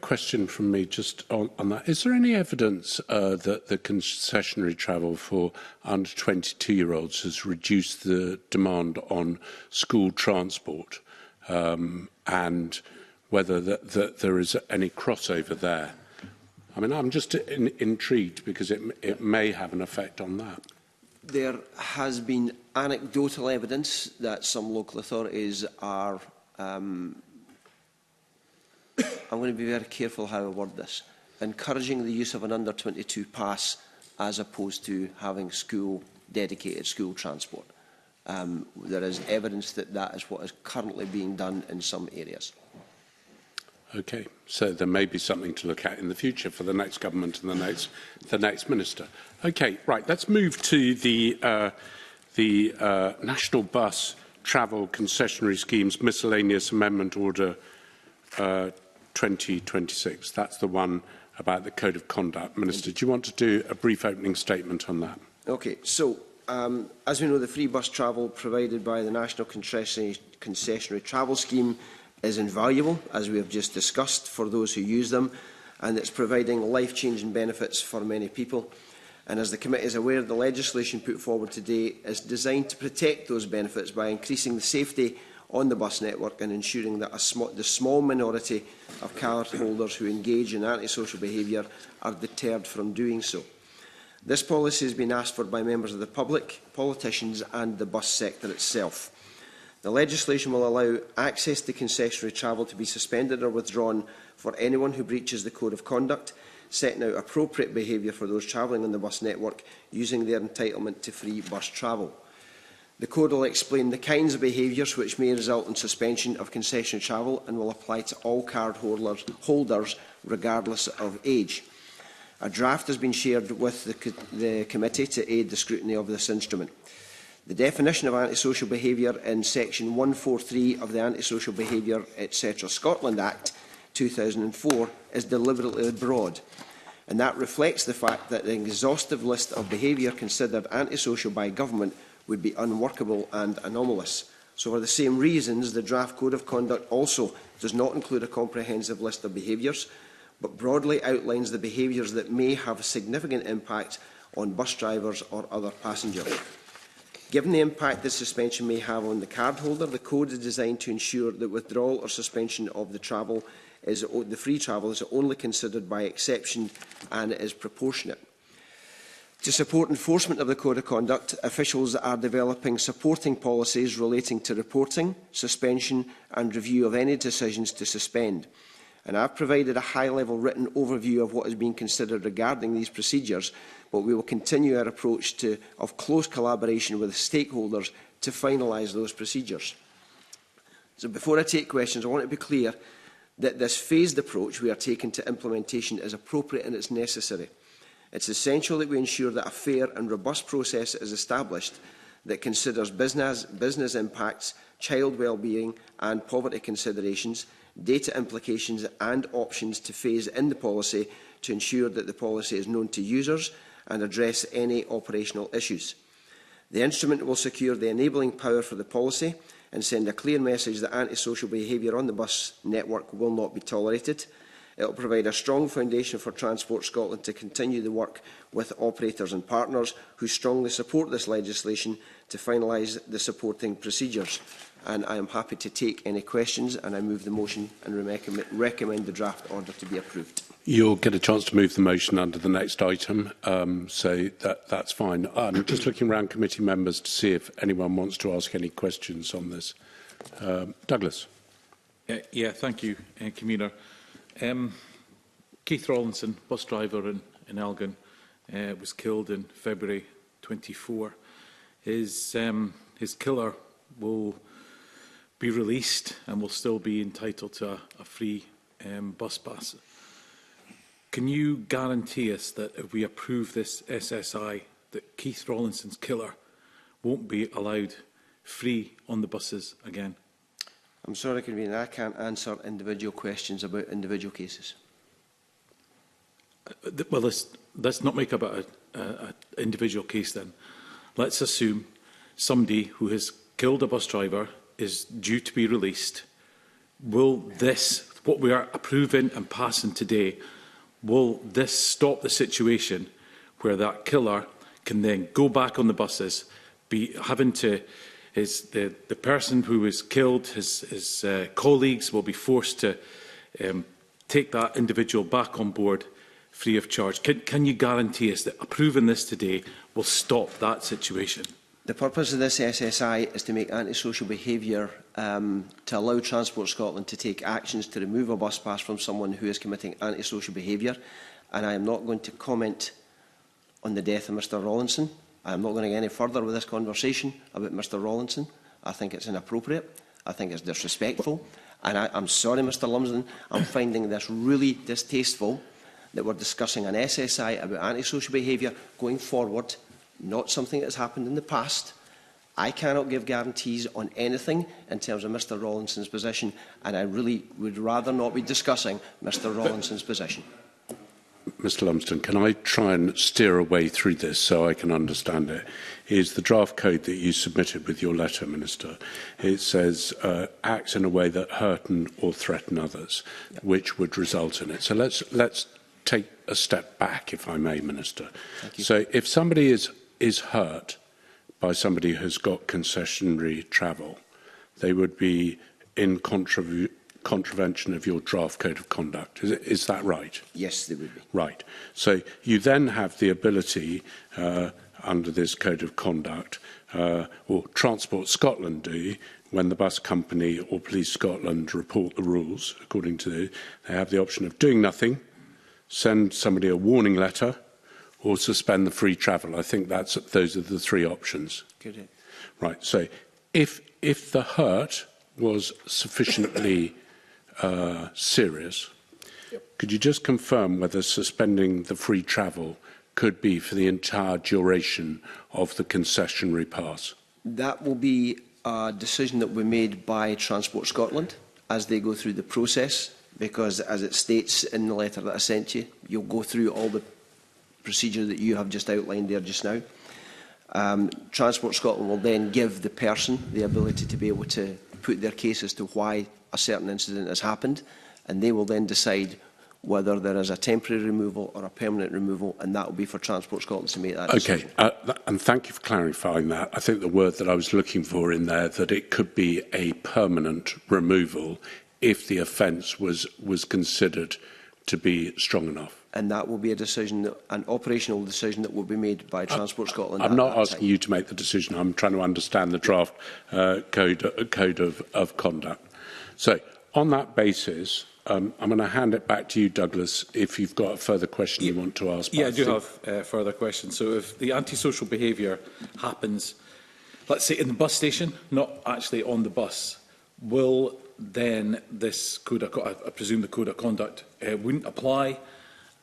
Question from me just on that. Is there any evidence that the concessionary travel for under 22-year-olds has reduced the demand on school transport, and whether that there is any crossover there? I mean, I'm just intrigued because it may have an effect on that. There has been anecdotal evidence that some local authorities are, I'm going to be very careful how I word this, encouraging the use of an under-22 pass as opposed to having dedicated school transport. There is evidence that that is what is currently being done in some areas. Okay, so there may be something to look at in the future for the next government and the next minister. Okay, right. Let's move to the National Bus Travel Concessionary Schemes Miscellaneous Amendment Order 2026. That's the one about the Code of Conduct. Minister, do you want to do a brief opening statement on that? Okay, so as we know, the free bus travel provided by the National Concessionary Travel Scheme is invaluable, as we have just discussed, for those who use them, and it's providing life-changing benefits for many people. And as the committee is aware, the legislation put forward today is designed to protect those benefits by increasing the safety on the bus network and ensuring that the small minority of card holders who engage in antisocial behaviour are deterred from doing so. This policy has been asked for by members of the public, politicians and the bus sector itself. The legislation will allow access to concessionary travel to be suspended or withdrawn for anyone who breaches the Code of Conduct, setting out appropriate behaviour for those travelling on the bus network using their entitlement to free bus travel. The Code will explain the kinds of behaviours which may result in suspension of concessionary travel and will apply to all card holders regardless of age. A draft has been shared with the committee to aid the scrutiny of this instrument. The definition of antisocial behaviour in Section 143 of the Antisocial Behaviour etc. Scotland Act 2004 is deliberately broad, and that reflects the fact that an exhaustive list of behaviour considered antisocial by government would be unworkable and anomalous. So for the same reasons, the draft Code of Conduct also does not include a comprehensive list of behaviours, but broadly outlines the behaviours that may have a significant impact on bus drivers or other passengers. Given the impact this suspension may have on the cardholder, the Code is designed to ensure that withdrawal or suspension of the free travel is only considered by exception and is proportionate. To support enforcement of the Code of Conduct, officials are developing supporting policies relating to reporting, suspension and review of any decisions to suspend. And I have provided a high-level written overview of what is being considered regarding these procedures, but we will continue our approach of close collaboration with stakeholders to finalise those procedures. So before I take questions, I want to be clear that this phased approach we are taking to implementation is appropriate and it's necessary. It's essential that we ensure that a fair and robust process is established that considers business impacts, child well-being and poverty considerations, data implications and options to phase in the policy to ensure that the policy is known to users and address any operational issues. The instrument will secure the enabling power for the policy and send a clear message that antisocial behaviour on the bus network will not be tolerated. It will provide a strong foundation for Transport Scotland to continue the work with operators and partners who strongly support this legislation to finalise the supporting procedures. And I am happy to take any questions, and I move the motion and recommend the draft order to be approved. You'll get a chance to move the motion under the next item, so that's fine. I'm just looking around committee members to see if anyone wants to ask any questions on this. Douglas. Yeah, thank you, Convener. Keith Rawlinson, bus driver in Elgin, was killed in February 24. His killer will be released and will still be entitled to a free bus pass. Can you guarantee us that if we approve this SSI, that Keith Rawlinson's killer won't be allowed free on the buses again? I'm sorry, Convener, I can't answer individual questions about individual cases. Well, let's not make up an individual case then. Let's assume somebody who has killed a bus driver is due to be released. Will this, what we are approving and passing today, will this stop the situation where that killer can then go back on the buses, be having to, the person who was killed, his colleagues will be forced to take that individual back on board free of charge? Can you guarantee us that approving this today will stop that situation? The purpose of this SSI is to make antisocial behaviour, to allow Transport Scotland to take actions to remove a bus pass from someone who is committing antisocial behaviour. And I am not going to comment on the death of Mr Rawlinson. I am not going to go any further with this conversation about Mr Rawlinson. I think it's inappropriate. I think it's disrespectful. And I'm sorry, Mr Lumsden, I'm finding this really distasteful that we're discussing an SSI about antisocial behaviour going forward, not something that has happened in the past. I cannot give guarantees on anything in terms of Mr Rawlinson's position, and I really would rather not be discussing Mr Rawlinson's position. Mr Lumsden, can I try and steer a way through this so I can understand it? Is the draft code that you submitted with your letter, Minister, it says acts in a way that hurt or threaten others, which would result in it. So let's take a step back, if I may, Minister. Thank you. So if somebody is hurt by somebody who's got concessionary travel, they would be in contravention of your draft code of conduct. Is that right? Yes, they would be. Right. So you then have the ability, under this code of conduct, or Transport Scotland do, when the bus company or Police Scotland report the rules, according to they have the option of doing nothing, send somebody a warning letter, or suspend the free travel. I think those are the three options. Good. Right. So if the hurt was sufficiently serious, could you just confirm whether suspending the free travel could be for the entire duration of the concessionary pass? That will be a decision that will be made by Transport Scotland as they go through the process, because as it states in the letter that I sent you, you'll go through all the procedure that you have just outlined there just now. Transport Scotland will then give the person the ability to be able to put their case as to why a certain incident has happened, and they will then decide whether there is a temporary removal or a permanent removal, and that will be for Transport Scotland to make that decision. Okay, and thank you for clarifying that. I think the word that I was looking for in there, that it could be a permanent removal if the offence was considered to be strong enough. And that will be a decision, an operational decision that will be made by Transport Scotland. I'm not asking you to make the decision. I'm trying to understand the draft code of conduct. So, on that basis, I'm going to hand it back to you, Douglas, if you've got a further question you want to ask. Yeah, I do have further questions. So if the antisocial behaviour happens, let's say in the bus station, not actually on the bus, will then this code of, I presume the code of conduct wouldn't apply,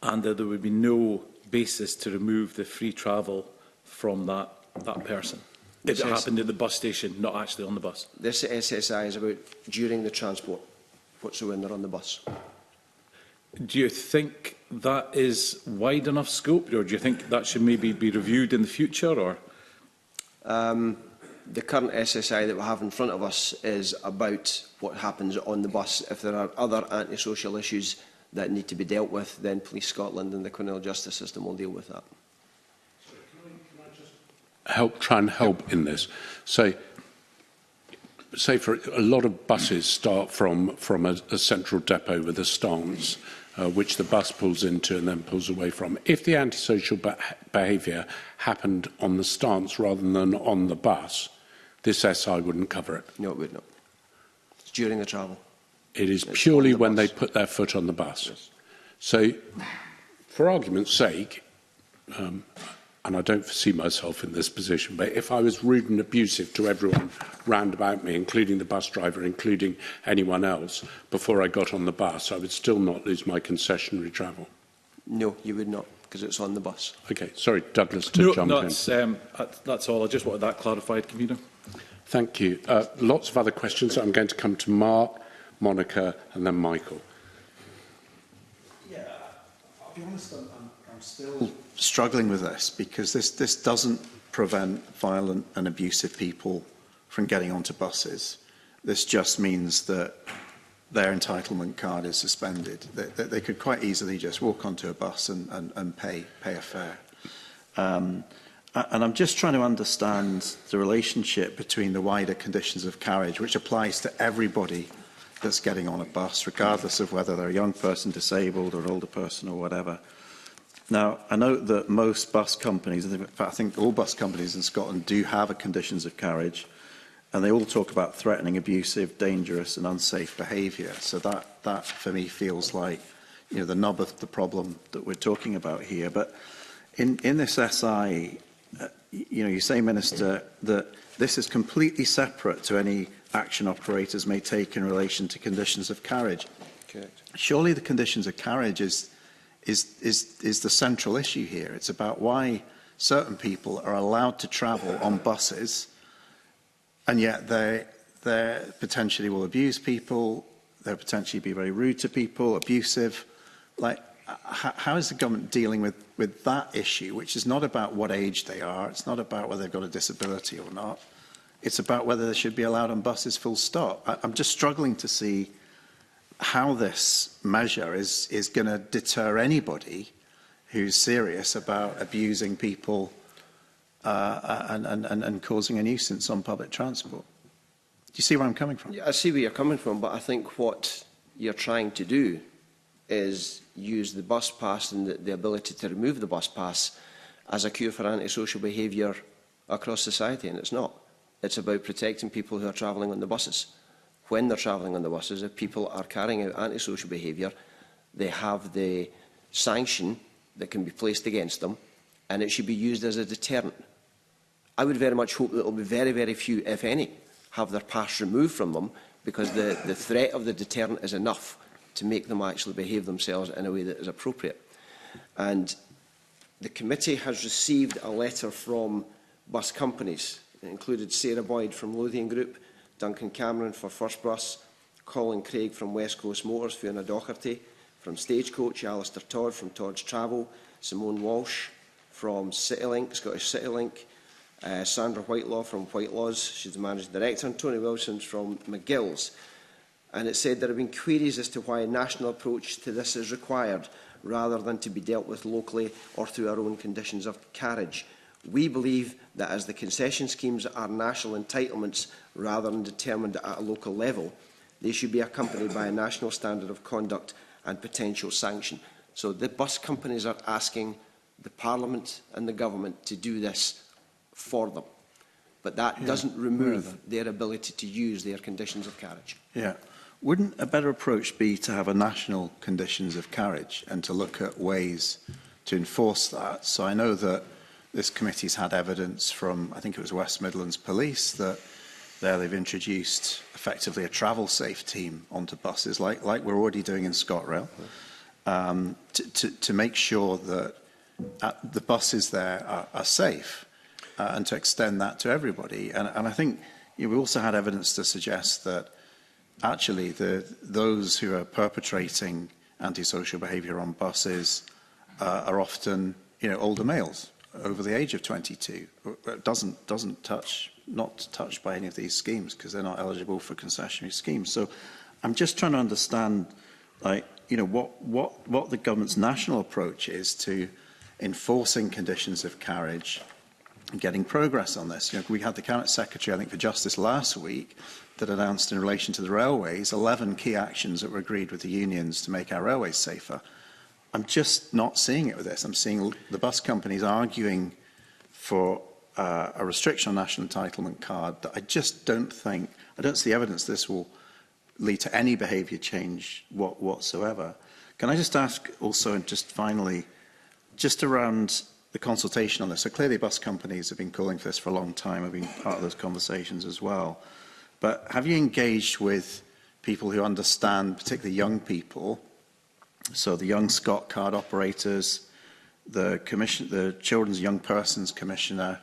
and there would be no basis to remove the free travel from that person? If it happened at the bus station, not actually on the bus. This SSI is about during the transport, whatsoever when they're on the bus. Do you think that is wide enough scope, or do you think that should maybe be reviewed in the future? Or the current SSI that we have in front of us is about what happens on the bus. If there are other antisocial issues that need to be dealt with, then Police Scotland and the criminal justice system will deal with that. Try and help in this. Say for a lot of buses start from a central depot with a stance, which the bus pulls into and then pulls away from. If the antisocial behaviour happened on the stance rather than on the bus, this SI wouldn't cover it. No, it would not. It's during the travel. It is purely when they put their foot on the bus. Yes. So, for argument's sake, and I don't foresee myself in this position, but if I was rude and abusive to everyone round about me, including the bus driver, including anyone else, before I got on the bus, I would still not lose my concessionary travel. No, you would not, because it's on the bus. Okay, sorry, Douglas, to jump in. That's all. I just wanted that clarified, Convener. Thank you. Lots of other questions. I'm going to come to Mark, Monica, and then Michael. Yeah, I'll be honest, I'm still struggling with this because this doesn't prevent violent and abusive people from getting onto buses. This just means that their entitlement card is suspended. They could quite easily just walk onto a bus and pay a fare. And I'm just trying to understand the relationship between the wider conditions of carriage, which applies to everybody that's getting on a bus, regardless of whether they're a young person, disabled, or older person, or whatever. Now, I know that most bus companies, in fact, I think all bus companies in Scotland do have a conditions of carriage, and they all talk about threatening, abusive, dangerous, and unsafe behaviour. So that for me feels like, you know, the nub of the problem that we're talking about here. But in this SI, you know, you say, Minister, that this is completely separate to any action operators may take in relation to conditions of carriage. Correct. Surely the conditions of carriage is the central issue here. It's about why certain people are allowed to travel on buses, and yet they potentially will abuse people, they'll potentially be very rude to people, abusive. Like, how is the government dealing with that issue, which is not about what age they are, it's not about whether they've got a disability or not, it's about whether they should be allowed on buses full stop. I'm just struggling to see how this measure is going to deter anybody who's serious about abusing people and causing a nuisance on public transport. Do you see where I'm coming from? Yeah, I see where you're coming from, but I think what you're trying to do is use the bus pass and the ability to remove the bus pass as a cure for antisocial behaviour across society, and it's not. It's about protecting people who are travelling on the buses. When they're travelling on the buses, if people are carrying out antisocial behaviour, they have the sanction that can be placed against them, and it should be used as a deterrent. I would very much hope that there will be very, very few, if any, have their pass removed from them, because the threat of the deterrent is enough to make them actually behave themselves in a way that is appropriate. And the committee has received a letter from bus companies. It included Sarah Boyd from Lothian Group, Duncan Cameron for First Bus, Colin Craig from West Coast Motors, Fiona Docherty from Stagecoach, Alistair Todd from Todd's Travel, Simone Walsh from CityLink, Scottish CityLink, Sandra Whitelaw from Whitelaw's, she's the Managing Director, and Tony Wilson from McGill's. And it said there have been queries as to why a national approach to this is required, rather than to be dealt with locally or through our own conditions of carriage. We believe that as the concession schemes are national entitlements rather than determined at a local level, they should be accompanied by a national standard of conduct and potential sanction. So the bus companies are asking the Parliament and the Government to do this for them. But that doesn't remove their ability to use their conditions of carriage. Yeah. Wouldn't a better approach be to have a national conditions of carriage and to look at ways to enforce that? So I know that this committee's had evidence from, I think it was West Midlands Police, that there they've introduced effectively a travel safe team onto buses, like we're already doing in ScotRail, to make sure that the buses there are safe, and to extend that to everybody. And I think we also had evidence to suggest that actually those who are perpetrating antisocial behaviour on buses are often, older males over the age of 22. Not touched by any of these schemes because they're not eligible for concessionary schemes. So I'm just trying to understand, what the government's national approach is to enforcing conditions of carriage and getting progress on this. We had the Cabinet Secretary, I think, for Justice last week that announced in relation to the railways 11 key actions that were agreed with the unions to make our railways safer. I'm just not seeing it with this. I'm seeing the bus companies arguing for a restriction on national entitlement card that I just don't see evidence this will lead to any behaviour change whatsoever. Can I just ask also, and just finally, just around the consultation on this? So clearly bus companies have been calling for this for a long time. I've been part of those conversations as well. But have you engaged with people who understand, particularly young people, so the Young Scot card operators, the Children's Young Persons Commissioner?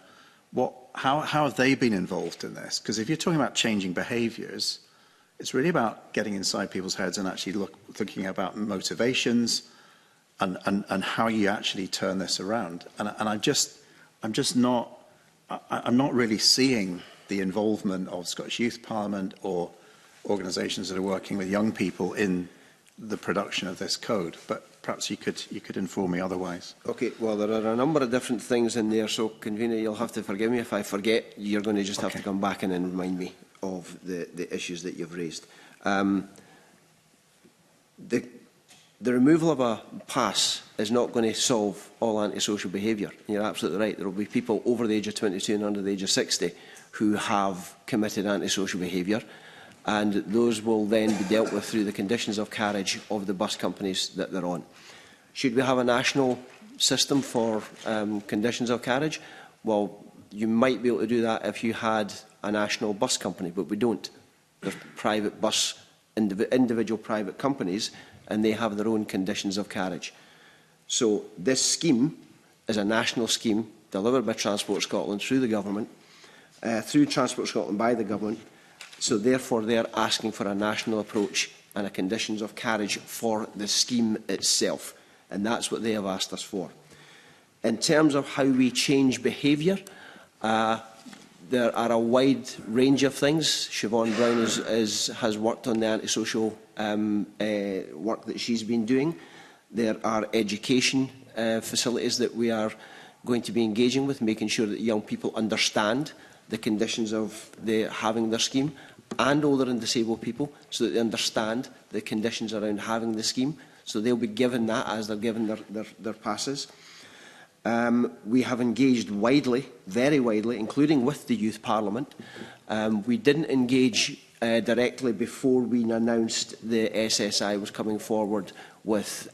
How have they been involved in this? Because if you're talking about changing behaviours, it's really about getting inside people's heads and actually thinking about motivations and how you actually turn this around. And I'm not really seeing the involvement of Scottish Youth Parliament or organisations that are working with young people in the production of this code. But perhaps you could inform me otherwise. Okay, well, there are a number of different things in there, so, Convener, you'll have to forgive me if I forget. You're going to just have to come back in and remind me of the issues that you've raised. The removal of a pass is not going to solve all antisocial behaviour. You're absolutely right. There will be people over the age of 22 and under the age of 60 who have committed antisocial behaviour, and those will then be dealt with through the conditions of carriage of the bus companies that they're on. Should we have a national system for conditions of carriage? Well, you might be able to do that if you had a national bus company, but we don't. They're private bus, individual private companies, and they have their own conditions of carriage. So this scheme is a national scheme delivered by Transport Scotland through the government, through Transport Scotland by the government. So therefore they're asking for a national approach and a conditions of carriage for the scheme itself. And that's what they have asked us for. In terms of how we change behaviour, there are a wide range of things. Siobhan Brown has worked on the antisocial work that she's been doing. There are education facilities that we are going to be engaging with, making sure that young people understand the conditions of having their scheme, and older and disabled people, so that they understand the conditions around having the scheme. So they'll be given that as they're given their passes. We have engaged widely, very widely, including with the Youth Parliament. We didn't engage directly before we announced the SSI was coming forward with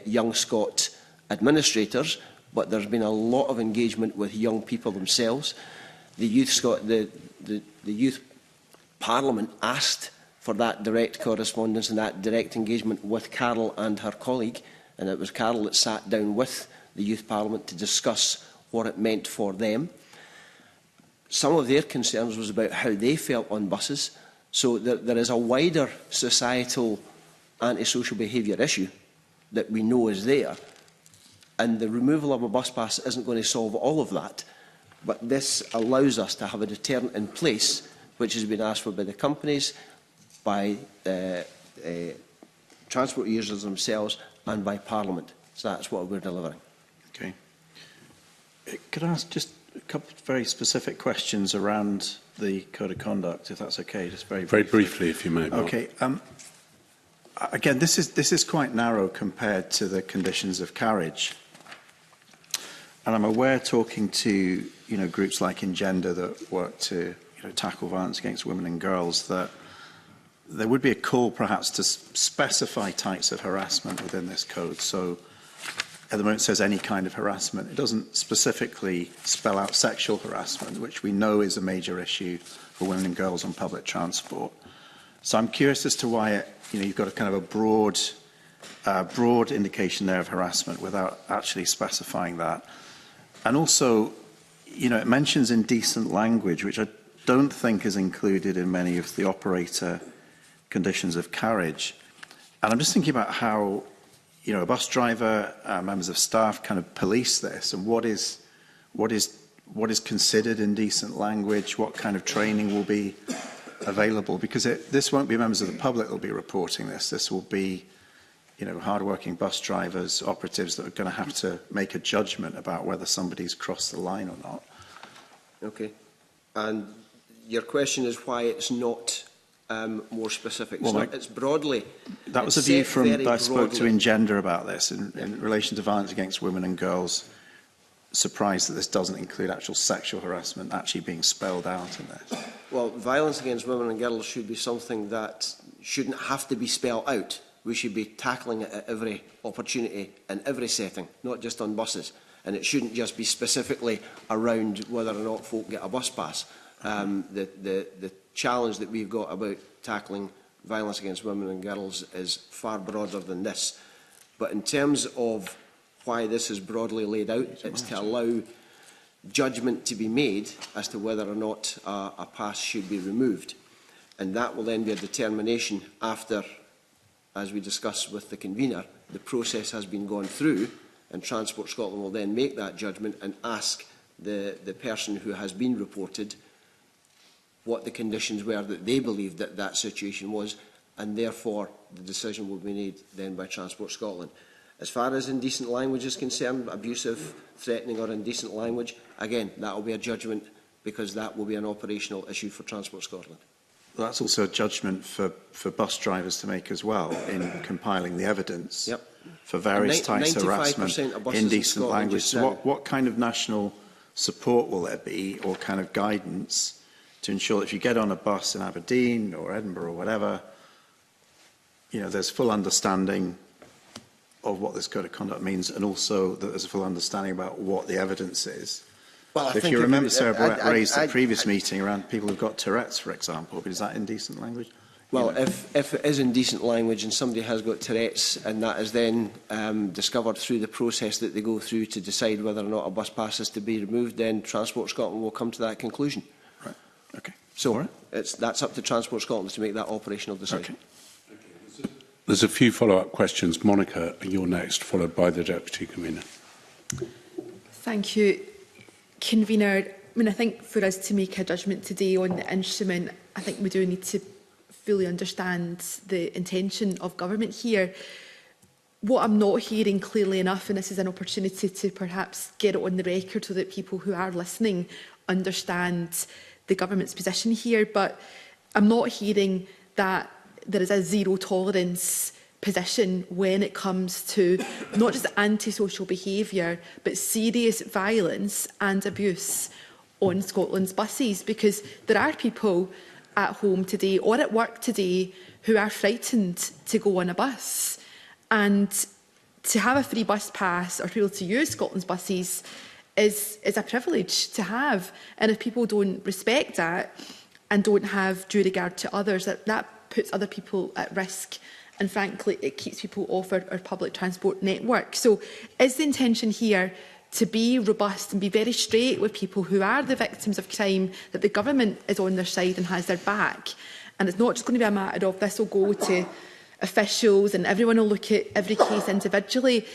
Young Scot administrators, but there's been a lot of engagement with young people themselves. The Youth Parliament asked for that direct correspondence and that direct engagement with Carol and her colleague, and it was Carol that sat down with the Youth Parliament to discuss what it meant for them. Some of their concerns was about how they felt on buses. So there is a wider societal antisocial behaviour issue that we know is there, and the removal of a bus pass isn't going to solve all of that. But this allows us to have a deterrent in place, which has been asked for by the companies, by transport users themselves, and by Parliament. So that's what we're delivering. Okay. Could I ask just a couple of very specific questions around the Code of Conduct, if that's okay? Just very briefly, if you may. Mark. Okay. Again, this is quite narrow compared to the conditions of carriage. And I'm aware, talking to groups like Engender that work to tackle violence against women and girls, that there would be a call perhaps to specify types of harassment within this code. So at the moment it says any kind of harassment. It doesn't specifically spell out sexual harassment, which we know is a major issue for women and girls on public transport. So I'm curious as to why you've got a kind of a broad indication there of harassment without actually specifying that. And also, it mentions indecent language, which I don't think is included in many of the operator conditions of carriage. And I'm just thinking about how, a bus driver, members of staff kind of police this, and what is considered indecent language, what kind of training will be available, because this won't be members of the public that will be reporting this. This will be hard-working bus drivers, operatives that are going to have to make a judgment about whether somebody's crossed the line or not. Okay. And your question is why it's not more specific. It's, it's broadly. That was a view that I spoke to Engender about this in relation to violence against women and girls. Surprised that this doesn't include actual sexual harassment actually being spelled out in this. Well, violence against women and girls should be something that shouldn't have to be spelled out. We should be tackling it at every opportunity in every setting, not just on buses. And it shouldn't just be specifically around whether or not folk get a bus pass. The challenge that we've got about tackling violence against women and girls is far broader than this. But in terms of why this is broadly laid out, it's to allow judgment to be made as to whether or not a pass should be removed. And that will then be a determination after, as we discussed with the convener, the process has been gone through, and Transport Scotland will then make that judgment and ask the person who has been reported what the conditions were that they believed that that situation was, and therefore the decision will be made then by Transport Scotland. As far as indecent language is concerned, abusive, threatening or indecent language, again, that will be a judgment because that will be an operational issue for Transport Scotland. Well, that's also a judgment for bus drivers to make as well in compiling the evidence for various types of harassment, indecent language. So what kind of national support will there be, or kind of guidance to ensure that if you get on a bus in Aberdeen or Edinburgh or whatever, there's full understanding of what this code of conduct means, and also that there's a full understanding about what the evidence is. Well, if you remember, Sarah Brett raised the previous meeting around people who've got Tourette's, for example. But is that indecent language? Well, if it is indecent language and somebody has got Tourette's and that is then discovered through the process that they go through to decide whether or not a bus pass is to be removed, then Transport Scotland will come to that conclusion. Right. Okay. So that's up to Transport Scotland to make that operational decision. Okay. There's a few follow-up questions. Monica, you're next, followed by the Deputy Convener. Thank you, Convener. I think for us to make a judgment today on the instrument, I think we do need to fully understand the intention of government here. What I'm not hearing clearly enough, and this is an opportunity to perhaps get it on the record so that people who are listening understand the government's position here, but I'm not hearing that there is a zero tolerance position when it comes to not just antisocial behaviour, but serious violence and abuse on Scotland's buses, because there are people at home today or at work today who are frightened to go on a bus. And to have a free bus pass or to be able to use Scotland's buses is a privilege to have. And if people don't respect that and don't have due regard to others, that puts other people at risk, and frankly it keeps people off our public transport network. So is the intention here to be robust and be very straight with people who are the victims of crime, that the government is on their side and has their back, and it's not just going to be a matter of this will go to officials and everyone will look at every case individually?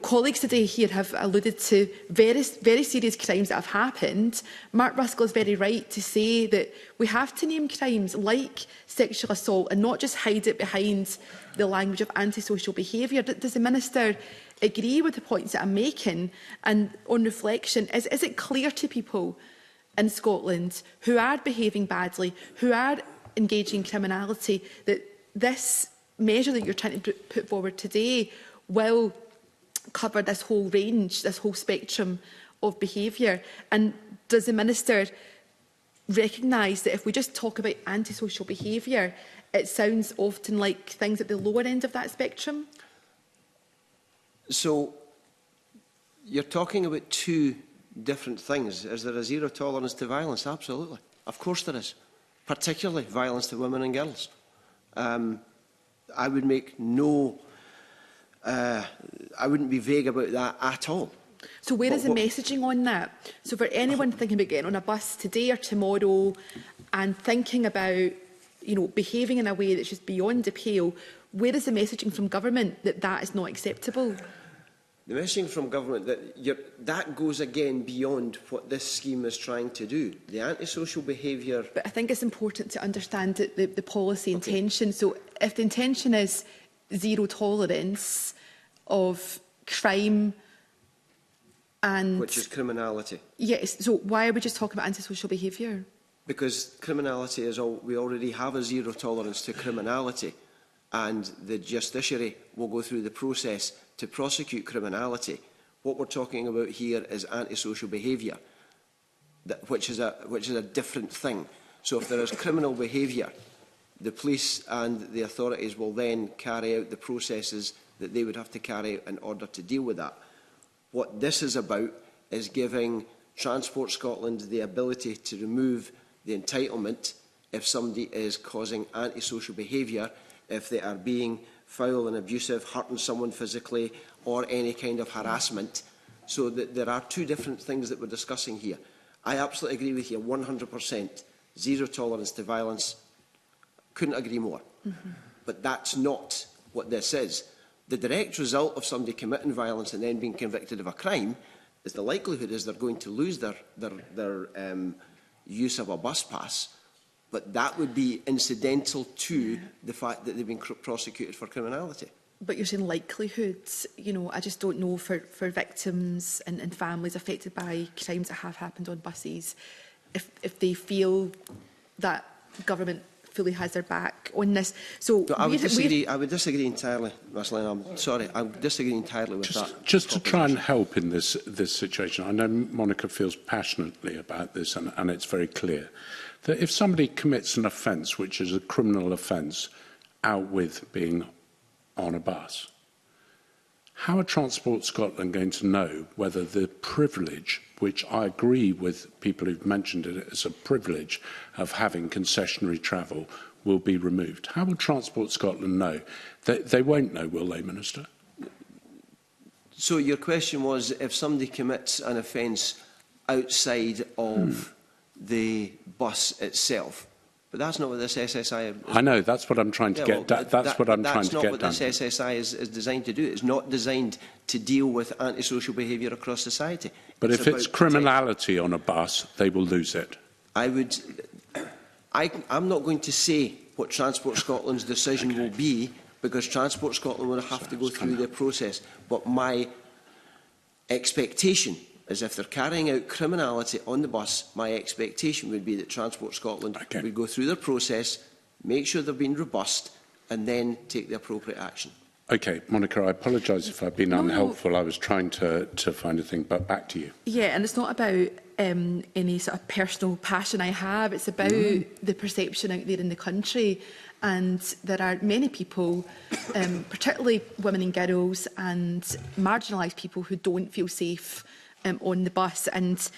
Colleagues today here have alluded to very serious crimes that have happened. Mark Ruskell is very right to say that we have to name crimes like sexual assault and not just hide it behind the language of antisocial behaviour. Does the Minister agree with the points that I'm making? And on reflection, is it clear to people in Scotland who are behaving badly, who are engaging in criminality, that this measure that you're trying to put forward today will cover this whole range, this whole spectrum of behaviour? And does the Minister recognise that if we just talk about antisocial behaviour, it sounds often like things at the lower end of that spectrum? So you're talking about two different things. Is there a zero tolerance to violence? Absolutely. Of course there is. Particularly violence to women and girls. I would make I wouldn't be vague about that at all. So where is the messaging on that? So for anyone thinking about getting on a bus today or tomorrow and thinking about, behaving in a way that's just beyond the pale, where is the messaging from government that that is not acceptable? The messaging from government that goes again beyond what this scheme is trying to do. The antisocial behaviour. But I think it's important to understand the policy intention. So if the intention is zero tolerance of crime and... Which is criminality. Yes, so why are we just talking about antisocial behaviour? Because criminality is all, we already have a zero tolerance to criminality, and the justiciary will go through the process to prosecute criminality. What we're talking about here is antisocial behaviour, which is a different thing. So if there is criminal behaviour, the police and the authorities will then carry out the processes that they would have to carry out in order to deal with that. What this is about is giving Transport Scotland the ability to remove the entitlement if somebody is causing antisocial behaviour, if they are being foul and abusive, hurting someone physically, or any kind of harassment. So that there are two different things that we're discussing here. I absolutely agree with you 100%. Zero tolerance to violence. Couldn't agree more. But that's not what this is. The direct result of somebody committing violence and then being convicted of a crime is the likelihood is they're going to lose their use of a bus pass, but that would be incidental to the fact that they've been prosecuted for criminality. But you're saying likelihoods, you know, I just don't know for victims and families affected by crimes that have happened on buses, if they feel that government fully has their back on this. So no, I would disagree entirely, Ms Lynn. I'm sorry, I would disagree entirely with that. Just to try and help in this situation, I know Monica feels passionately about this, and it's very clear that if somebody commits an offence which is a criminal offence out with being on a bus, how are Transport Scotland going to know whether the privilege, which I agree with people who've mentioned it as a privilege of having concessionary travel, will be removed? How will Transport Scotland know? They won't know, will they, Minister? So your question was if somebody commits an offence outside of the bus itself. But that's not what this SSI is. I know, that's what I'm trying to get down. That's not what this SSI is designed to do. It's not designed to deal with antisocial behaviour across society. But if it's criminality on a bus, they will lose it. I'm not going to say what Transport Scotland's decision will be, because Transport Scotland will have to go through their process. But my expectation is if they're carrying out criminality on the bus, my expectation would be that Transport Scotland would go through their process, make sure they've been robust, and then take the appropriate action. OK, Monica, I apologise if I've been unhelpful. I was trying to find a thing, but back to you. Yeah, and it's not about any sort of personal passion I have. It's about the perception out there in the country. And there are many people, particularly women and girls and marginalised people, who don't feel safe on the bus. And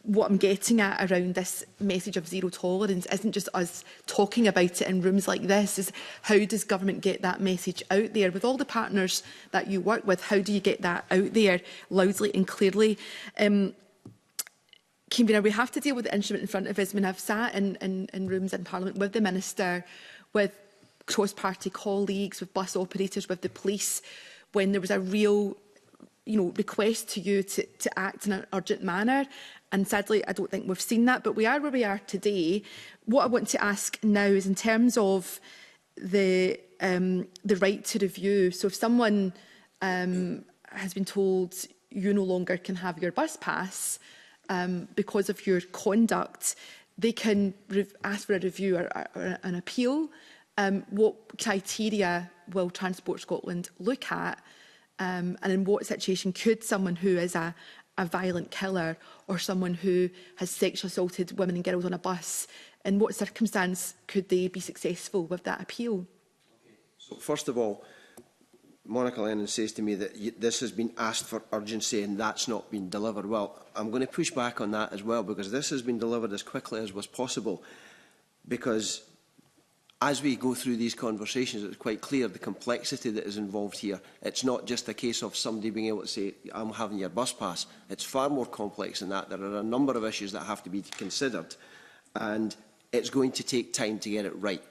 what I'm getting at around this message of zero tolerance isn't just us talking about it in rooms like this, is how does government get that message out there? With all the partners that you work with, how do you get that out there loudly and clearly? Convener, we have to deal with the instrument in front of us. I mean, I've sat in rooms in Parliament with the Minister, with cross-party colleagues, with bus operators, with the police, when there was a real request to you to act in an urgent manner. And sadly, I don't think we've seen that, but we are where we are today. What I want to ask now is in terms of the right to review. So if someone has been told you no longer can have your bus pass because of your conduct, they can ask for a review or an appeal. What criteria will Transport Scotland look at? And in what situation could someone who is a violent killer or someone who has sexually assaulted women and girls on a bus, in what circumstance could they be successful with that appeal? So first of all, Monica Lennon says to me that this has been asked for urgency and that's not been delivered. Well, I'm going to push back on that as well, because this has been delivered as quickly as was possible, because as we go through these conversations, it's quite clear the complexity that is involved here. It's not just a case of somebody being able to say, I'm having your bus pass. It's far more complex than that. There are a number of issues that have to be considered, and it's going to take time to get it right.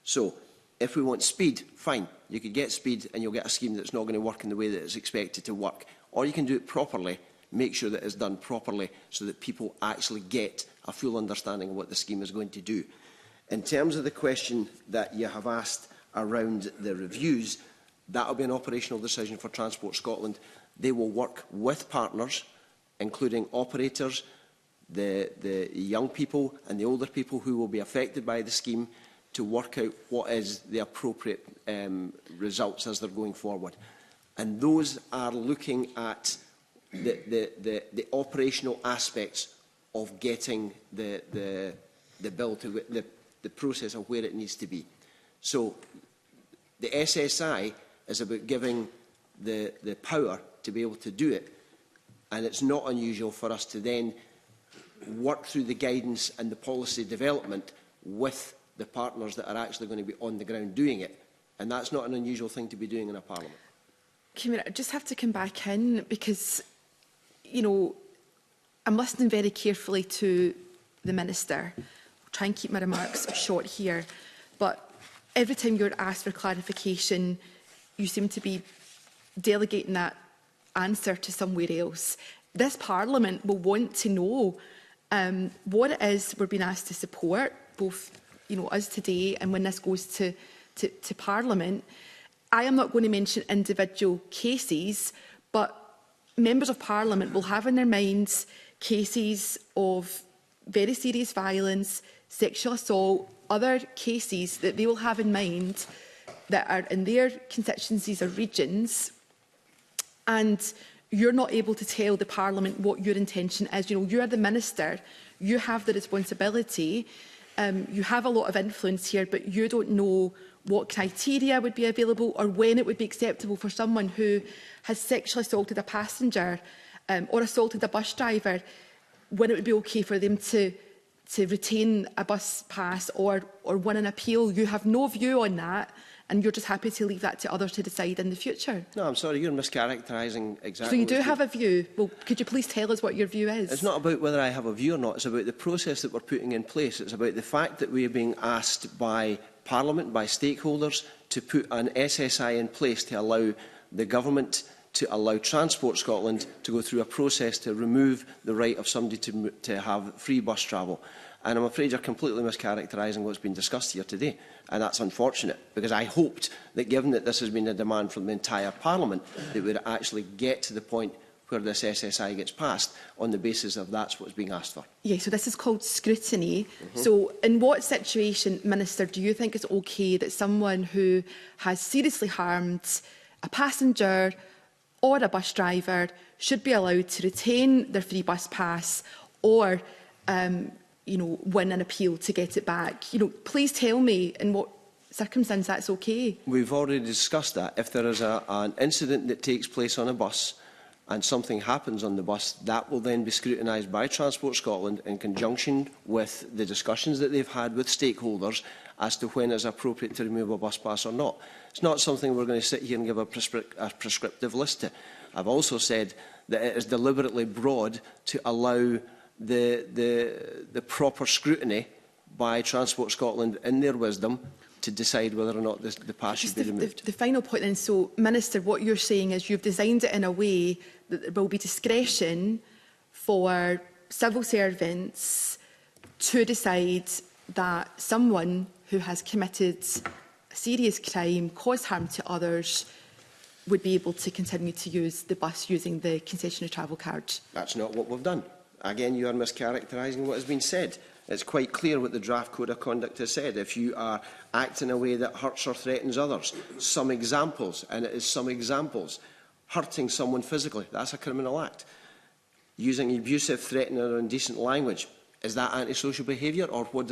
So, if we want speed, fine. You could get speed and you'll get a scheme that's not going to work in the way that it's expected to work. Or you can do it properly, make sure that it's done properly so that people actually get a full understanding of what the scheme is going to do. In terms of the question that you have asked around the reviews, that will be an operational decision for Transport Scotland. They will work with partners, including operators, the young people and the older people who will be affected by the scheme, to work out what is the appropriate results as they're going forward. And those are looking at the operational aspects of getting the bill to the process of where it needs to be. So the SSI is about giving the power to be able to do it, and it's not unusual for us to then work through the guidance and the policy development with the partners that are actually going to be on the ground doing it, and that's not an unusual thing to be doing in a parliament. I just have to come back in because, you know, I'm listening very carefully to the Minister. I'll try and keep my remarks short here, but every time you're asked for clarification, you seem to be delegating that answer to somewhere else. This Parliament will want to know what it is we're being asked to support, both us today and when this goes to Parliament. I am not going to mention individual cases, but members of Parliament will have in their minds cases of very serious violence, sexual assault, other cases that they will have in mind that are in their constituencies or regions, and you're not able to tell the Parliament what your intention is. You know, you are the Minister, you have the responsibility, you have a lot of influence here, but you don't know what criteria would be available or when it would be acceptable for someone who has sexually assaulted a passenger or assaulted a bus driver, when it would be okay for them to retain a bus pass or win an appeal. You have no view on that, and you're just happy to leave that to others to decide in the future. No, I'm sorry, you're mischaracterising exactly. So you do have a view. Well, could you please tell us what your view is? It's not about whether I have a view or not. It's about the process that we're putting in place. It's about the fact that we are being asked by Parliament, by stakeholders, to put an SSI in place to allow the government, to allow Transport Scotland to go through a process to remove the right of somebody to have free bus travel. And I'm afraid you're completely mischaracterising what's been discussed here today. And that's unfortunate, because I hoped that, given that this has been a demand from the entire Parliament, that we would actually get to the point where this SSI gets passed on the basis of that's what's being asked for. Yeah, so this is called scrutiny. So in what situation, Minister, do you think it's okay that someone who has seriously harmed a passenger or a bus driver should be allowed to retain their free bus pass or win an appeal to get it back? Please tell me in what circumstance that's okay. We've already discussed that. If there is an incident that takes place on a bus and something happens on the bus, that will then be scrutinised by Transport Scotland in conjunction with the discussions that they've had with stakeholders as to when it's appropriate to remove a bus pass or not. It's not something we're going to sit here and give a prescriptive list to. I've also said that it is deliberately broad to allow the proper scrutiny by Transport Scotland in their wisdom to decide whether or not the pass should be removed. The final point then, so Minister, what you're saying is you've designed it in a way that there will be discretion for civil servants to decide that someone who has committed a serious crime, caused harm to others, would be able to continue to use the bus using the concessionary travel card. That's not what we've done. Again, you are mischaracterising what has been said. It's quite clear what the draft code of conduct has said. If you are acting in a way that hurts or threatens others, some examples, and it is some examples, hurting someone physically, that's a criminal act. Using abusive, threatening or indecent language, is that antisocial behaviour, or how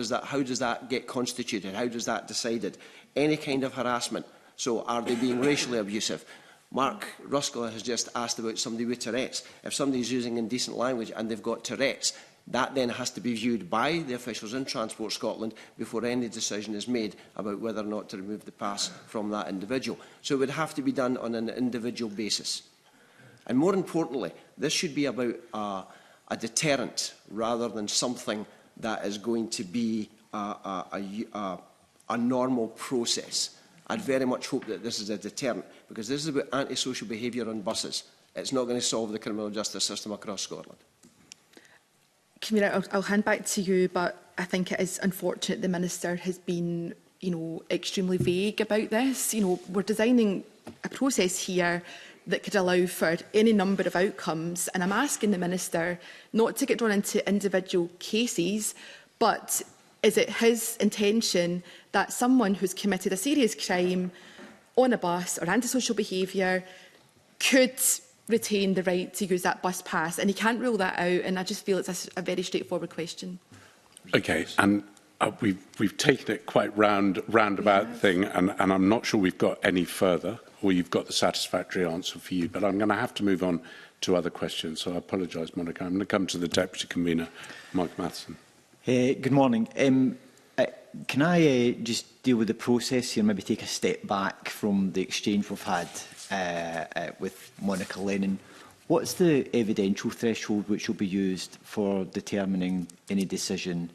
does that get constituted? How does that decided? Any kind of harassment. So are they being racially abusive? Mark Ruskell has just asked about somebody with Tourette's. If somebody is using indecent language and they've got Tourette's, that then has to be viewed by the officials in Transport Scotland before any decision is made about whether or not to remove the pass from that individual. So it would have to be done on an individual basis. And more importantly, this should be about a deterrent rather than something that is going to be a normal process. I'd very much hope that this is a deterrent, because this is about antisocial behaviour on buses. It's not going to solve the criminal justice system across Scotland. Camilla, I'll hand back to you, but I think it is unfortunate the Minister has been, extremely vague about this. We're designing a process here that could allow for any number of outcomes. And I'm asking the Minister not to get drawn into individual cases, but is it his intention that someone who's committed a serious crime on a bus or antisocial behaviour could retain the right to use that bus pass? And he can't rule that out, and I just feel it's a very straightforward question. Okay, and we've taken it quite roundabout thing, and I'm not sure we've got any further, or you've got the satisfactory answer for you, but I'm going to have to move on to other questions, so I apologise, Monica. I'm going to come to the Deputy Convener, Mike Matheson. Good morning. Can I just deal with the process here, maybe take a step back from the exchange we've had with Monica Lennon? What's the evidential threshold which will be used for determining any decision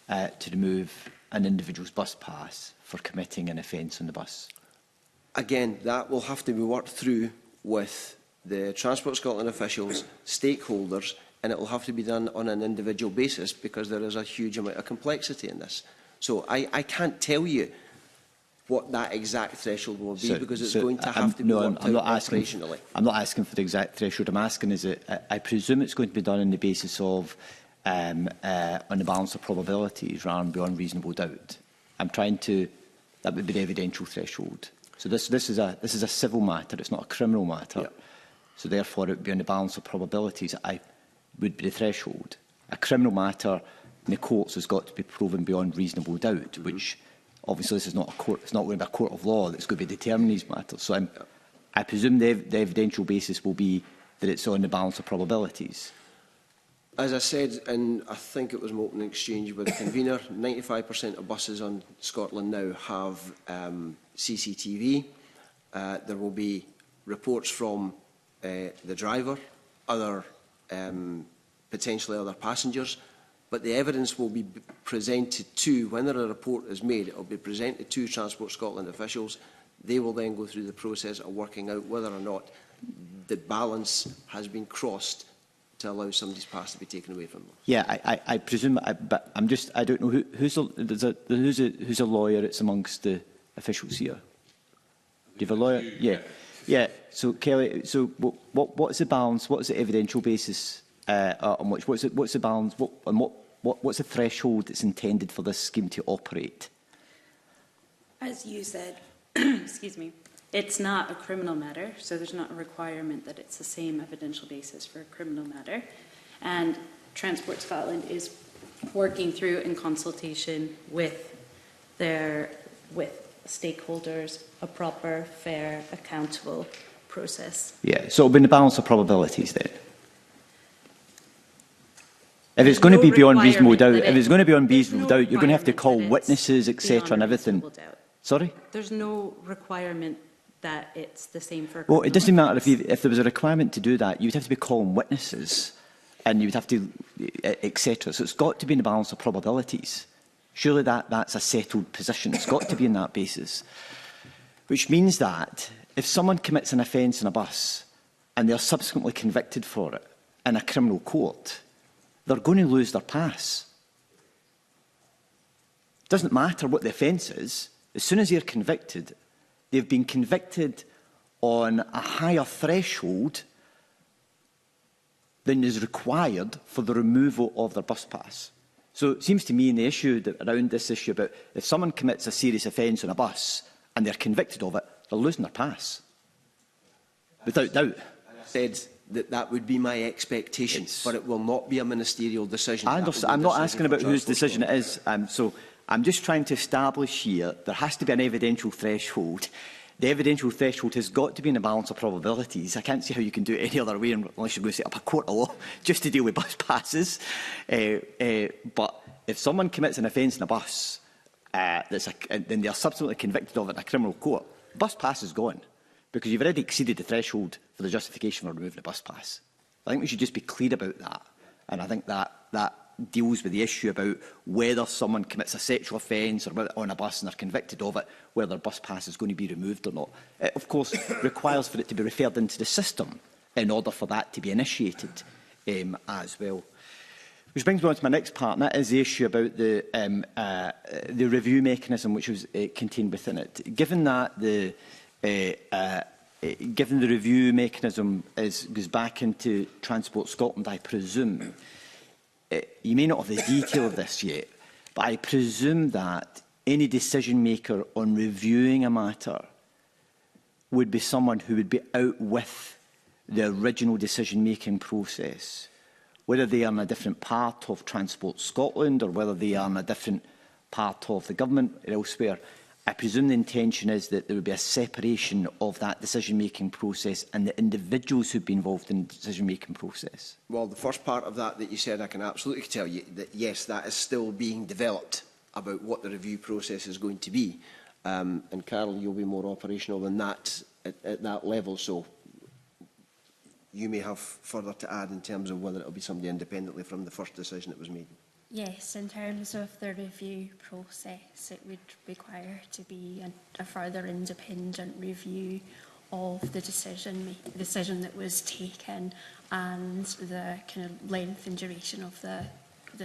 to remove an individual's bus pass for committing an offence on the bus? Again, that will have to be worked through with the Transport Scotland officials, stakeholders, and it will have to be done on an individual basis because there is a huge amount of complexity in this. So I can't tell you what that exact threshold will be because it's going to have to be worked out operationally. I'm not asking for the exact threshold. I'm asking is it, I presume it's going to be done on the basis of on the balance of probabilities rather than beyond reasonable doubt. I'm trying to, that would be the evidential threshold. So this is a civil matter, it's not a criminal matter. Yep. So therefore it would be on the balance of probabilities would be the threshold. A criminal matter in the courts has got to be proven beyond reasonable doubt, which obviously this is not a court, it's not going to be a court of law that's going to be determining these matters. So I presume the evidential basis will be that it's on the balance of probabilities. As I said, and I think it was my opening exchange with the convener, 95% of buses on Scotland now have CCTV. There will be reports from the driver, potentially other passengers, but the evidence will be presented to, when a report is made, it will be presented to Transport Scotland officials. They will then go through the process of working out whether or not the balance has been crossed to allow somebody's pass to be taken away from them. Yeah, I presume, but I don't know who's a lawyer. It's amongst the officials here. Do you have a lawyer? Yeah. So Kelly, so what's the balance? What is the evidential basis on which? What's the balance? What's the threshold that's intended for this scheme to operate? As you said, excuse me. It's not a criminal matter, so there's not a requirement that it's the same evidential basis for a criminal matter. And Transport Scotland is working through in consultation with stakeholders a proper, fair, accountable process. Yeah, so it'll be in the balance of probabilities then. If it's going to be beyond reasonable doubt, you're going to have to call witnesses, etc., and everything. Sorry? There's no requirement that it's the same for. Well, it doesn't matter if there was a requirement to do that. You'd have to be calling witnesses, and you'd have to, etc. So it's got to be in the balance of probabilities. Surely that's a settled position. It's got to be in that basis, which means that if someone commits an offence in a bus and they're subsequently convicted for it in a criminal court, they're going to lose their pass. It doesn't matter what the offence is. As soon as they're convicted, they've been convicted on a higher threshold than is required for the removal of their bus pass. So it seems to me in the issue around this issue about if someone commits a serious offence on a bus and they're convicted of it, they're losing their pass. Without doubt. I said that would be my expectation, but it will not be a ministerial decision. I understand. I'm not asking about whose decision it is. So I'm just trying to establish here there has to be an evidential threshold. The evidential threshold has got to be in the balance of probabilities. I can't see how you can do it any other way unless you're going to set up a court of law just to deal with bus passes. But if someone commits an offence in a bus, then they are subsequently convicted of it in a criminal court, bus pass is gone because you've already exceeded the threshold for the justification for removing the bus pass. I think we should just be clear about that. And I think that deals with the issue about whether someone commits a sexual offence or on a bus and they're convicted of it, whether their bus pass is going to be removed or not. It, of course, requires for it to be referred into the system in order for that to be initiated as well. Which brings me on to my next part, and that is the issue about the review mechanism which was contained within it. Given that the given the review mechanism goes back into Transport Scotland, I presume, you may not have the detail of this yet, but I presume that any decision maker on reviewing a matter would be someone who would be out with the original decision-making process, whether they are in a different part of Transport Scotland or whether they are in a different part of the government or elsewhere. I presume the intention is that there would be a separation of that decision-making process and the individuals who would be involved in the decision-making process. Well, the first part of that you said, I can absolutely tell you that, yes, that is still being developed about what the review process is going to be. And Carol, you'll be more operational than that at that level, so you may have further to add in terms of whether it will be somebody independently from the first decision that was made. Yes, in terms of the review process, it would require to be a further independent review of the decision that was taken and the kind of length and duration of the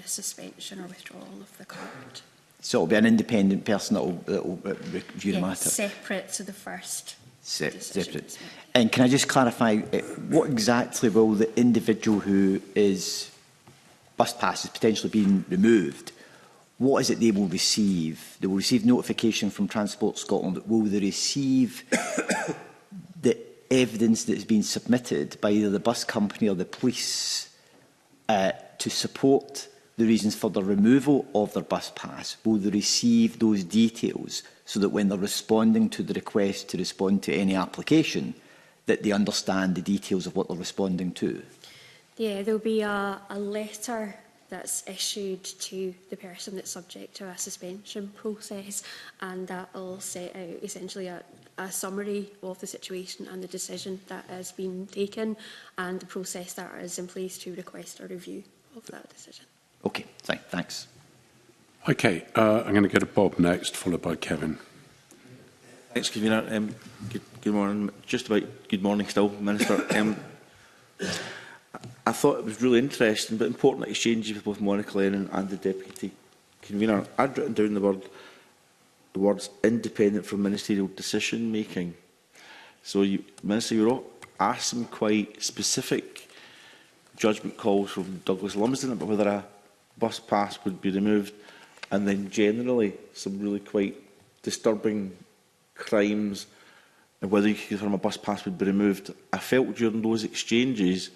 suspension or withdrawal of the card. So it will be an independent person that will review the matter? Separate to the first Separate. And can I just clarify, what exactly will the individual who is bus pass is potentially being removed, what is it they will receive? They will receive notification from Transport Scotland. Will they receive the evidence that has been submitted by either the bus company or the police to support the reasons for the removal of their bus pass? Will they receive those details so that when they're responding to the request to respond to any application, that they understand the details of what they're responding to? Yeah, there'll be a letter that's issued to the person that's subject to a suspension process, and that will set out essentially a summary of the situation and the decision that has been taken and the process that is in place to request a review of that decision. Okay, thanks. Okay, I'm going to go to Bob next, followed by Kevin. Thanks, Convener. Good morning. Just about good morning still, Minister. I thought it was really interesting but important exchanges with both Monica Lennon and the Deputy Convener. I'd written down the words independent from ministerial decision making. So, Minister, you were asked some quite specific judgment calls from Douglas Lumsden about whether a bus pass would be removed, and then generally some really quite disturbing crimes and whether you could confirm a bus pass would be removed. I felt during those exchanges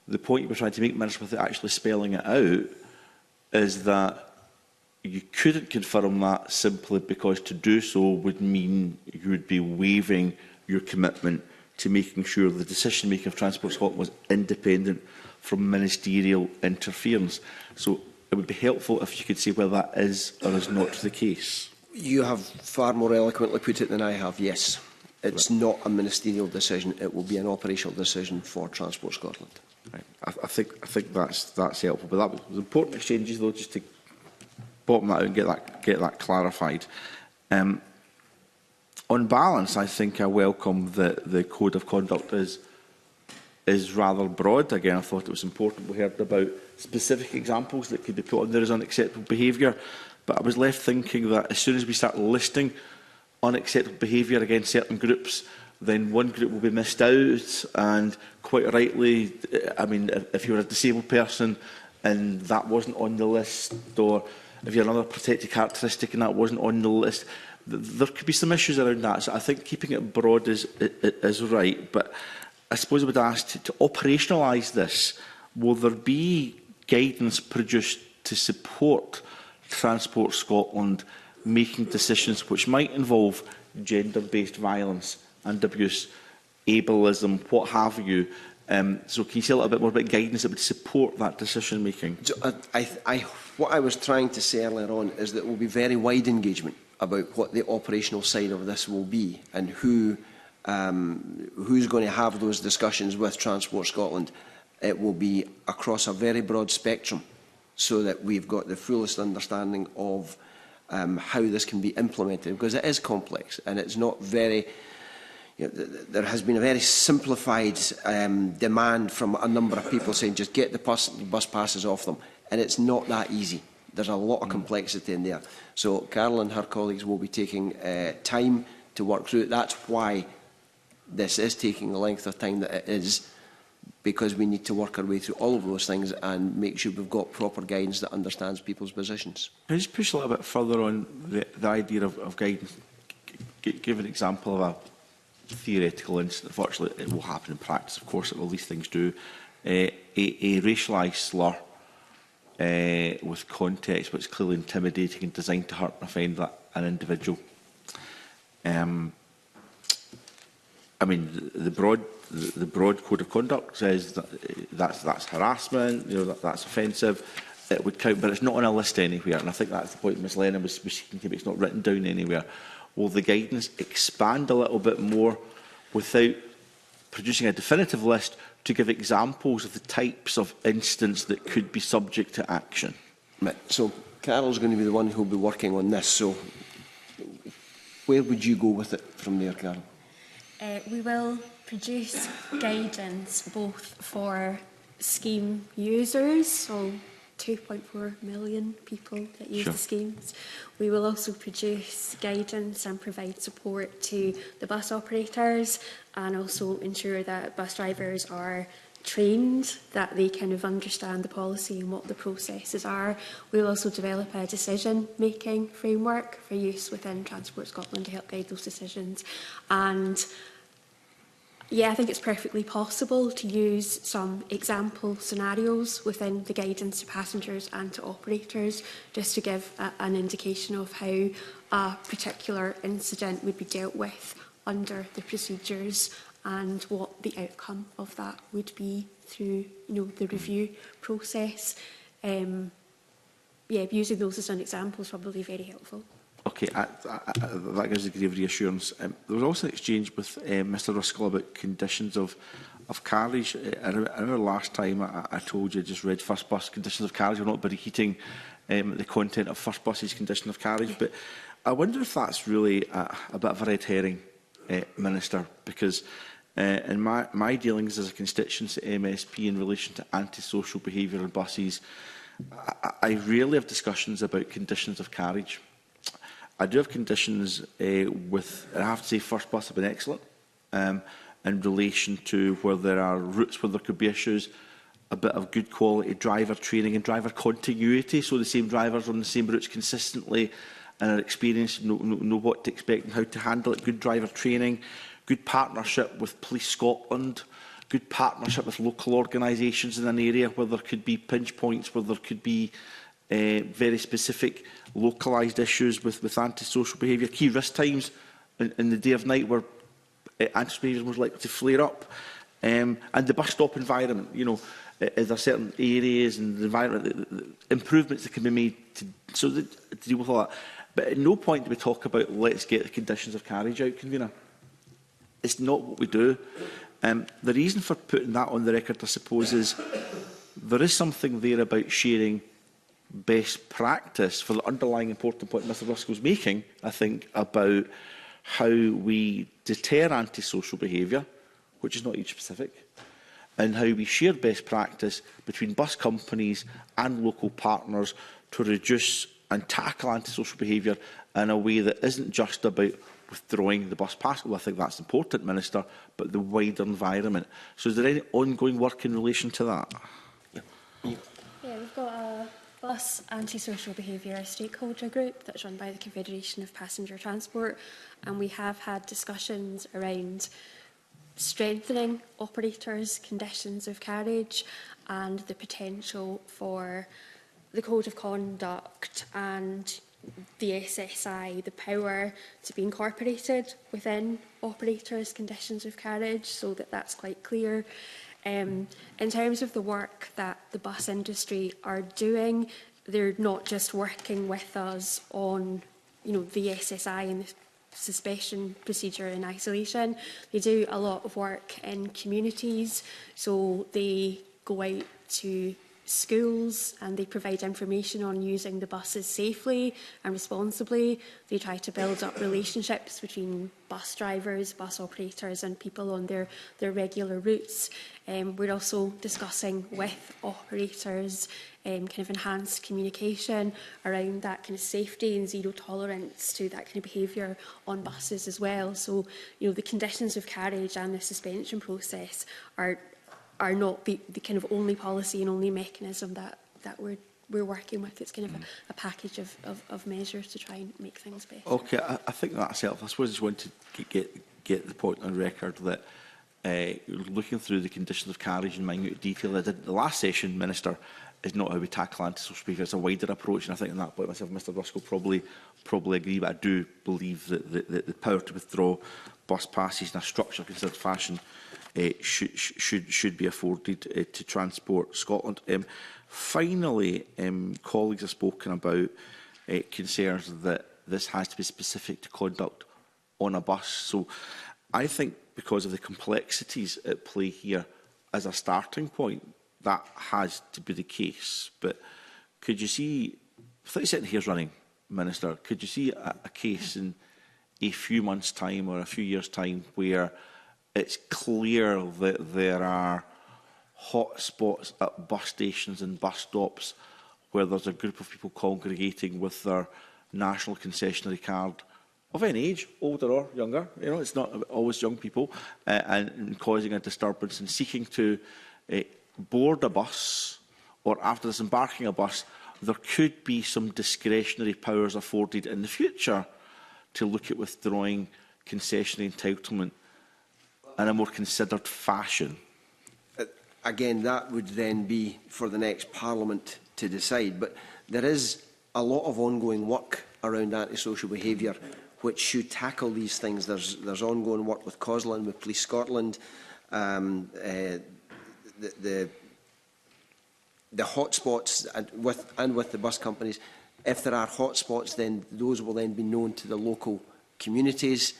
the point you were trying to make, Minister, with actually spelling it out, is that you couldn't confirm that simply because to do so would mean you would be waiving your commitment to making sure the decision-making of Transport Scotland was independent from ministerial interference. So it would be helpful if you could say whether that is or is not the case. You have far more eloquently put it than I have, yes. It's not a ministerial decision. It will be an operational decision for Transport Scotland. Right. I think that's helpful. But that was important exchanges, though, just to bottom that out and get that clarified. On balance, I think I welcome that the code of conduct is rather broad. Again, I thought it was important. We heard about specific examples that could be put on there as unacceptable behaviour, but I was left thinking that as soon as we start listing unacceptable behaviour against certain groups, then one group will be missed out, and quite rightly, I mean, if you're a disabled person and that wasn't on the list, or if you're another protected characteristic and that wasn't on the list, there could be some issues around that. So I think keeping it broad is right, but I suppose I would ask to operationalise this, will there be guidance produced to support Transport Scotland making decisions which might involve gender-based violence and abuse, ableism, what have you? So can you say a little bit more about guidance that would support that decision-making? So, what I was trying to say earlier on is that there will be very wide engagement about what the operational side of this will be and who's going to have those discussions with Transport Scotland. It will be across a very broad spectrum so that we've got the fullest understanding of how this can be implemented, because it is complex and it's not very... there has been a very simplified demand from a number of people saying just get the bus passes off them, and it's not that easy. There's a lot of complexity in there. So Carol and her colleagues will be taking time to work through it. That's why this is taking the length of time that it is, because we need to work our way through all of those things and make sure we've got proper guidance that understands people's positions. Can I just push a little bit further on the idea of guidance? Give an example of a theoretical incident. Unfortunately, it will happen in practice. Of course, it will. These things do. A racialised slur with context, but it's clearly intimidating and designed to hurt and offend an individual. I mean, the broad code of conduct says that that's harassment. You know, that's offensive. It would count, but it's not on a list anywhere. And I think that's the point Ms Lennon was seeking to make. It's not written down anywhere. Will the guidance expand a little bit more without producing a definitive list to give examples of the types of incidents that could be subject to action? Right. So Carol's going to be the one who will be working on this. So where would you go with it from there, Carol? We will produce guidance both for scheme users, so 2.4 million people that use the schemes. We will also produce guidance and provide support to the bus operators, and also ensure that bus drivers are trained, that they kind of understand the policy and what the processes are. We will also develop a decision-making framework for use within Transport Scotland to help guide those decisions. And yeah, I think it's perfectly possible to use some example scenarios within the guidance to passengers and to operators, just to give an indication of how a particular incident would be dealt with under the procedures and what the outcome of that would be through, the review process. Yeah, using those as an example is probably very helpful. Okay, that gives a degree of reassurance. There was also an exchange with Mr Ruskell about conditions of carriage. I remember last time I told you, I just read First Bus conditions of carriage. We're not bereheating the content of First Bus's condition of carriage, but I wonder if that's really a bit of a red herring, Minister, because in my dealings as a constituency MSP in relation to antisocial behaviour on buses, I rarely have discussions about conditions of carriage. I do have conditions with, and I have to say, First Bus have been excellent in relation to where there are routes where there could be issues, a bit of good quality driver training and driver continuity, so the same drivers on the same routes consistently and are experienced, know what to expect and how to handle it, good driver training, good partnership with Police Scotland, good partnership with local organisations in an area where there could be pinch points, where there could be very specific localised issues with antisocial behaviour, key risk times in the day of night where antisocial behaviour is most likely to flare up, and the bus stop environment. Is there certain areas and the environment, improvements that can be made to deal with all that. But at no point do we talk about let's get the conditions of carriage out, Convener. It's not what we do. The reason for putting that on the record, I suppose, is there is something there about sharing best practice for the underlying important point Mr Ruskell's making, I think, about how we deter antisocial behaviour, which is not age-specific, and how we share best practice between bus companies and local partners to reduce and tackle antisocial behaviour in a way that isn't just about withdrawing the bus pass. Well, I think that's important, Minister, but the wider environment. So is there any ongoing work in relation to that? Yeah, we've got a bus antisocial behaviour stakeholder group that's run by the Confederation of Passenger Transport, and we have had discussions around strengthening operators' conditions of carriage and the potential for the Code of Conduct and the SSI, the power to be incorporated within operators' conditions of carriage, so that that's quite clear. In terms of the work that the bus industry are doing, they're not just working with us on, the SSI and the suspension procedure in isolation. They do a lot of work in communities, so they go out to schools, and they provide information on using the buses safely and responsibly. They try to build up relationships between bus drivers, bus operators and people on their regular routes. We're also discussing with operators kind of enhanced communication around that kind of safety and zero tolerance to that kind of behaviour on buses as well. So, you know, the conditions of carriage and the suspension process are not the kind of only policy and only mechanism that we're working with. It's kind of a package of measures to try and make things better. Okay, I think that's helpful. I suppose I just want to get the point on record that you're looking through the conditions of carriage in minute detail. I did the last session, Minister, is not how we tackle antisocial behaviour. It's a wider approach, and I think on that point myself and Mr Ruskell probably agree, but I do believe that the power to withdraw bus passes in a structured, considered fashion should be afforded to Transport Scotland. Finally, colleagues have spoken about concerns that this has to be specific to conduct on a bus. So I think because of the complexities at play here as a starting point, that has to be the case. But could you see, 30 seconds here's running, Minister, could you see a case in a few months' time or a few years' time where it's clear that there are hot spots at bus stations and bus stops where there's a group of people congregating with their national concessionary card of any age, older or younger, you know, it's not always young people, and causing a disturbance and seeking to board a bus, or after disembarking a bus, there could be some discretionary powers afforded in the future to look at withdrawing concessionary entitlement in a more considered fashion. Again, that would then be for the next Parliament to decide, but there is a lot of ongoing work around antisocial behaviour which should tackle these things. There's ongoing work with COSLA and with Police Scotland, the hotspots and with the bus companies. If there are hotspots, then those will then be known to the local communities.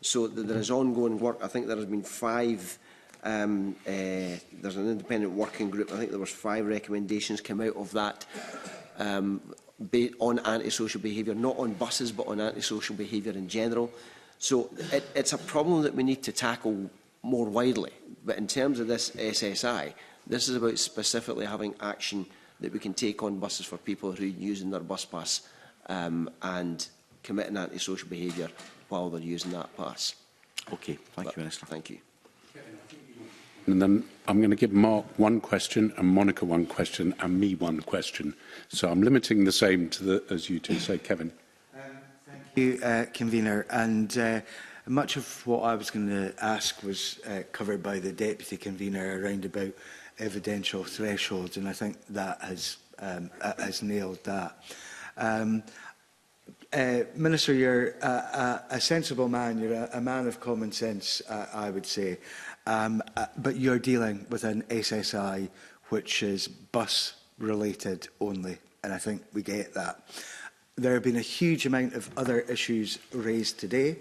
So there is ongoing work. I think there has been 5. There's an independent working group. I think there was 5 recommendations come out of that on antisocial behaviour, not on buses, but on antisocial behaviour in general. So it's a problem that we need to tackle more widely. But in terms of this SSI, this is about specifically having action that we can take on buses for people who are using their bus pass and committing antisocial behaviour while they're using that pass. Okay, thank you, Minister. Thank you. And then I'm going to give Mark one question and Monica one question and me one question. So I'm limiting the same to as you two. So, Kevin. Thank you, Convener. And much of what I was going to ask was covered by the Deputy Convener around about evidential thresholds, and I think that has nailed that. Minister, you're a sensible man. You're a man of common sense, I would say. But you're dealing with an SSI which is bus-related only, and I think we get that. There have been a huge amount of other issues raised today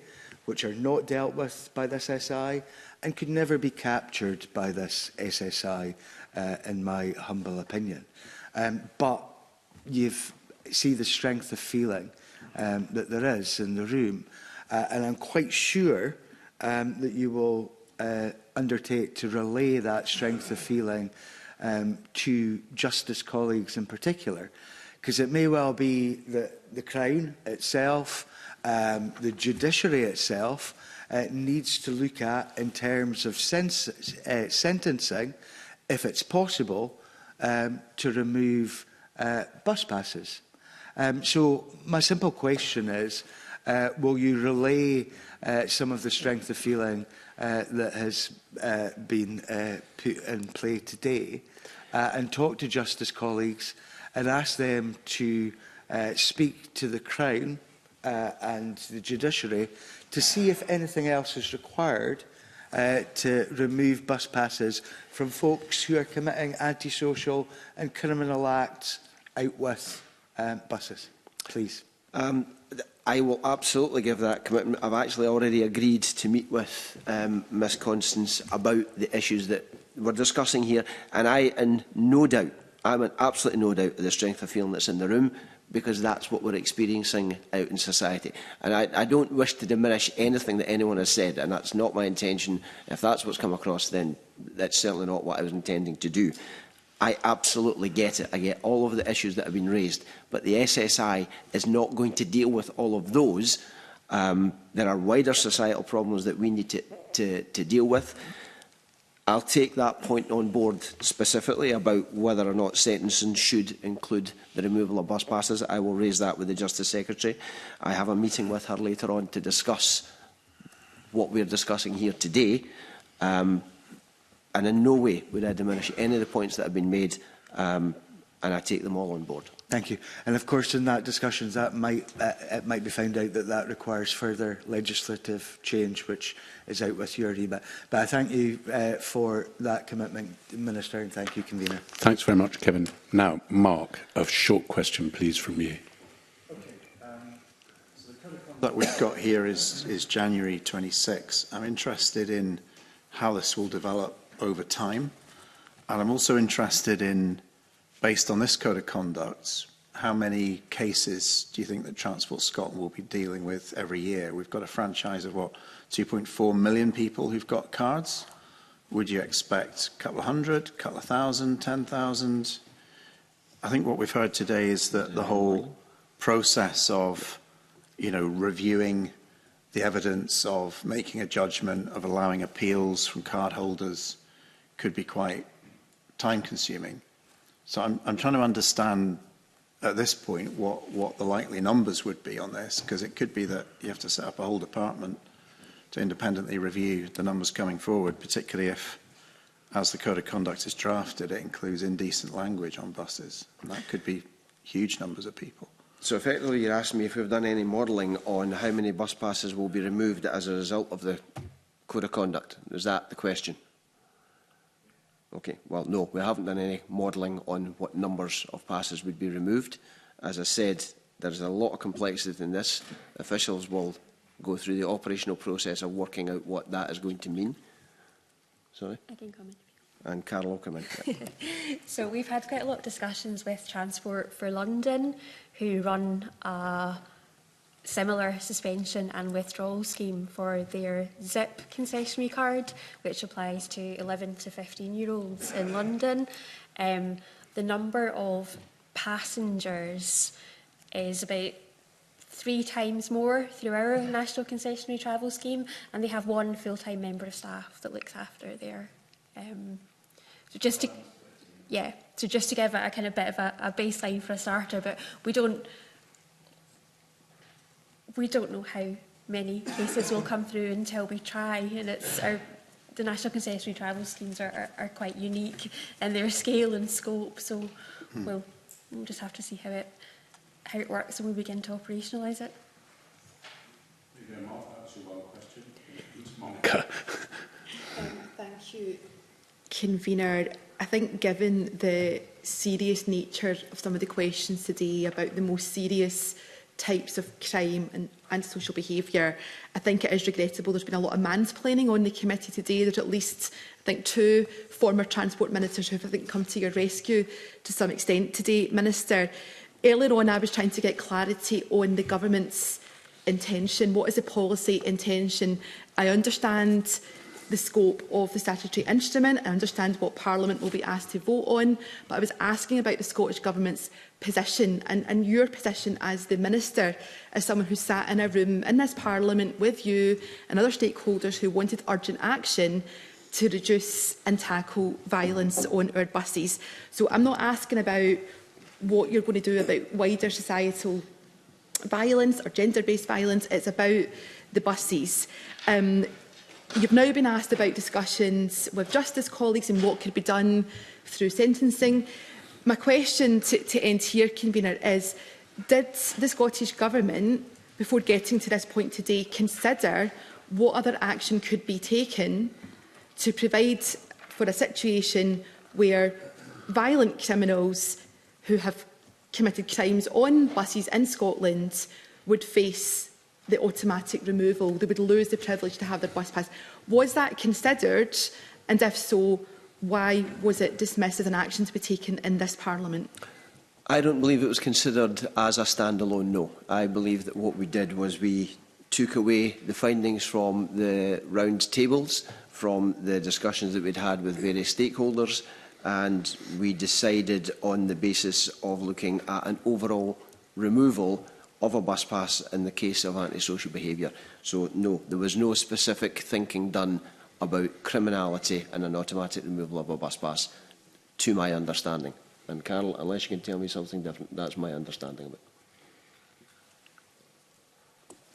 which are not dealt with by this SI and could never be captured by this SSI, in my humble opinion. But you see the strength of feeling that there is in the room, and I'm quite sure that you will undertake to relay that strength of feeling to Justice colleagues in particular, because it may well be that the Crown itself, the judiciary itself, needs to look at in terms of sentencing, if it's possible, to remove bus passes. So my simple question is, will you relay some of the strength of feeling that has been put in play today and talk to Justice colleagues and ask them to speak to the Crown and the judiciary to see if anything else is required to remove bus passes from folks who are committing antisocial and criminal acts out with buses, please. I will absolutely give that commitment. I've actually already agreed to meet with Ms Constance about the issues that we're discussing here, and no doubt I'm in absolutely no doubt of the strength of feeling that's in the room, because that's what we're experiencing out in society. And I don't wish to diminish anything that anyone has said, and that's not my intention. If that's what's come across, then that's certainly not what I was intending to do. I absolutely get it. I get all of the issues that have been raised, but the SSI is not going to deal with all of those. There are wider societal problems that we need to deal with. I'll take that point on board specifically about whether or not sentencing should include the removal of bus passes. I will raise that with the Justice Secretary. I have a meeting with her later on to discuss what we're discussing here today. And in no way would I diminish any of the points that have been made, and I take them all on board. Thank you. And of course, in that discussions, that it might be found out that that requires further legislative change, which is out with your remit. But I thank you for that commitment, Minister, and thank you, Convener. Thanks very much, Kevin. Now, Mark, a short question, please, from you. Okay. So the code of conduct that we've got here is January 26. I'm interested in how this will develop over time, and I'm also interested in, based on this code of conduct, how many cases do you think that Transport Scotland will be dealing with every year? We've got a franchise of, what, 2.4 million people who've got cards. Would you expect a couple of hundred, a couple of thousand, 10,000? I think what we've heard today is that the whole process of, reviewing the evidence, of making a judgment, of allowing appeals from card holders could be quite time-consuming. So I'm trying to understand at this point what the likely numbers would be on this, because it could be that you have to set up a whole department to independently review the numbers coming forward, particularly if, as the Code of Conduct is drafted, it includes indecent language on buses. And that could be huge numbers of people. So effectively you're asking me if we've done any modelling on how many bus passes will be removed as a result of the Code of Conduct. Is that the question? Okay, well, no, we haven't done any modelling on what numbers of passes would be removed. As I said, there's a lot of complexity in this. Officials will go through the operational process of working out what that is going to mean. Sorry? I can comment. And Carol will come in. So we've had quite a lot of discussions with Transport for London, who run a similar suspension and withdrawal scheme for their ZIP concessionary card, which applies to 11 to 15-year-olds in London. The number of passengers is about 3 times more through our national concessionary travel scheme, and they have 1 full-time member of staff that looks after their. So just to give it a kind of bit of a baseline for a starter, but we don't know how many cases will come through until we try, and the national concessionary travel schemes are quite unique in their scale and scope, so we'll just have to see how it works when we begin to operationalise it. Monica. Thank you, Convener. I think given the serious nature of some of the questions today about the most serious types of crime and antisocial behaviour, I think it is regrettable there's been a lot of mansplaining on the committee today. There's at least, I think, 2 former transport ministers who have, I think, come to your rescue to some extent today. Minister, earlier on I was trying to get clarity on the government's intention. What is the policy intention? I understand the scope of the statutory instrument. I understand what Parliament will be asked to vote on, but I was asking about the Scottish Government's position and your position as the Minister, as someone who sat in a room in this Parliament with you and other stakeholders who wanted urgent action to reduce and tackle violence on our buses. So I'm not asking about what you're going to do about wider societal violence or gender-based violence. It's about the buses. You've now been asked about discussions with Justice colleagues and what could be done through sentencing. My question to end here, Convener, is did the Scottish Government, before getting to this point today, consider what other action could be taken to provide for a situation where violent criminals who have committed crimes on buses in Scotland would face the automatic removal? They would lose the privilege to have their bus pass. Was that considered? And if so, why was it dismissed as an action to be taken in this Parliament? I don't believe it was considered as a standalone, no. I believe that what we did was we took away the findings from the round tables, from the discussions that we'd had with various stakeholders, and we decided on the basis of looking at an overall removal of a bus pass in the case of antisocial behaviour. So no, there was no specific thinking done about criminality and an automatic removal of a bus pass, to my understanding. And Carol, unless you can tell me something different, that's my understanding of it.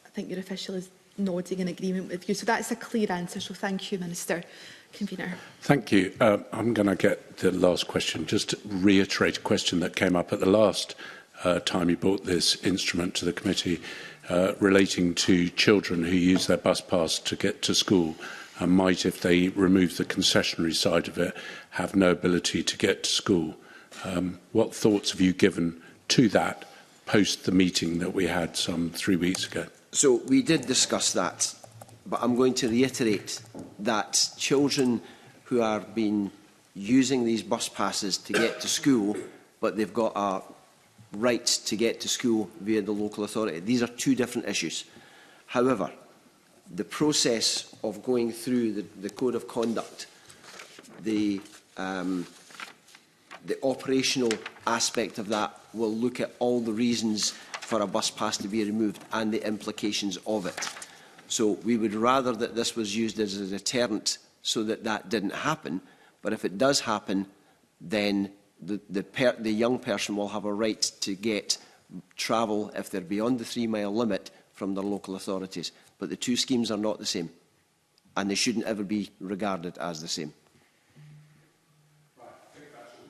I think your official is nodding in agreement with you. So that's a clear answer. So thank you, Minister. Convener. Thank you. I'm going to get the last question. Just to reiterate a question that came up at the last time you brought this instrument to the committee relating to children who use their bus pass to get to school and might, if they remove the concessionary side of it, have no ability to get to school. What thoughts have you given to that post the meeting that we had some 3 weeks ago? So we did discuss that, but I'm going to reiterate that children who are been using these bus passes to get to school, but they've got a right to get to school via the local authority. These are two different issues. However, the process of going through the Code of Conduct, the operational aspect of that will look at all the reasons for a bus pass to be removed and the implications of it. So we would rather that this was used as a deterrent so that that didn't happen, but if it does happen, then the young person will have a right to get travel if they're beyond the 3-mile limit from their local authorities. But the two schemes are not the same, and they shouldn't ever be regarded as the same.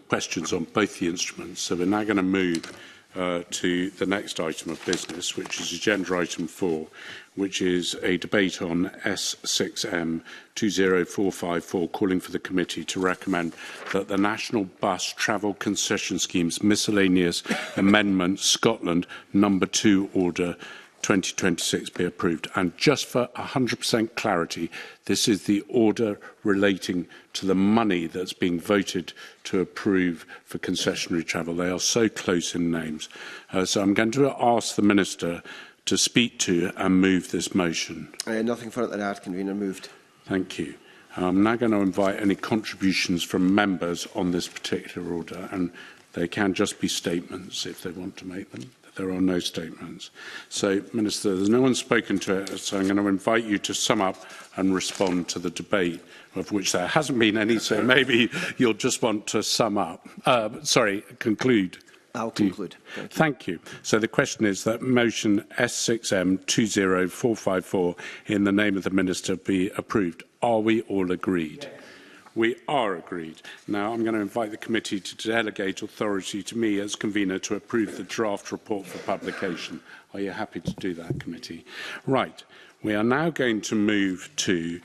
Questions on both the instruments. So we're now going to move to the next item of business, which is agenda item 4, which is a debate on S6M 20454, calling for the committee to recommend that the National Bus Travel Concession Scheme's Miscellaneous Amendment Scotland No. 2 Order 2026 be approved. And just for 100% clarity, this is the order relating to the money that's being voted to approve for concessionary travel. They are so close in names. So I'm going to ask the Minister to speak to and move this motion. Nothing further to add, Convener. Moved. Thank you. I'm now going to invite any contributions from members on this particular order, and they can just be statements if they want to make them. There are no statements. So, Minister, there's no one spoken to it, so I'm going to invite you to sum up and respond to the debate, of which there hasn't been any, so maybe you'll just want to sum up. Conclude. I'll conclude. Thank you. So the question is that motion S6M 20454 in the name of the Minister be approved. Are we all agreed? Yes. We are agreed. Now I'm going to invite the committee to delegate authority to me as convener to approve the draft report for publication. Are you happy to do that, committee? Right. We are now going to move to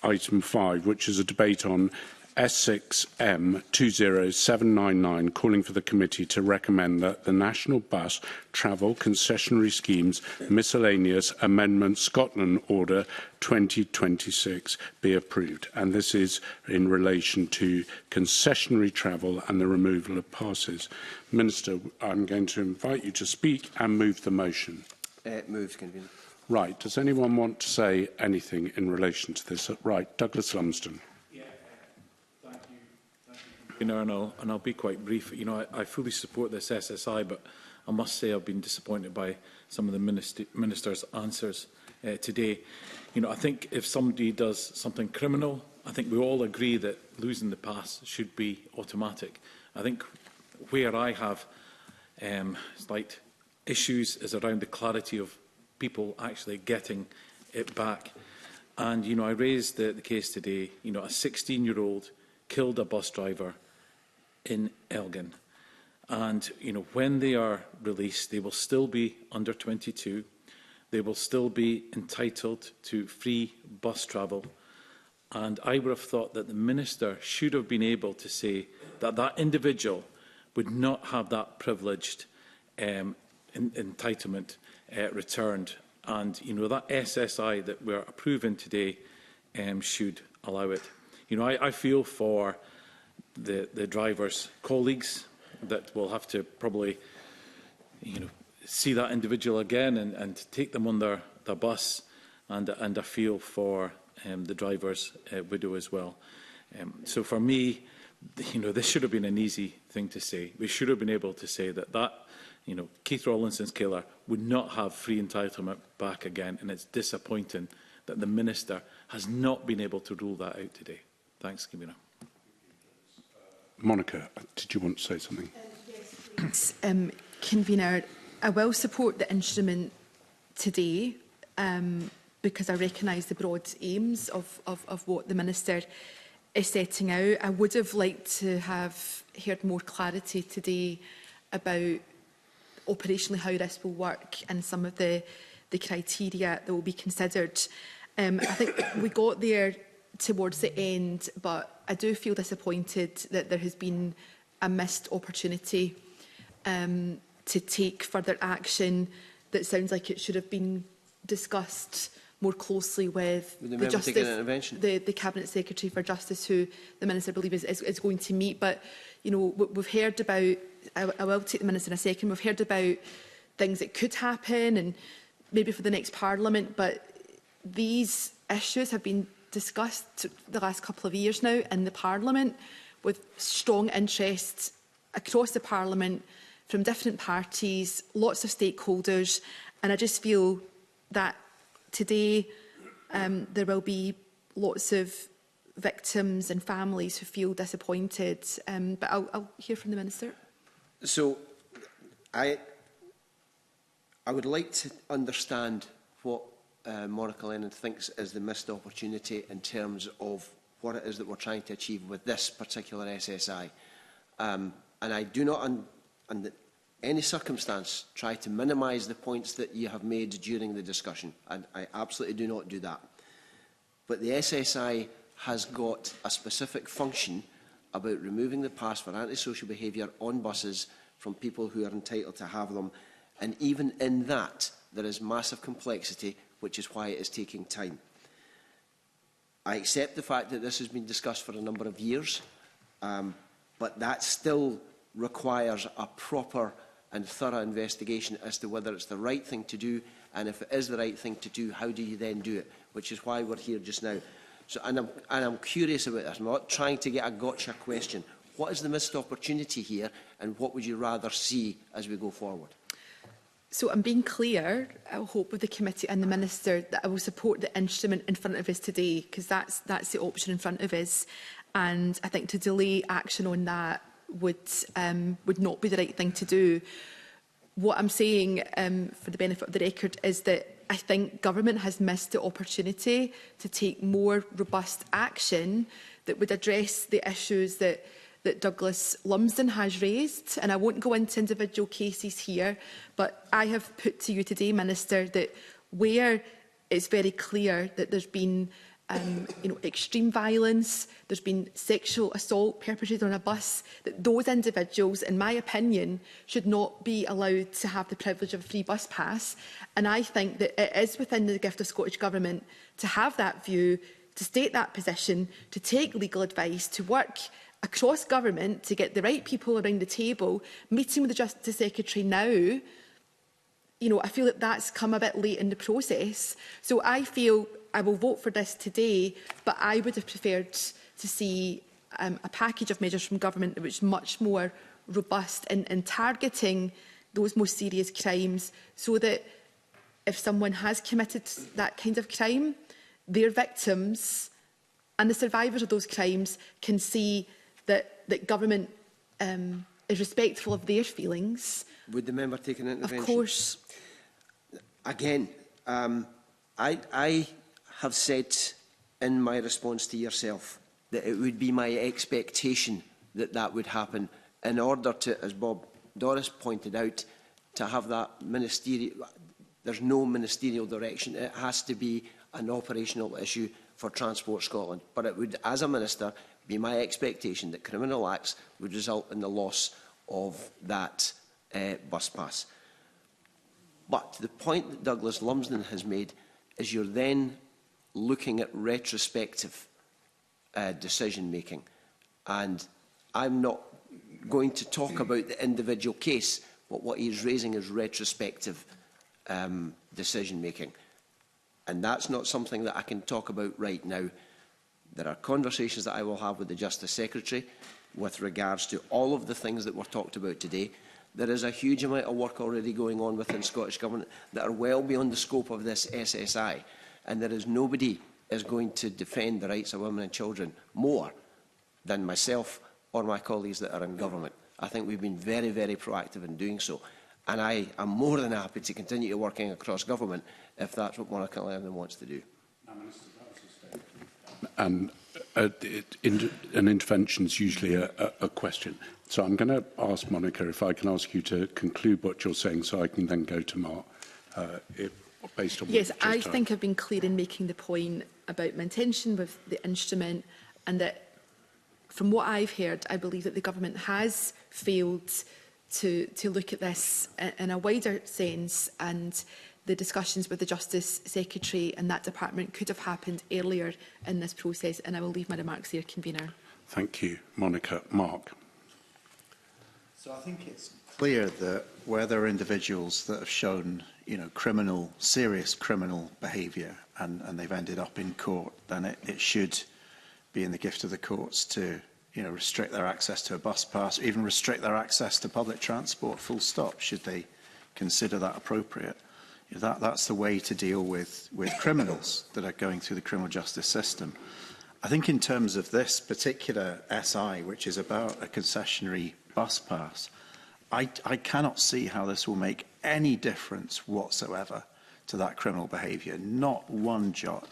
item 5, which is a debate on S6M 20799, calling for the committee to recommend that the National Bus Travel Concessionary Scheme's Miscellaneous Amendment Scotland Order 2026 be approved. And this is in relation to concessionary travel and the removal of passes. Minister, I'm going to invite you to speak and move the motion. Moved, Convener. Right. Does anyone want to say anything in relation to this? Right. Douglas Lumsden. And I'll be quite brief. You know, I fully support this SSI, but I must say I've been disappointed by some of the minister's answers today. You know, I think if somebody does something criminal, I think we all agree that losing the pass should be automatic. I think where I have slight issues is around the clarity of people actually getting it back. And, you know, I raised the case today, you know, a 16-year-old killed a bus driver in Elgin. And, you know, when they are released, they will still be under 22. They will still be entitled to free bus travel. And I would have thought that the Minister should have been able to say that that individual would not have that privileged entitlement returned. And, you know, that SSI that we're approving today should allow it. I feel for the drivers' colleagues that will have to probably, see that individual again and take them on their bus, and I feel for the driver's widow as well. So for me, this should have been an easy thing to say. We should have been able to say that Keith Rawlinson's killer would not have free entitlement back again, and it's disappointing that the Minister has not been able to rule that out today. Thanks, Convener. Monica, did you want to say something? Yes, Convener, I will support the instrument today because I recognise the broad aims of what the Minister is setting out. I would have liked to have heard more clarity today about operationally how this will work and some of the criteria that will be considered. I think we got there towards the end, but I do feel disappointed that there has been a missed opportunity to take further action that sounds like it should have been discussed more closely with the Justice, the Cabinet Secretary for Justice, who the Minister believes is going to meet. But we've heard about, I will take the Minister in a second, we've heard about things that could happen and maybe for the next Parliament, but these issues have been discussed the last couple of years now in the Parliament with strong interest across the Parliament from different parties, lots of stakeholders, and I just feel that today there will be lots of victims and families who feel disappointed, but I'll hear from the Minister. So I would like to understand what Monica Lennon thinks is the missed opportunity in terms of what it is that we're trying to achieve with this particular SSI. And I do not, under any circumstance, try to minimise the points that you have made during the discussion. And I absolutely do not do that. But the SSI has got a specific function about removing the pass for antisocial behaviour on buses from people who are entitled to have them. And even in that, there is massive complexity, which is why it is taking time. I accept the fact that this has been discussed for a number of years, but that still requires a proper and thorough investigation as to whether it's the right thing to do, and if it is the right thing to do, how do you then do it, which is why we're here just now. So, and I'm curious about this. I'm not trying to get a gotcha question. What is the missed opportunity here, and what would you rather see as we go forward? So I'm being clear, I hope, with the committee and the Minister, that I will support the instrument in front of us today, because that's the option in front of us. And I think to delay action on that would not be the right thing to do. What I'm saying, for the benefit of the record, is that I think government has missed the opportunity to take more robust action that would address the issues that Douglas Lumsden has raised. And I won't go into individual cases here, but I have put to you today, Minister, that where it's very clear that there's been extreme violence, there's been sexual assault perpetrated on a bus, that those individuals, in my opinion, should not be allowed to have the privilege of a free bus pass. And I think that it is within the gift of Scottish Government to have that view, to state that position, to take legal advice, to work across government to get the right people around the table. Meeting with the Justice Secretary now, I feel that that's come a bit late in the process. So I feel I will vote for this today, but I would have preferred to see a package of measures from government that was much more robust in targeting those most serious crimes, so that if someone has committed that kind of crime, their victims and the survivors of those crimes can see that government is respectful of their feelings. Would the member take an intervention? Of course. Again, I have said in my response to yourself that it would be my expectation that that would happen in order to, as Bob Doris pointed out, to have that ministerial... There's no ministerial direction. It has to be an operational issue for Transport Scotland. But it would, as a minister, be my expectation that criminal acts would result in the loss of that bus pass. But the point that Douglas Lumsden has made is you're then looking at retrospective decision-making. And I'm not going to talk about the individual case, but what he's raising is retrospective decision-making. And that's not something that I can talk about right now. There are conversations that I will have with the Justice Secretary with regards to all of the things that were talked about today. There is a huge amount of work already going on within Scottish Government that are well beyond the scope of this SSI. And there is nobody is going to defend the rights of women and children more than myself or my colleagues that are in government. I think we've been very, very proactive in doing so. And I am more than happy to continue working across government if that's what Monica Lennon wants to do. And an intervention is usually a question. So I'm going to ask Monica if I can ask you to conclude what you're saying so I can then go to Mark. Based on yes, I think I've been clear in making the point about my intention with the instrument, and that from what I've heard, I believe that the government has failed to look at this in a wider sense, and the discussions with the Justice Secretary and that department could have happened earlier in this process. And I will leave my remarks there, Convener. Thank you, Monica. Mark. So I think it's clear that where there are individuals that have shown, serious criminal behaviour and they've ended up in court, then it should be in the gift of the courts to, restrict their access to a bus pass, or even restrict their access to public transport, full stop, should they consider that appropriate. That's the way to deal with criminals that are going through the criminal justice system. I think in terms of this particular SI, which is about a concessionary bus pass, I cannot see how this will make any difference whatsoever to that criminal behaviour, not one jot.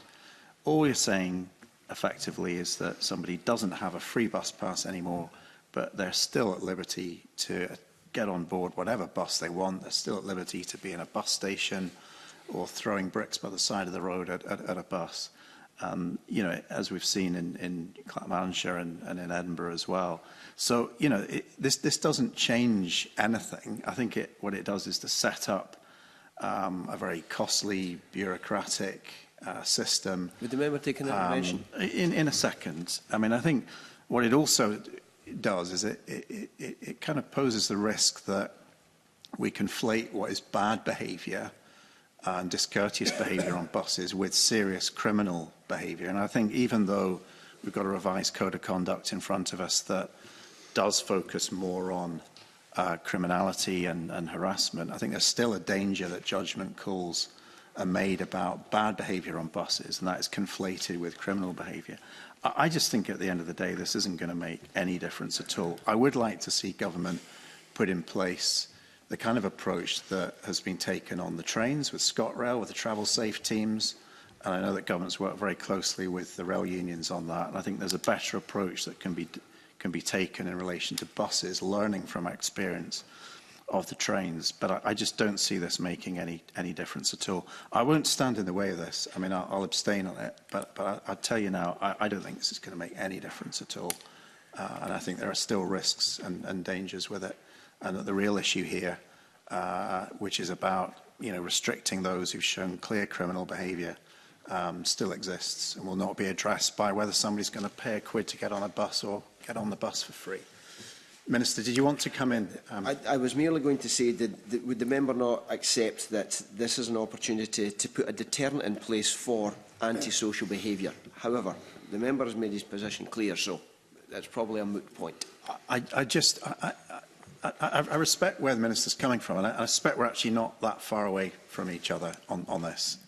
All you're saying, effectively, is that somebody doesn't have a free bus pass anymore, but they're still at liberty to get on board whatever bus they want. They're still at liberty to be in a bus station or throwing bricks by the side of the road at a bus. As we've seen in Clackmannanshire and in Edinburgh as well. So, this doesn't change anything. I think what it does is to set up a very costly, bureaucratic system. Would the member take an intervention? In a second. I mean, I think what it also does is it kind of poses the risk that we conflate what is bad behaviour and discourteous behaviour on buses with serious criminal behaviour. And I think even though we've got a revised code of conduct in front of us that does focus more on criminality and harassment, I think there's still a danger that judgment calls are made about bad behaviour on buses, and that is conflated with criminal behaviour. I just think at the end of the day, this isn't going to make any difference at all. I would like to see government put in place the kind of approach that has been taken on the trains with ScotRail, with the travel safe teams. And I know that government's worked very closely with the rail unions on that. And I think there's a better approach that can be taken in relation to buses, learning from experience of the trains. But I just don't see this making any difference at all. I won't stand in the way of this. I mean, I'll abstain on it. But I'll tell you now, I don't think this is going to make any difference at all. And I think there are still risks and dangers with it. And that the real issue here, which is about restricting those who've shown clear criminal behaviour, still exists and will not be addressed by whether somebody's going to pay a quid to get on a bus or get on the bus for free. Minister, did you want to come in? I was merely going to say, would the member not accept that this is an opportunity to put a deterrent in place for antisocial behaviour? However, the member has made his position clear, so that's probably a moot point. I respect where the Minister's coming from, and I suspect we're actually not that far away from each other on this.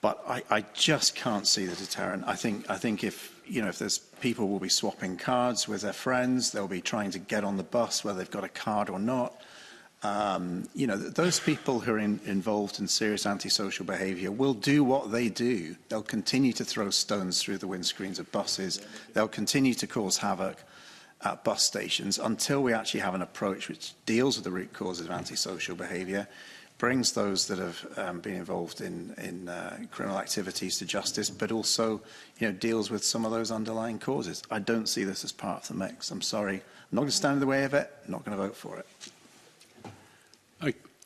But I just can't see the deterrent. I think if there's people will be swapping cards with their friends, they'll be trying to get on the bus whether they've got a card or not. Those people who are involved in serious antisocial behaviour will do what they do. They'll continue to throw stones through the windscreens of buses. They'll continue to cause havoc at bus stations until we actually have an approach which deals with the root causes of antisocial behaviour, brings those that have been involved in criminal activities to justice, but also deals with some of those underlying causes. I don't see this as part of the mix. I'm sorry. I'm not going to stand in the way of it. I'm not going to vote for it.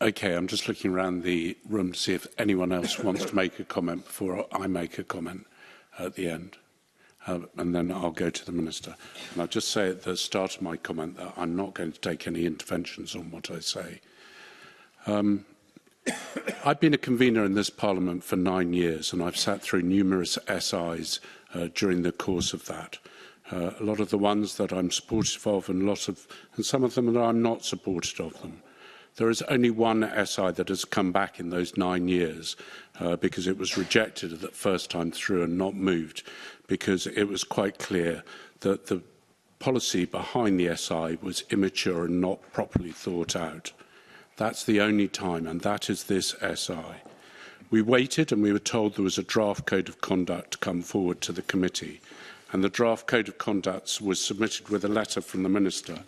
Okay, I'm just looking around the room to see if anyone else wants to make a comment before I make a comment at the end. and then I'll go to the Minister. And I'll just say at the start of my comment that I'm not going to take any interventions on what I say. I've been a convener in this Parliament for 9 years, and I've sat through numerous SIs during the course of that. A lot of the ones that I'm supportive of, and some of them that I'm not supportive of them. There is only one SI that has come back in those 9 years because it was rejected the first time through and not moved, because it was quite clear that the policy behind the SI was immature and not properly thought out. That's the only time, and that is this SI. We waited and we were told there was a draft code of conduct to come forward to the committee, and the draft code of conduct was submitted with a letter from the Minister.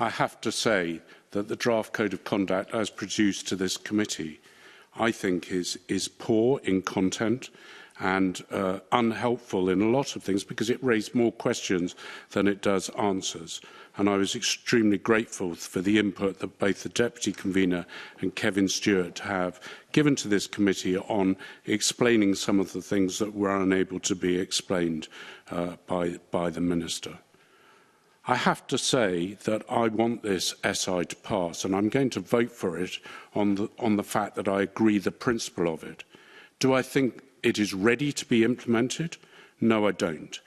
I have to say that the draft code of conduct as produced to this committee, I think is poor in content and unhelpful in a lot of things, because it raised more questions than it does answers. And I was extremely grateful for the input that both the Deputy Convener and Kevin Stewart have given to this committee on explaining some of the things that were unable to be explained by the Minister. I have to say that I want this SI to pass, and I'm going to vote for it on the fact that I agree the principle of it. Do I think it is ready to be implemented? No, I don't.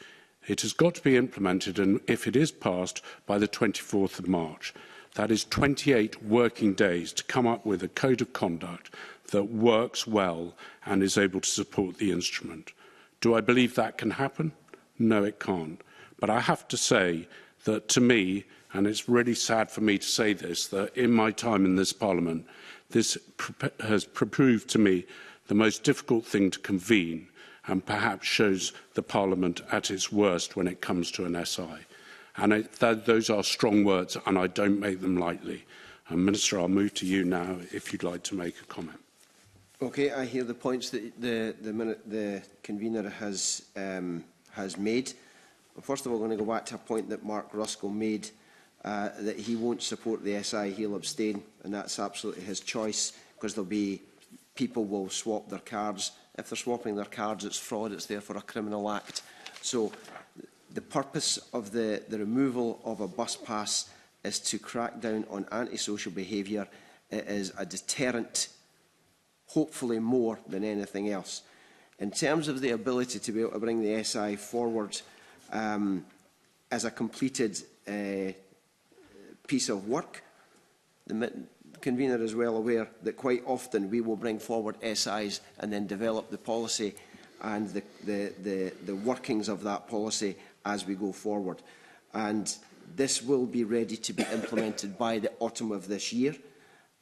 It has got to be implemented, and if it is passed, by the 24th of March. That is 28 working days to come up with a code of conduct that works well and is able to support the instrument. Do I believe that can happen? No, it can't. But I have to say that to me, and it's really sad for me to say this, that in my time in this Parliament, this has proved to me the most difficult thing to convene, and perhaps shows the Parliament at its worst when it comes to an SI. And those are strong words, and I don't make them lightly. Minister, I'll move to you now if you'd like to make a comment. Okay, I hear the points that the convener has made. First of all, I'm going to go back to a point that Mark Ruskell made, that he won't support the SI, he'll abstain, and that's absolutely his choice, because people will swap their cards. If they're swapping their cards, it's fraud, it's therefore a criminal act. So the purpose of the removal of a bus pass is to crack down on antisocial behaviour. It is a deterrent, hopefully more than anything else. In terms of the ability to be able to bring the SI forward as a completed piece of work, the convener is well aware that quite often we will bring forward SIs and then develop the policy and the workings of that policy as we go forward. And this will be ready to be implemented by the autumn of this year.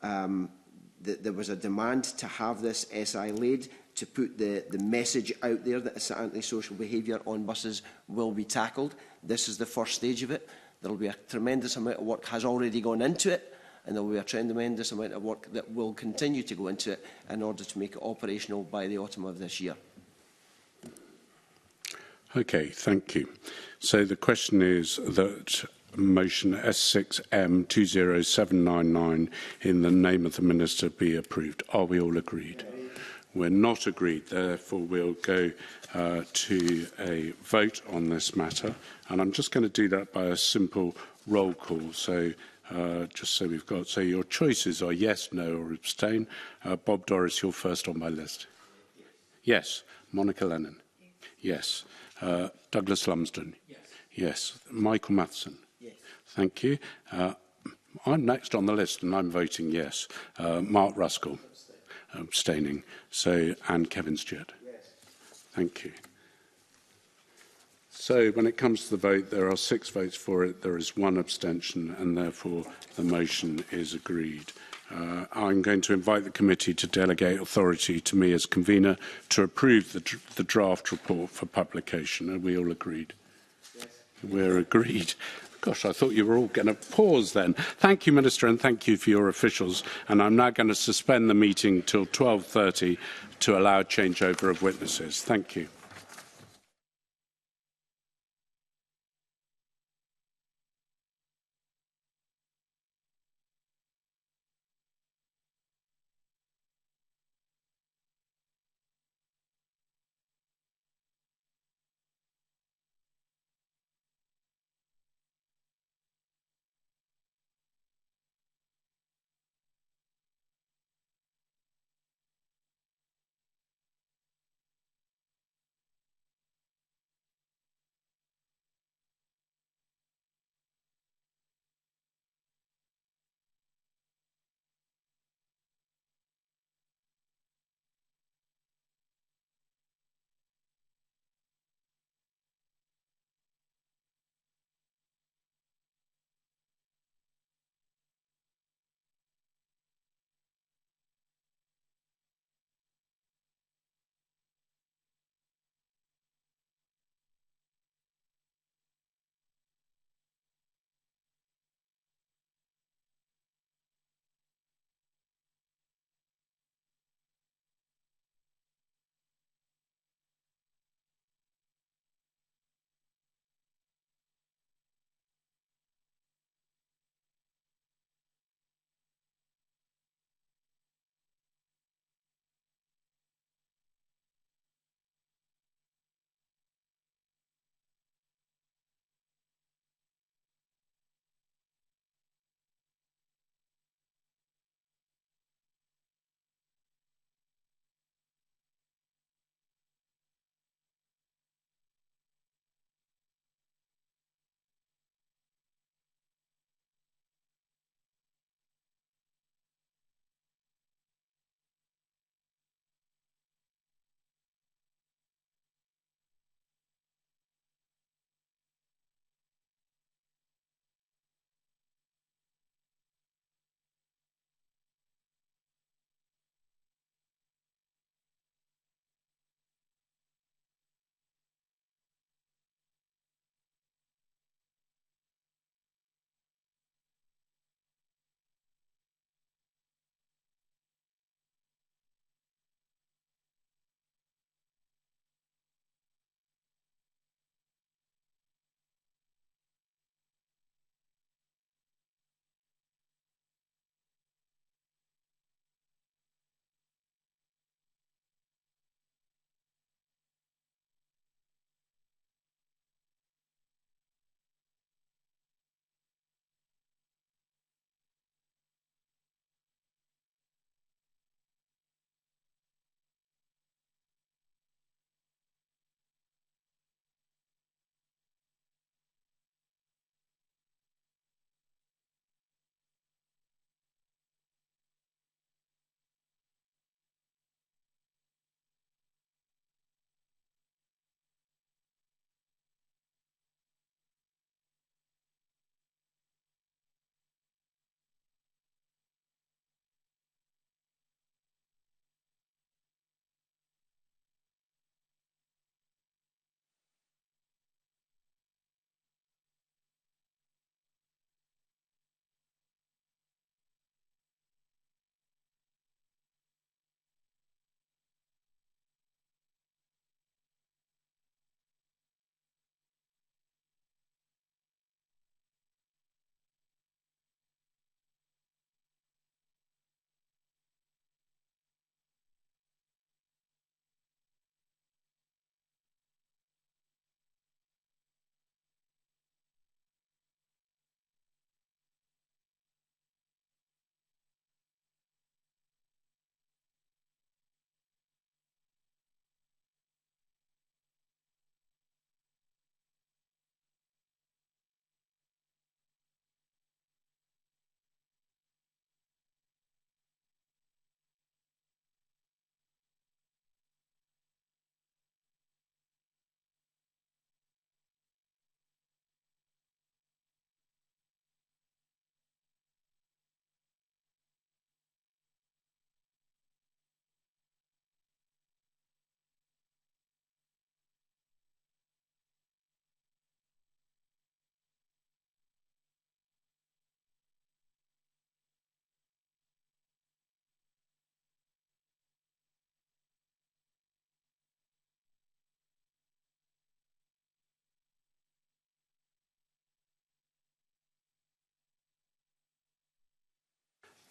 There was a demand to have this SI laid to put the message out there that antisocial behaviour on buses will be tackled. This is the first stage of it. There will be a tremendous amount of work has already gone into it, and there will be a tremendous amount of work that will continue to go into it in order to make it operational by the autumn of this year. Okay, thank you. So the question is that motion S6M 20799 in the name of the Minister be approved. Are we all agreed? We're not agreed, therefore we'll go to a vote on this matter. And I'm just going to do that by a simple roll call. So just so we've got, so your choices are yes, no or abstain. Bob Doris, you're first on my list. Yes. Monica Lennon. Yes. Douglas Lumsden. Yes. Yes. Michael Matheson. Yes. Thank you. I'm next on the list and I'm voting yes. Mark Ruskell. Abstaining. So, and Kevin Stewart. Yes. Thank you. So, when it comes to the vote, there are 6 votes for it, there is 1 abstention, and therefore the motion is agreed. I'm going to invite the committee to delegate authority to me as convener to approve the draft report for publication. Are we all agreed? Yes. We're agreed. Gosh, I thought you were all going to pause then. Thank you, Minister, and thank you for your officials. And I'm now going to suspend the meeting till 12:30 to allow changeover of witnesses. Thank you.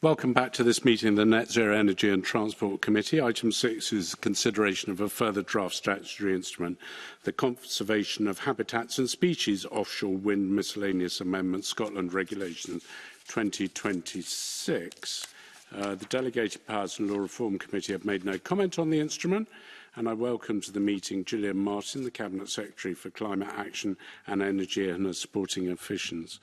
Welcome back to this meeting of the Net Zero Energy and Transport Committee. Item 6 is consideration of a further draft statutory instrument, the Conservation of Habitats and Species Offshore Wind Miscellaneous Amendments Scotland Regulations 2026. The Delegated Powers and Law Reform Committee have made no comment on the instrument, and I welcome to the meeting Gillian Martin, the Cabinet Secretary for Climate Action and Energy, and her supporting officials.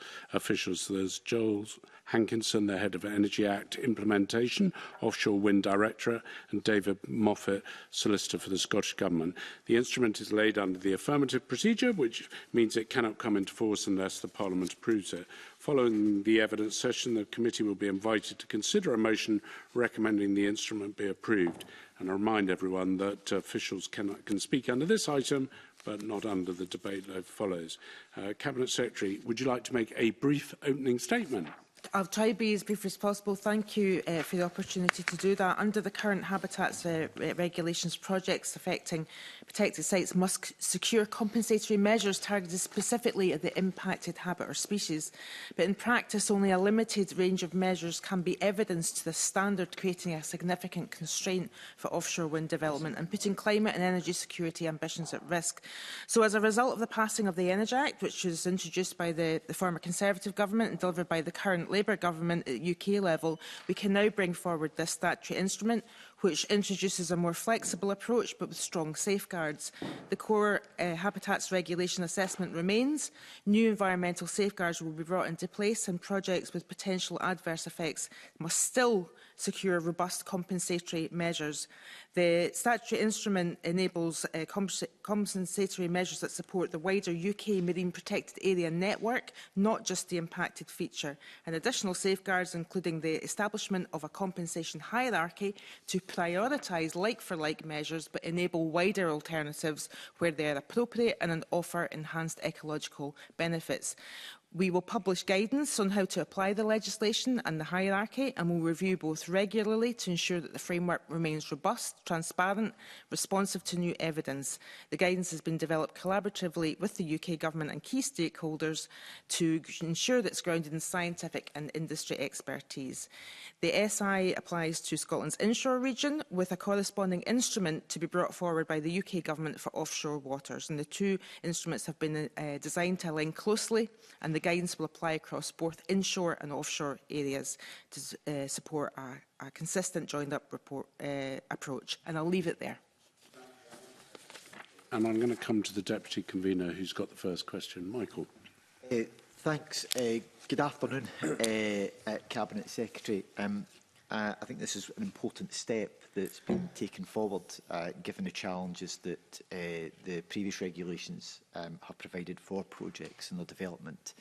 There's Joel Hankinson, the Head of Energy Act Implementation, Offshore Wind Directorate, and David Moffat, Solicitor for the Scottish Government. The instrument is laid under the affirmative procedure, which means it cannot come into force unless the Parliament approves it. Following the evidence session, the committee will be invited to consider a motion recommending the instrument be approved. And I remind everyone that officials can speak under this item, but not under the debate that follows. Cabinet Secretary, would you like to make a brief opening statement? I'll try to be as brief as possible. Thank you for the opportunity to do that. Under the current habitats regulations, projects affecting protected sites must secure compensatory measures targeted specifically at the impacted habitat or species. But in practice, only a limited range of measures can be evidenced to the standard, creating a significant constraint for offshore wind development and putting climate and energy security ambitions at risk. So as a result of the passing of the Energy Act, which was introduced by the former Conservative government and delivered by the current Labour government at UK level, we can now bring forward this statutory instrument, which introduces a more flexible approach but with strong safeguards. The core habitats regulation assessment remains. New environmental safeguards will be brought into place, and projects with potential adverse effects must still secure robust compensatory measures. The statutory instrument enables compensatory measures that support the wider UK Marine Protected Area network, not just the impacted feature, and additional safeguards including the establishment of a compensation hierarchy to prioritise like-for-like measures but enable wider alternatives where they are appropriate and offer enhanced ecological benefits. We will publish guidance on how to apply the legislation and the hierarchy, and will review both regularly to ensure that the framework remains robust, transparent, responsive to new evidence. The guidance has been developed collaboratively with the UK Government and key stakeholders to ensure that it's grounded in scientific and industry expertise. The SI applies to Scotland's inshore region, with a corresponding instrument to be brought forward by the UK Government for offshore waters. And the two instruments have been designed to align closely, and the guidance will apply across both inshore and offshore areas to support a consistent joined-up approach. And I'll leave it there. And I'm going to come to the Deputy Convener, who's got the first question. Michael. Thanks. Good afternoon, Cabinet Secretary. I think this is an important step that's been taken forward, given the challenges that the previous regulations have provided for projects and their development.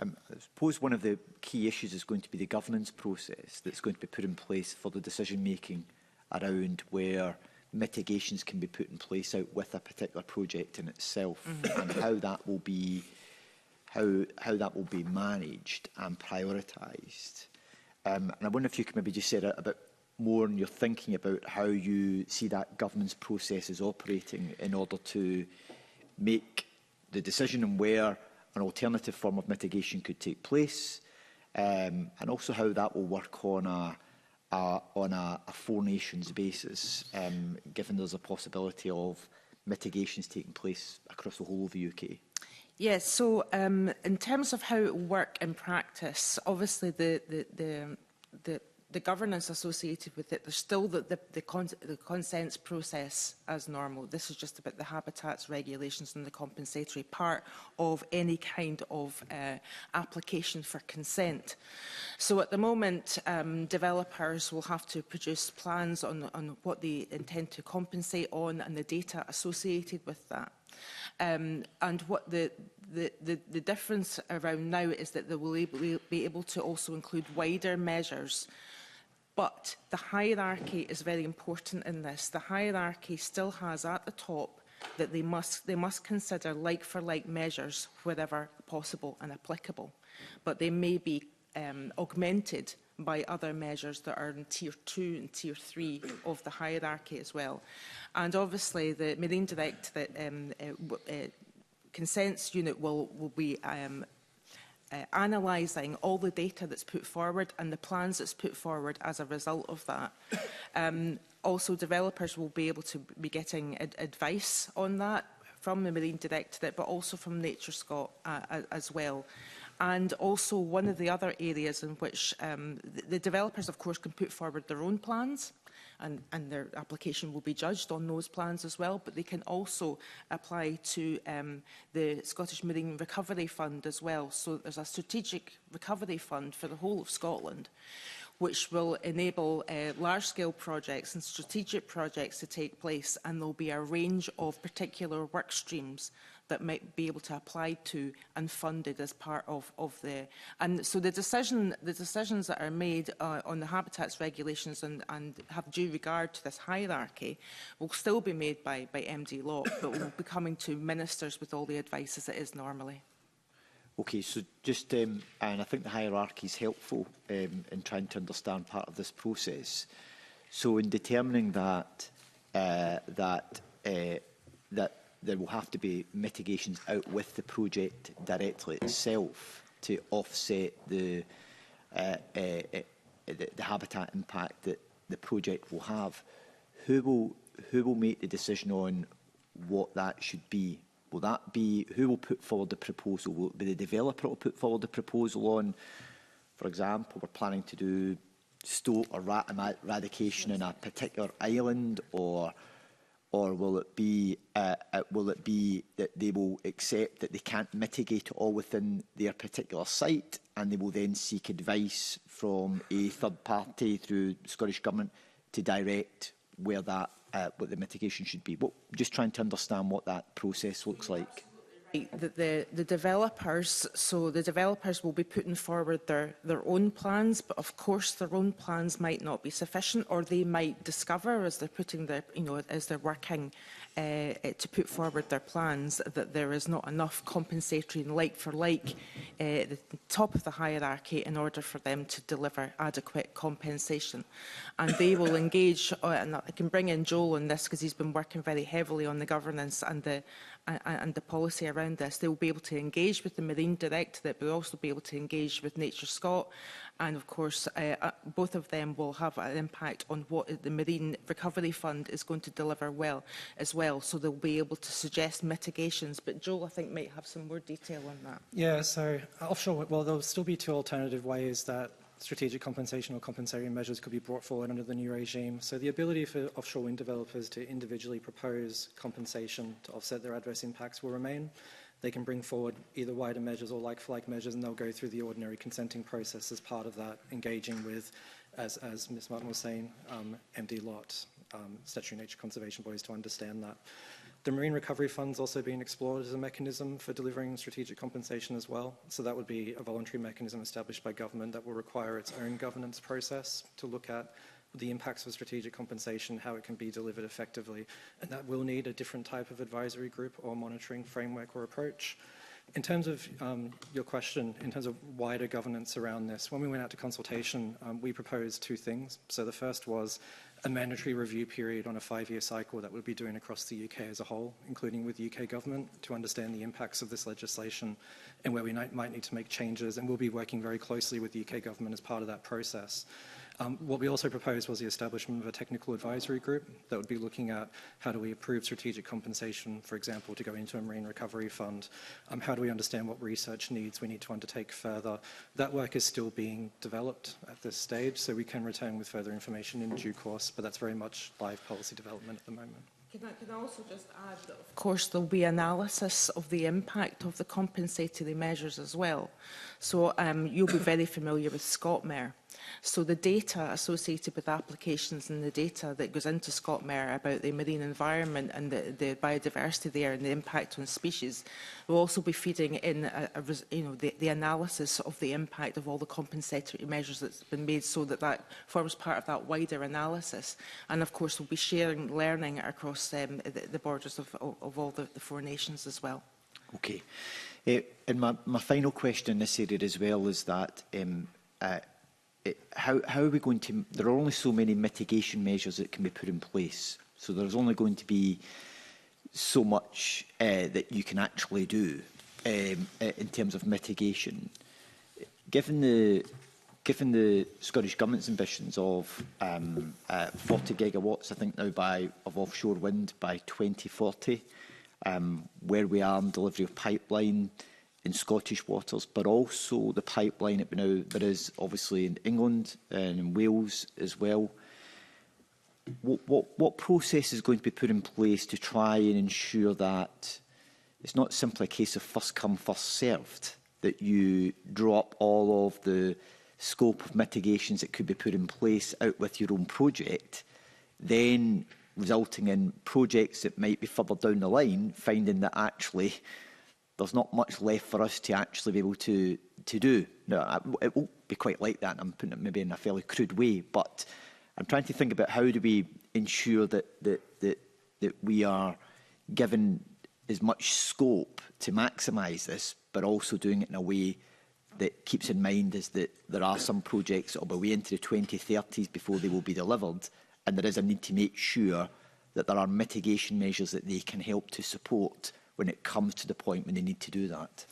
I suppose one of the key issues is going to be the governance process that's going to be put in place for the decision-making around where mitigations can be put in place out with a particular project in itself, and how that will be managed and prioritised. And I wonder if you could maybe just say a bit more on your thinking about how you see that governance process is operating in order to make the decision on where an alternative form of mitigation could take place, and also how that will work on a four nations basis, given there's a possibility of mitigations taking place across the whole of the UK. Yes, so in terms of how it will work in practice, obviously the governance associated with it, there's still the consents process as normal. This is just about the habitats regulations and the compensatory part of any kind of application for consent. So at the moment, developers will have to produce plans on what they intend to compensate on and the data associated with that. And what the difference around now is that they will be able to also include wider measures. But the hierarchy is very important in this. The hierarchy still has at the top that they must consider like-for-like measures wherever possible and applicable. But they may be augmented by other measures that are in Tier 2 and Tier 3 of the hierarchy as well. And obviously the Marine Direct consents unit will be analysing all the data that's put forward and the plans that's put forward as a result of that. Also, developers will be able to be getting advice on that from the Marine Directorate, but also from NatureScot as well. And also, one of the other areas in which the developers, of course, can put forward their own plans, and their application will be judged on those plans as well, but they can also apply to the Scottish Marine Recovery Fund as well. So there's a strategic recovery fund for the whole of Scotland, which will enable large-scale projects and strategic projects to take place, and there'll be a range of particular work streams that might be able to apply to and funded as part of the... And so the decisions that are made on the habitats regulations and have due regard to this hierarchy will still be made by MD Locke, but will be coming to ministers with all the advice as it is normally. Okay, so just, and I think the hierarchy is helpful in trying to understand part of this process. So in determining that that there will have to be mitigations out with the project directly itself to offset the habitat impact that the project will have, who will make the decision on what that should be? Will that be, who will put forward the proposal? Will it be the developer who will put forward the proposal on, for example, we're planning to do stoat or rat eradication in a particular island, or will it be that they will accept that they can't mitigate it all within their particular site, and they will then seek advice from a third party through the Scottish Government to direct where that what the mitigation should be? Just trying to understand what that process looks like. The developers, so the developers will be putting forward their own plans, but of course their own plans might not be sufficient, or they might discover as they're putting their, as they're working to put forward their plans, that there is not enough compensatory and like for like at the top of the hierarchy in order for them to deliver adequate compensation. And they will engage, and I can bring in Joel on this because he's been working very heavily on the governance and the policy around this. They will be able to engage with the Marine Directorate, but will also be able to engage with NatureScot, and of course both of them will have an impact on what the Marine Recovery Fund is going to deliver well as well, so they'll be able to suggest mitigations. But Joel, I think, might have some more detail on that. Yeah, so offshore, well, there'll still be two alternative ways that strategic compensation or compensatory measures could be brought forward under the new regime. So the ability for offshore wind developers to individually propose compensation to offset their adverse impacts will remain. They can bring forward either wider measures or like-for-like measures, and they'll go through the ordinary consenting process as part of that, engaging with, as Ms Martin was saying, MD Lot, statutory nature conservation bodies, to understand that. The Marine Recovery Fund is also being explored as a mechanism for delivering strategic compensation as well. So that would be a voluntary mechanism established by government that will require its own governance process to look at the impacts of strategic compensation, how it can be delivered effectively. And that will need a different type of advisory group or monitoring framework or approach. In terms of your question, in terms of wider governance around this, when we went out to consultation, we proposed two things. So the first was a mandatory review period on a 5-year cycle that we'll be doing across the UK as a whole, including with UK government, to understand the impacts of this legislation and where we might need to make changes. And we'll be working very closely with the UK government as part of that process. What we also proposed was the establishment of a technical advisory group that would be looking at how do we approve strategic compensation, for example, to go into a marine recovery fund. How do we understand what research needs we need to undertake further? That work is still being developed at this stage, so we can return with further information in due course, but that's very much live policy development at the moment. Can I also just add that, of course, there'll be analysis of the impact of the compensatory measures as well. So you'll be very familiar with ScotMare. So the data associated with applications and the data that goes into ScotMare about the marine environment and the biodiversity there and the impact on species will also be feeding in the analysis of the impact of all the compensatory measures that's been made, so that that forms part of that wider analysis. And of course we'll be sharing learning across the borders of all the 4 nations as well. Okay. And my final question in this area as well is that how are we going to... There are only so many mitigation measures that can be put in place. So there's only going to be so much that you can actually do in terms of mitigation. given the Scottish Government's ambitions of 40 gigawatts, I think now of offshore wind by 2040, where we are in delivery of pipeline in Scottish waters, but also the pipeline that there is obviously in England and in Wales as well. What process is going to be put in place to try and ensure that it's not simply a case of first come, first served, that you draw up all of the scope of mitigations that could be put in place out with your own project, then resulting in projects that might be further down the line, finding that actually there's not much left for us to actually be able to do. Now, it won't be quite like that, I'm putting it maybe in a fairly crude way, but I'm trying to think about how do we ensure that we are given as much scope to maximise this, but also doing it in a way that keeps in mind is that there are some projects that will be way into the 2030s before they will be delivered, and there is a need to make sure that there are mitigation measures that they can help to support when it comes to the point when they need to do that.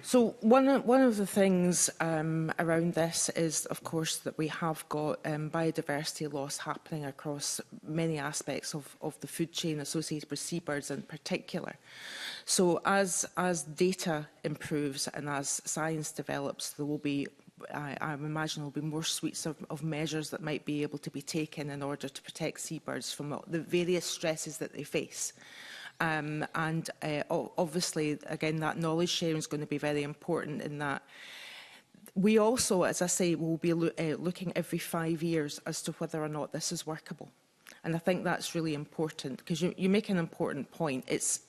So one of the things around this is, of course, that we have got biodiversity loss happening across many aspects of the food chain associated with seabirds in particular. So as data improves and as science develops, there will be, I imagine, there will be more suites of measures that might be able to be taken in order to protect seabirds from the various stresses that they face. Obviously, again, that knowledge sharing is going to be very important in that. We also, as I say, will be looking every 5 years as to whether or not this is workable. And I think that's really important because you make an important point. It's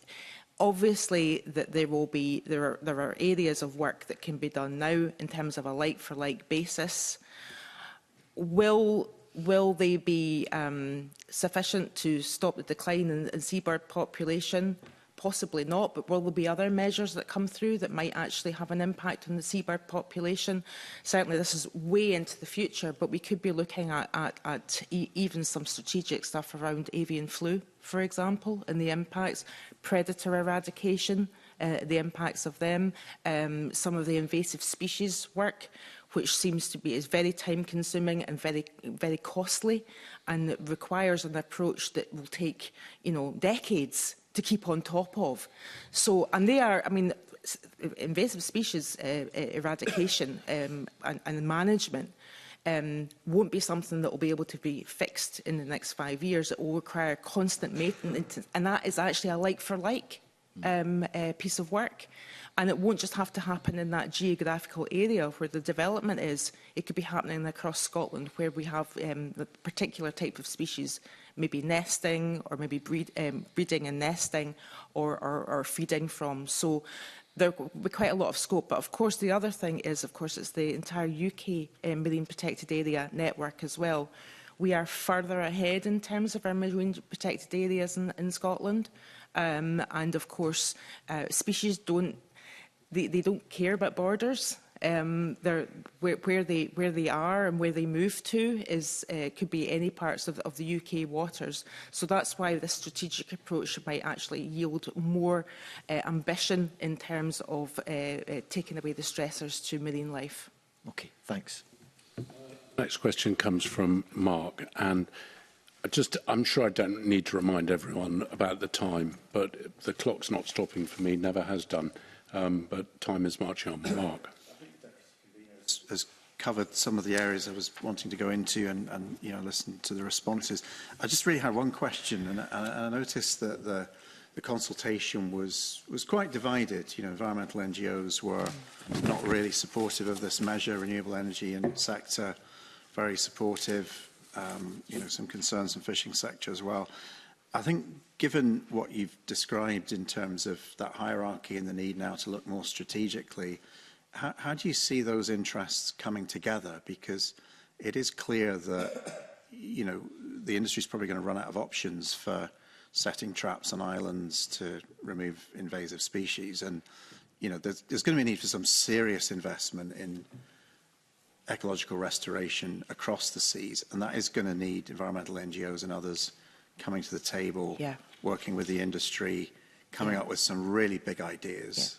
obviously that there are areas of work that can be done now in terms of a like-for-like basis. Will they be sufficient to stop the decline in seabird population? Possibly not, but will there be other measures that come through that might actually have an impact on the seabird population? Certainly this is way into the future, but we could be looking at even some strategic stuff around avian flu, for example, and the impacts, predator eradication, the impacts of them, some of the invasive species work, which seems to be is very time-consuming and very costly, and requires an approach that will take decades to keep on top of. So, and they are, I mean, invasive species eradication and management won't be something that will be able to be fixed in the next 5 years. It will require constant maintenance, and that is actually a like-for-like piece of work. And it won't just have to happen in that geographical area where the development is. It could be happening across Scotland where we have the particular type of species, maybe nesting or maybe breeding and nesting or feeding from. So there will be quite a lot of scope. But of course, the other thing is, of course, it's the entire UK marine protected area network as well. We are further ahead in terms of our marine protected areas in Scotland. And of course, species don't care about borders. Where they are and where they move to could be any parts of the UK waters. So that's why this strategic approach might actually yield more ambition in terms of taking away the stressors to marine life. Okay, thanks. Next question comes from Mark, and I'm sure I don't need to remind everyone about the time, but the clock's not stopping for me, never has done. But time is marching on. Mark has covered some of the areas I was wanting to go into and listen to the responses. I just really had one question, and I noticed that the consultation was quite divided. Environmental NGOs were not really supportive of this measure, renewable energy and sector very supportive. Some concerns in fishing sector as well. I think, given what you've described in terms of that hierarchy and the need now to look more strategically, how do you see those interests coming together? Because it is clear that, the industry is probably going to run out of options for setting traps on islands to remove invasive species. And, there's going to be a need for some serious investment in ecological restoration across the seas. And that is going to need environmental NGOs and others coming to the table, working with the industry, coming up with some really big ideas,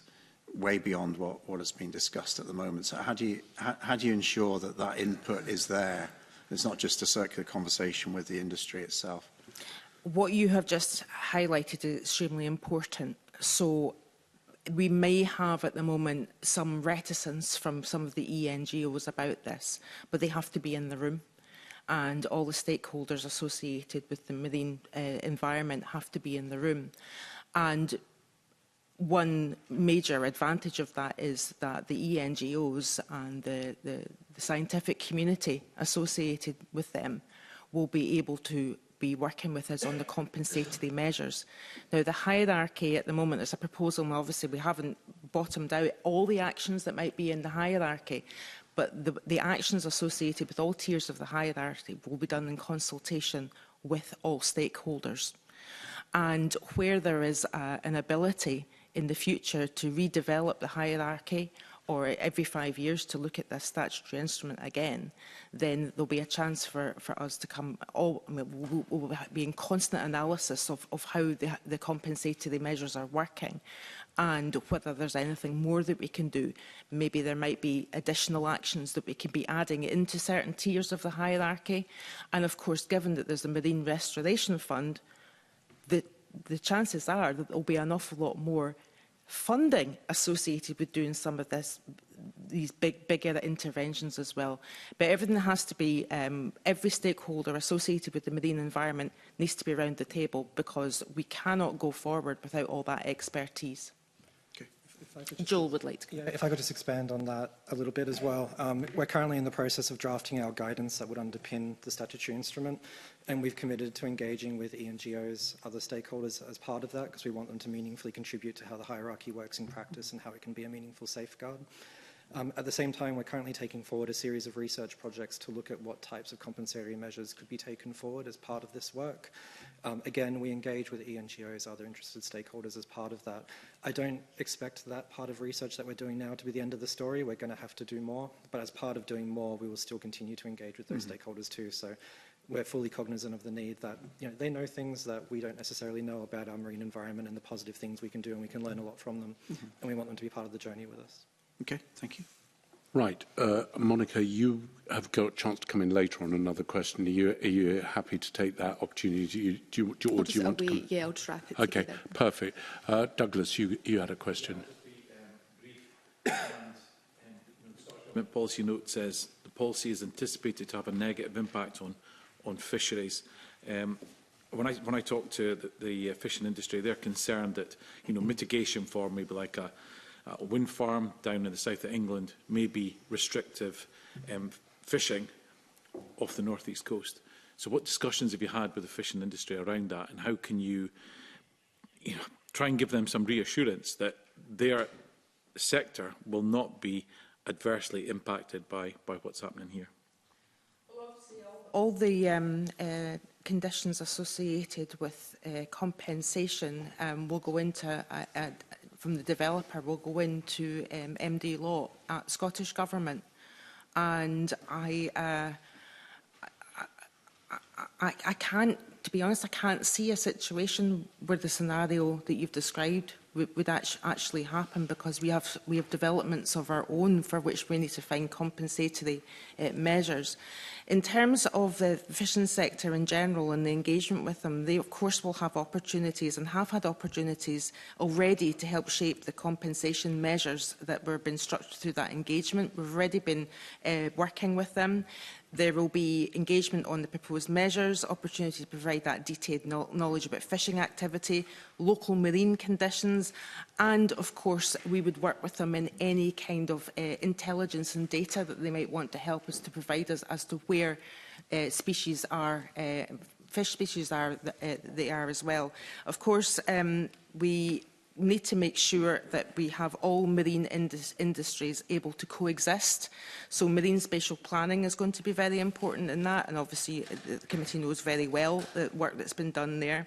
way beyond what has been discussed at the moment. So how do you ensure that that input is there? It's not just a circular conversation with the industry itself. What you have just highlighted is extremely important. So we may have at the moment some reticence from some of the ENGOs about this, but they have to be in the room. And all the stakeholders associated with the marine environment have to be in the room. And one major advantage of that is that the ENGOs and the scientific community associated with them will be able to be working with us on the compensatory measures. Now, the hierarchy at the moment, there's a proposal, and obviously we haven't bottomed out all the actions that might be in the hierarchy, but the actions associated with all tiers of the hierarchy will be done in consultation with all stakeholders. And where there is an ability in the future to redevelop the hierarchy, or every 5 years to look at this statutory instrument again, then there'll be a chance for us to come, we'll be in constant analysis of how the compensatory measures are working and whether there's anything more that we can do. Maybe there might be additional actions that we can be adding into certain tiers of the hierarchy. And of course, given that there's a Marine Restoration Fund, the chances are that there'll be an awful lot more funding associated with doing some of these bigger interventions as well. But everything has to be, every stakeholder associated with the marine environment needs to be around the table, because we cannot go forward without all that expertise. Joel would like to. Yeah, if I could just expand on that a little bit as well. We're currently in the process of drafting our guidance that would underpin the statutory instrument, and we've committed to engaging with ENGOs, other stakeholders as part of that, because we want them to meaningfully contribute to how the hierarchy works in practice and how it can be a meaningful safeguard. At the same time, we're currently taking forward a series of research projects to look at what types of compensatory measures could be taken forward as part of this work. Again, we engage with ENGOs, other interested stakeholders as part of that. I don't expect that part of research that we're doing now to be the end of the story. We're going to have to do more, but as part of doing more, we will still continue to engage with those stakeholders too. So we're fully cognizant of the need that they know things that we don't necessarily know about our marine environment and the positive things we can do, and we can learn a lot from them, and we want them to be part of the journey with us. Okay, thank you. Right. Monica, you have got a chance to come in later on another question. Are you happy to take that opportunity? Do you want to come? Yeah, I'll just wrap it Okay, together. perfect. Douglas, you had a question. The policy note says the policy is anticipated to have a negative impact on fisheries. When I talk to the fishing industry, they're concerned that mitigation for maybe like a wind farm down in the south of England may be restrictive fishing off the north east coast. So what discussions have you had with the fishing industry around that, and how can you try and give them some reassurance that their sector will not be adversely impacted by what's happening here? All the conditions associated with compensation will go into, from the developer, will go into MD law at Scottish Government. And I can't, to be honest, I can't see a situation where the scenario that you've described would actually happen, because we have developments of our own for which we need to find compensatory measures. In terms of the fishing sector in general and the engagement with them, they of course will have opportunities and have had opportunities already to help shape the compensation measures that were being structured through that engagement. We've already been working with them. There will be engagement on the proposed measures, opportunity to provide that detailed knowledge about fishing activity, local marine conditions, and of course we would work with them in any kind of intelligence and data that they might want to help us to provide us as to where species are, fish species are, they are as well. Of course, we need to make sure that we have all marine industries able to coexist. So marine spatial planning is going to be very important in that, and obviously the committee knows very well the work that's been done there.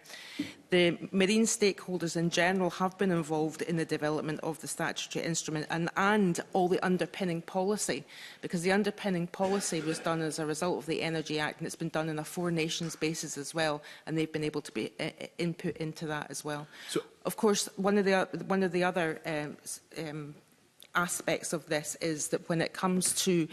The marine stakeholders in general have been involved in the development of the statutory instrument and all the underpinning policy, because the underpinning policy was done as a result of the Energy Act, and it's been done on a Four Nations basis as well, and they've been able to be input into that as well. So, of course, one of the other aspects of this is that when it comes to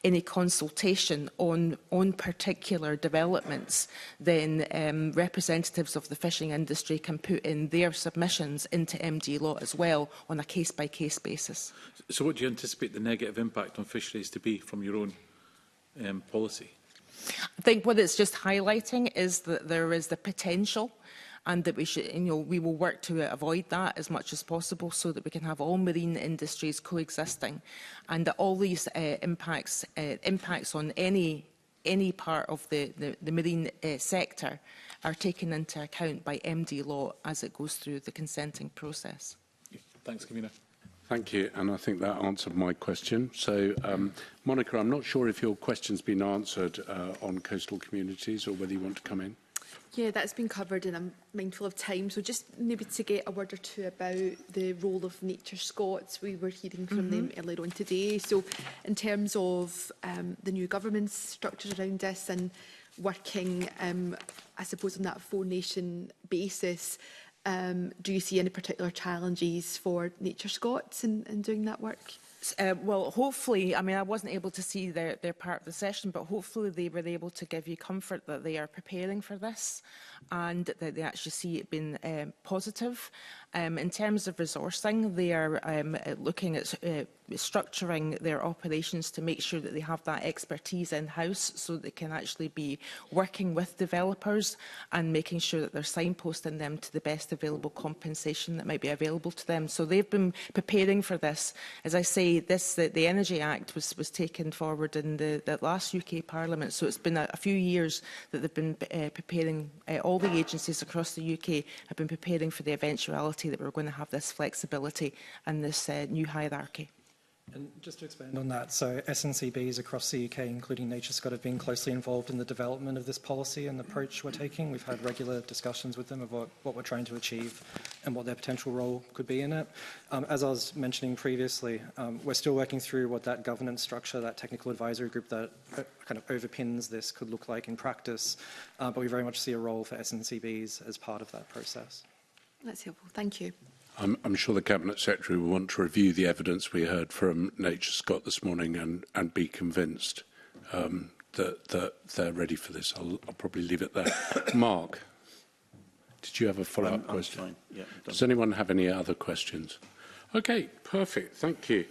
any consultation on particular developments, then representatives of the fishing industry can put in their submissions into MD Law as well on a case-by-case basis. So what do you anticipate the negative impact on fisheries to be from your own policy? I think what it's just highlighting is that there is the potential, and that we should, we will work to avoid that as much as possible, so that we can have all marine industries coexisting, and that all these impacts on any part of the marine sector are taken into account by MD Law as it goes through the consenting process. Thanks, Convener. Thank you, and I think that answered my question. So, Monica, I'm not sure if your question's been answered on coastal communities, or whether you want to come in. Yeah, that's been covered, and I'm mindful of time. So just maybe to get a word or two about the role of Nature Scots. We were hearing from them earlier on today. So in terms of the new government's structure around this and working, I suppose, on that four-nation basis, do you see any particular challenges for Nature Scots in doing that work? Well, hopefully, I mean, I wasn't able to see their part of the session, but hopefully they were able to give you comfort that they are preparing for this and that they actually see it being positive. In terms of resourcing, they are looking at structuring their operations to make sure that they have that expertise in-house, so that they can actually be working with developers and making sure that they're signposting them to the best available compensation that might be available to them. So they've been preparing for this. As I say, the Energy Act was taken forward in the last UK Parliament, so it's been a few years that they've been preparing. All the agencies across the UK have been preparing for the eventuality that we're going to have this flexibility and this new hierarchy. And just to expand on that, so SNCBs across the UK, including Nature Scot, have been closely involved in the development of this policy and the approach we're taking. We've had regular discussions with them about what we're trying to achieve and what their potential role could be in it. As I was mentioning previously, we're still working through what that governance structure, that technical advisory group that kind of overpins this could look like in practice, but we very much see a role for SNCBs as part of that process. That's helpful. Thank you. I'm sure the Cabinet Secretary will want to review the evidence we heard from Nature Scot this morning and be convinced that they're ready for this. I'll probably leave it there. Mark, did you have a follow-up question? Fine. Yeah, does anyone have any other questions? Okay, perfect. Thank you.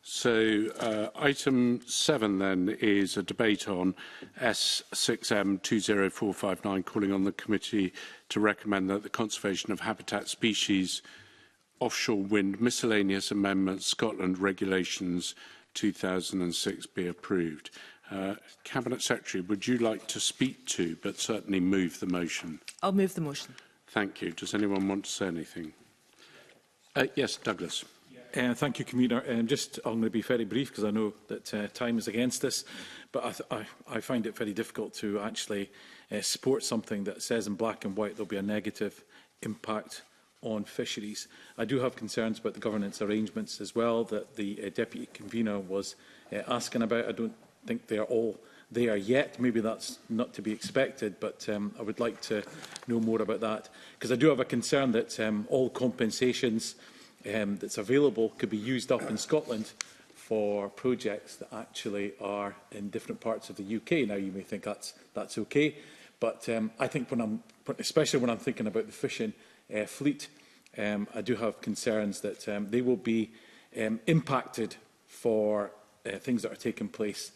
So item 7 then is a debate on S6M 20459, calling on the committee to recommend that the Conservation of Habitat Species Offshore Wind Miscellaneous Amendments Scotland Regulations 2006 be approved. Cabinet Secretary, would you like to speak to, but certainly move the motion? I'll move the motion. Thank you. Does anyone want to say anything? Yes, Douglas. Thank you, Convener. I'm going to be very brief because I know that time is against us, but I find it very difficult to actually support something that says in black and white there'll be a negative impact on fisheries. I do have concerns about the governance arrangements as well that the Deputy Convener was asking about. I don't think they're all there yet. Maybe that's not to be expected, but I would like to know more about that, because I do have a concern that all compensations that's available could be used up in Scotland for projects that actually are in different parts of the UK. Now, you may think that's okay, but I think especially when I'm thinking about the fishing fleet, I do have concerns that they will be impacted for things that are taking place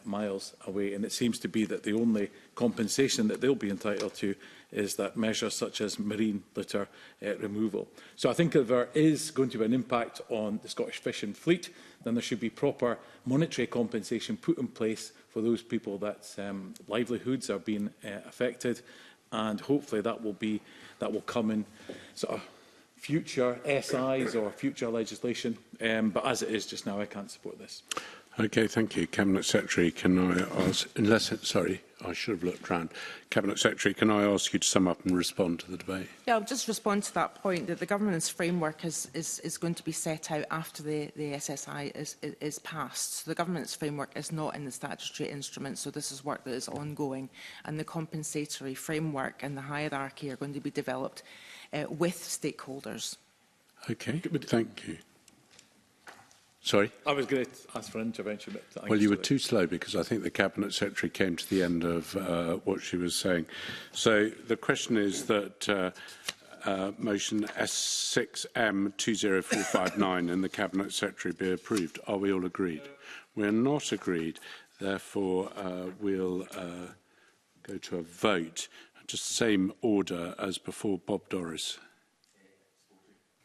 miles away, and it seems to be that the only compensation that they'll be entitled to is that measures such as marine litter removal. So I think if there is going to be an impact on the Scottish fishing fleet, then there should be proper monetary compensation put in place for those people that livelihoods are being affected, and hopefully that will come in sort of future SIs or future legislation. But as it is just now, I can't support this. Okay, thank you. Cabinet Secretary, can I ask, sorry, I should have looked round. Cabinet Secretary, can I ask you to sum up and respond to the debate? Yeah, I'll just respond to that point that the governance framework is going to be set out after the SSI is passed. So the governance framework is not in the statutory instrument, so this is work that is ongoing, and the compensatory framework and the hierarchy are going to be developed with stakeholders. Okay, thank you. Sorry? I was going to ask for intervention, but well, you were too slow because I think the Cabinet Secretary came to the end of what she was saying. So the question is that motion S6M 20459 and the Cabinet Secretary be approved. Are we all agreed? We're not agreed. Therefore, we'll go to a vote. Just the same order as before. Bob Doris.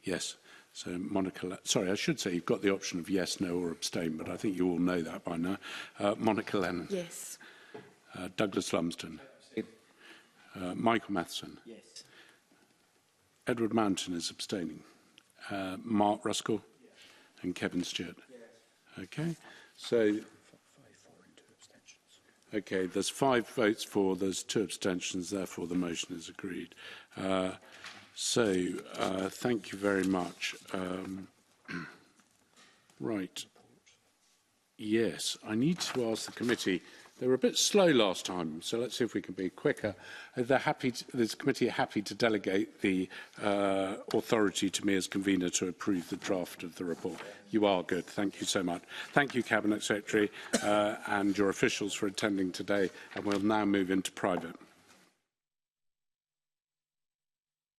Yes. So, Monica, sorry, I should say you've got the option of yes, no or abstain, but I think you all know that by now. Monica Lennon. Yes. Douglas Lumsden. Michael Matheson. Yes. Edward Mountain is abstaining. Mark Ruskell. Yes. And Kevin Stewart. Yes. Okay. So, okay, there's 5 votes for, there's 2 abstentions, therefore the motion is agreed. Thank you very much. Right. Yes, I need to ask the committee. They were a bit slow last time, so let's see if we can be quicker. Is the committee happy to delegate the authority to me as convener to approve the draft of the report? You are good. Thank you so much. Thank you, Cabinet Secretary, and your officials for attending today. And we'll now move into private.